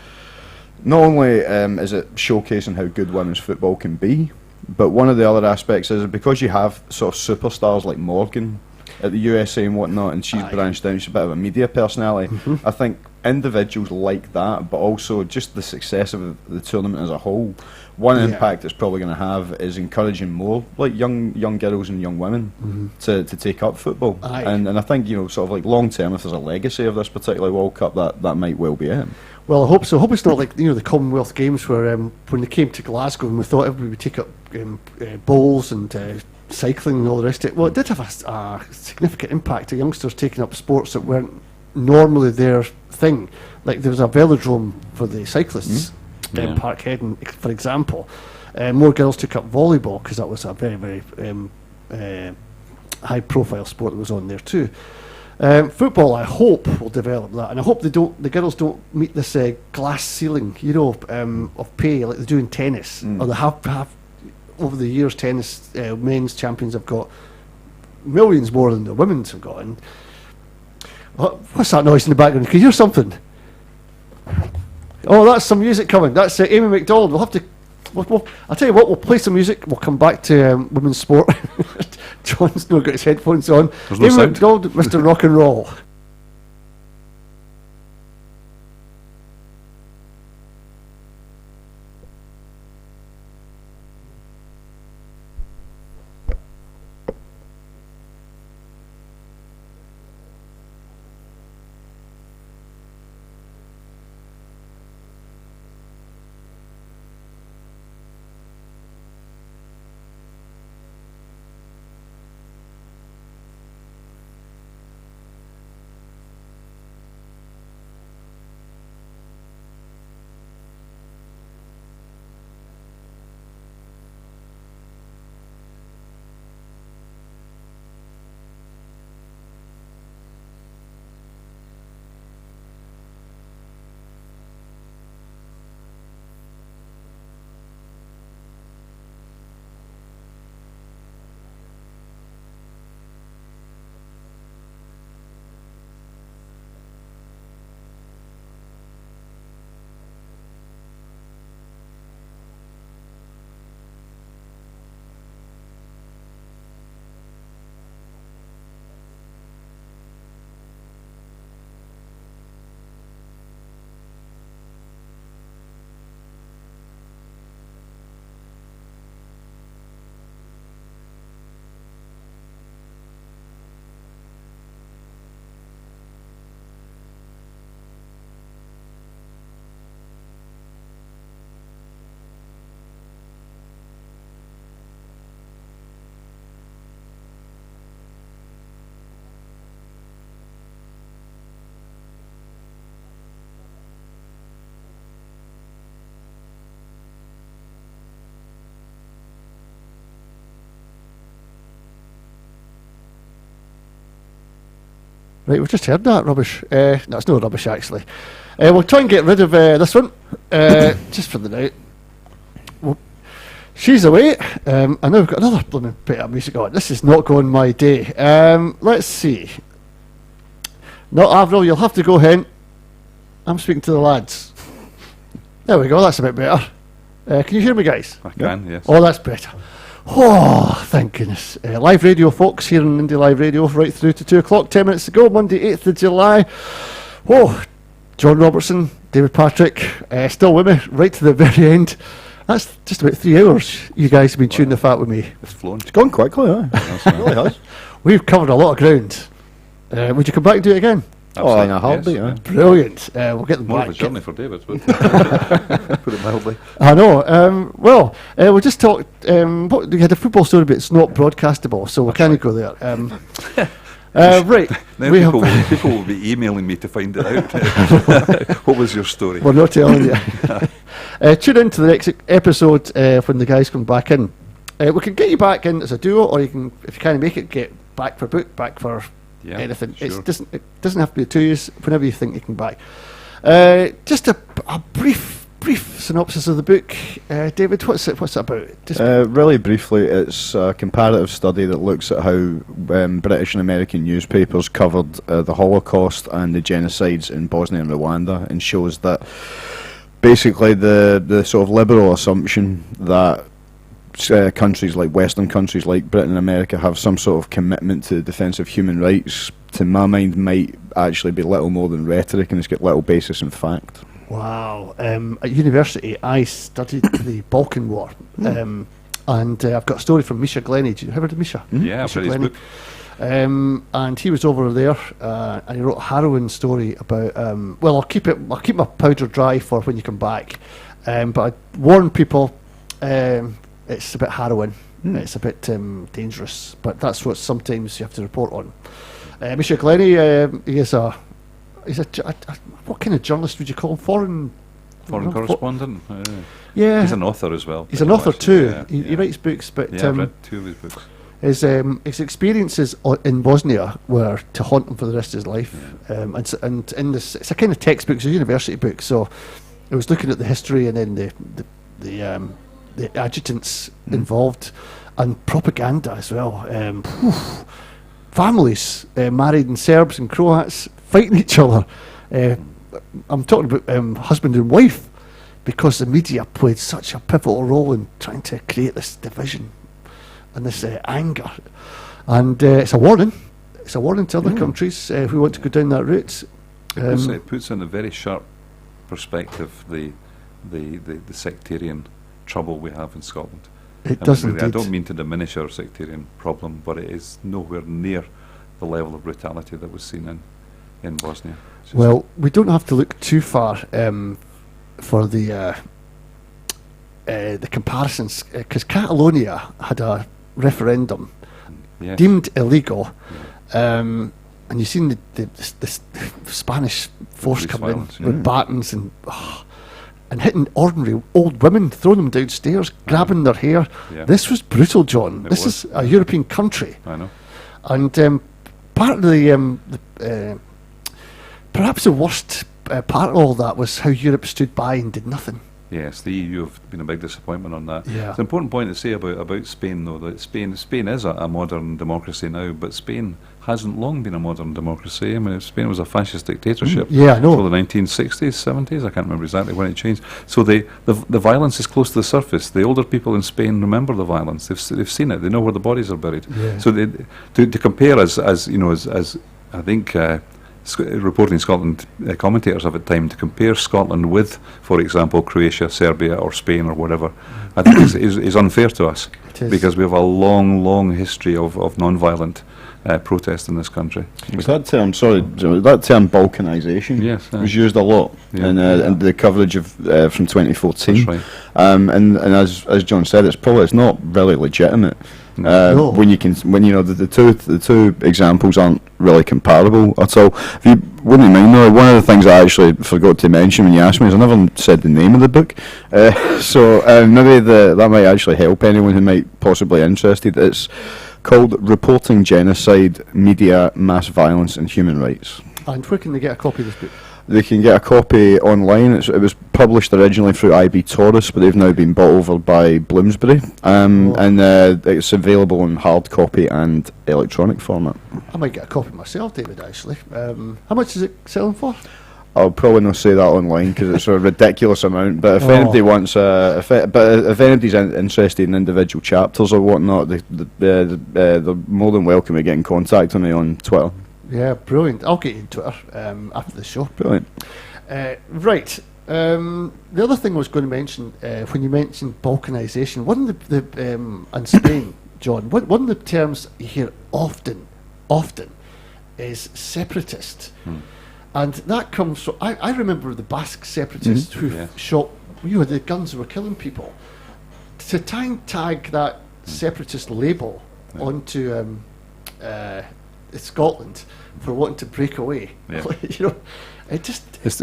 not only is it showcasing how good women's football can be, but one of the other aspects is because you have sort of superstars like Morgan at the USA and whatnot, and she's branched out, she's a bit of a media personality. I think individuals like that, but also just the success of the tournament as a whole, one impact it's probably going to have is encouraging more like young girls and young women to take up football. And I think, sort of like long term, if there's a legacy of this particular World Cup, that might well be it.
Well, I hope so. I hope it's not like the Commonwealth Games where when they came to Glasgow and we thought everybody would take up bowls and cycling and all the rest of it. Well, it did have a significant impact of youngsters taking up sports that weren't normally their thing. Like there was a velodrome for the cyclists in Parkhead, for example. More girls took up volleyball because that was a very, very high-profile sport that was on there too. Football, I hope, will develop that, and I hope the girls don't meet this glass ceiling, of pay like they do in tennis, or they have over the years. Tennis men's champions have got millions more than the women's have got. And what's that noise in the background? Can you hear something? Oh, that's some music coming. That's Amy McDonald. We'll have to. I'll tell you what. We'll play some music. We'll come back to women's sport. John's not got his headphones on.
There's no
Amy
sound.
McDonald, Mr. Rock and Roll. Right, we've just heard that rubbish. No, it's no rubbish actually. We'll try and get rid of this one just for the night. Well, she's away. I know we've got another blooming bit of music on. This is not going my day. Let's see. No, Avril, you'll have to go hen. I'm speaking to the lads. There we go, that's a bit better. Can you hear me, guys?
I can, yes.
Oh, that's better. Oh, thank goodness. Live radio, folks, here on Indie Live Radio, right through to 2 o'clock, 10 minutes to go, Monday, 8th of July. Oh, John Robertson, David Patrick, still with me, right to the very end. That's just about 3 hours you guys have been chewing the fat with me.
It's flown.
It's gone quickly, it really has.
We've covered a lot of ground. Would you come back and do it again?
Oh, in a heartbeat,
yes,
Brilliant. We'll get them
More
back.
of a journey for David, but put it mildly.
I know. We'll just talk. We had a football story, but it's not broadcastable, so we can't go there. Right.
Now people will be emailing me to find it out. What was your story?
We're not telling you. Tune in to the next episode when the guys come back in. We can get you back in as a duo, or you can, if you can't make it, get back for book, back for anything.
Sure.
It doesn't have to be 2 years. Whenever you think you can back. Just a brief synopsis of the book, David. What's it about?
Really briefly, it's a comparative study that looks at how British and American newspapers covered the Holocaust and the genocides in Bosnia and Rwanda, and shows that basically the sort of liberal assumption that countries like Western countries like Britain and America have some sort of commitment to the defence of human rights, to my mind, might actually be little more than rhetoric, and it's got little basis in fact.
Wow. At university, I studied the Balkan War, and I've got a story from Misha Glennie. Do you heard of Misha?
Yeah, I've read his book.
And he was over there, and he wrote a harrowing story about. I'll keep my powder dry for when you come back, but I warn people. It's a bit harrowing. It's a bit dangerous, but that's what sometimes you have to report on. Misha Glennie, he's a what kind of journalist would you call him? Foreign
correspondent.
Yeah,
he's an author as well.
He's an author too. He writes books, but
I've read 2 of his books.
His experiences in Bosnia were to haunt him for the rest of his life. And in this, it's a kind of textbook, it's a university book. So I was looking at the history and then the adjutants involved, and propaganda as well. Families married in Serbs and Croats fighting each other. I'm talking about husband and wife, because the media played such a pivotal role in trying to create this division and this anger. And it's a warning. It's a warning to other countries who want to go down that route.
It puts in a very sharp perspective the sectarian trouble we have in Scotland.
It does
really, I
indeed.
don't mean to diminish our sectarian problem, but it is nowhere near the level of brutality that was seen in Bosnia.
Well, we don't have to look too far for the comparisons, because Catalonia had a referendum deemed illegal, and you've seen the Spanish force come in with batons and hitting ordinary old women, throwing them downstairs, grabbing their hair.
Yeah.
This was brutal, John. This is a European country.
I know.
And part of the perhaps the worst part of all that was how Europe stood by and did nothing.
Yes, the EU have been a big disappointment on that.
Yeah.
It's an important point to say about Spain, though, that Spain is a modern democracy now, but Spain hasn't long been a modern democracy. I mean, Spain was a fascist dictatorship
I know.
for the 1960s, 70s, I can't remember exactly when it changed. So the violence is close to the surface. The older people in Spain remember the violence. They've seen it. They know where the bodies are buried.
Yeah.
So to compare as I think reporting Scotland commentators have at time, to compare Scotland with, for example, Croatia, Serbia or Spain or whatever, I think is unfair to us, because we have a long history of non-violent protest in this country.
Was that term, that term balkanisation was used a lot in the coverage of from 2014.
That's right.
And as John said, it's not really legitimate. When you know the two examples aren't really comparable at all. If you wouldn't mind, though, one of the things I actually forgot to mention when you asked me is I never said the name of the book, so maybe that might actually help anyone who might possibly be interested. It's called "Reporting Genocide, Media, Mass Violence and Human Rights."
And where can they get a copy of this book?
They can get a copy online. It was published originally through IB Taurus, but they've now been bought over by Bloomsbury, and it's available in hard copy and electronic format.
I might get a copy myself, David, actually. How much is it selling for?
I'll probably not say that online because it's a ridiculous amount. But if anybody wants, if anybody's interested in individual chapters or whatnot, they're more than welcome to get in contact with me on Twitter.
Yeah, brilliant. I'll get you on Twitter after the show.
Brilliant.
Right, The other thing I was going to mention, when you mentioned balkanisation, one of the and Spain, John, one of the terms you hear often is separatist. And that comes from, I remember the Basque separatists who shot, the guns that were killing people. To try and tag that separatist label onto Scotland for wanting to break away,
it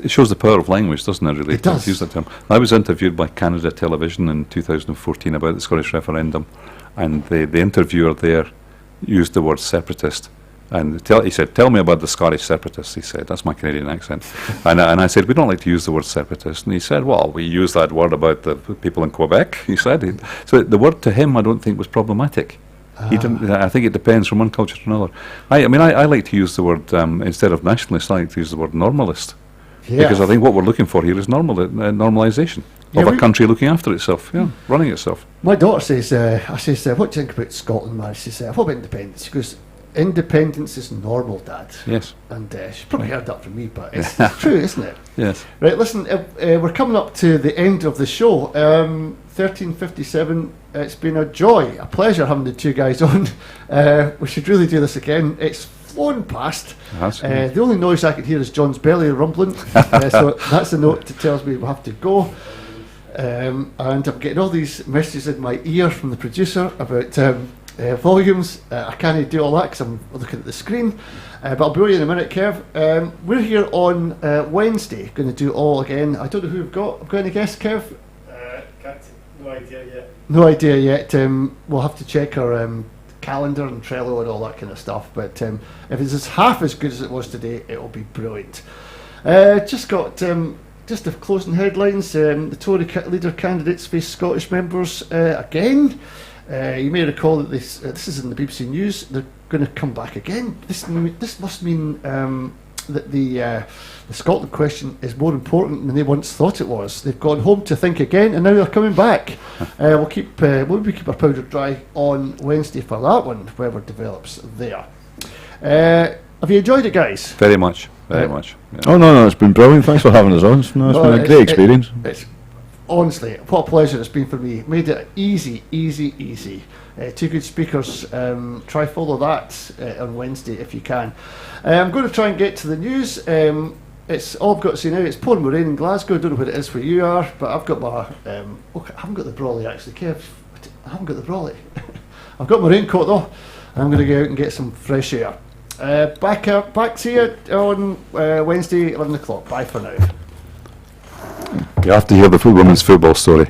shows the power of language, doesn't it, really?
It does.
Use that term. I was interviewed by Canada Television in 2014 about the Scottish referendum, and the interviewer there used the word separatist. And he said, "Tell me about the Scottish separatists," he said. That's my Canadian accent. And I said, "We don't like to use the word separatist." And he said, "Well, we use that word about the people in Quebec," he said. So the word to him, I don't think, was problematic. He didn't, I think it depends from one culture to another. I like to use the word, instead of nationalist, I like to use the word normalist. Yeah. Because I think what we're looking for here is normalisation of a country looking after itself, running itself.
My daughter says, I says, "What do you think about Scotland, man?" She says, "What about independence?" She goes, "Independence is normal, Dad."
Yes.
And she's probably heard that from me, but it's true, isn't it?
Yes.
Right, listen, we're coming up to the end of the show. 13:57, it's been a joy, a pleasure having the two guys on. We should really do this again. It's flown past. The only noise I can hear is John's belly rumbling. So that's a note that tells me we have to go. And I'm getting all these messages in my ear from the producer about volumes. I can't do all that because I'm looking at the screen. But I'll be with you in a minute, Kev. We're here on Wednesday, going to do all again. I don't know who we've got. I've got any guests, Kev?
No idea yet.
No idea yet. We'll have to check our calendar and Trello and all that kind of stuff. But if it's half as good as it was today, it'll be brilliant. Just the closing headlines. The Tory leader candidates face Scottish members again. You may recall that this is in the BBC News. They're going to come back again. This must mean that the Scotland question is more important than they once thought it was. They've gone home to think again, and now they're coming back. We'll keep our powder dry on Wednesday for that one, whoever develops there. Have you enjoyed it, guys?
Very much. Very much. Yeah.
Oh no, it's been brilliant. Thanks for having us on. It's been a great experience.
It's honestly, what a pleasure it's been for me. Made it easy. Two good speakers. Try follow that on Wednesday if you can. I'm going to try and get to the news. It's all I've got to say now. It's pouring with rain in Glasgow. I don't know what it is where you are, but I've got my. I haven't got the brolly actually, Kev. I haven't got the brolly. I've got my raincoat though. I'm going to go out and get some fresh air. Back to you on Wednesday, 11 o'clock. Bye for now.
You have to hear the women's football story.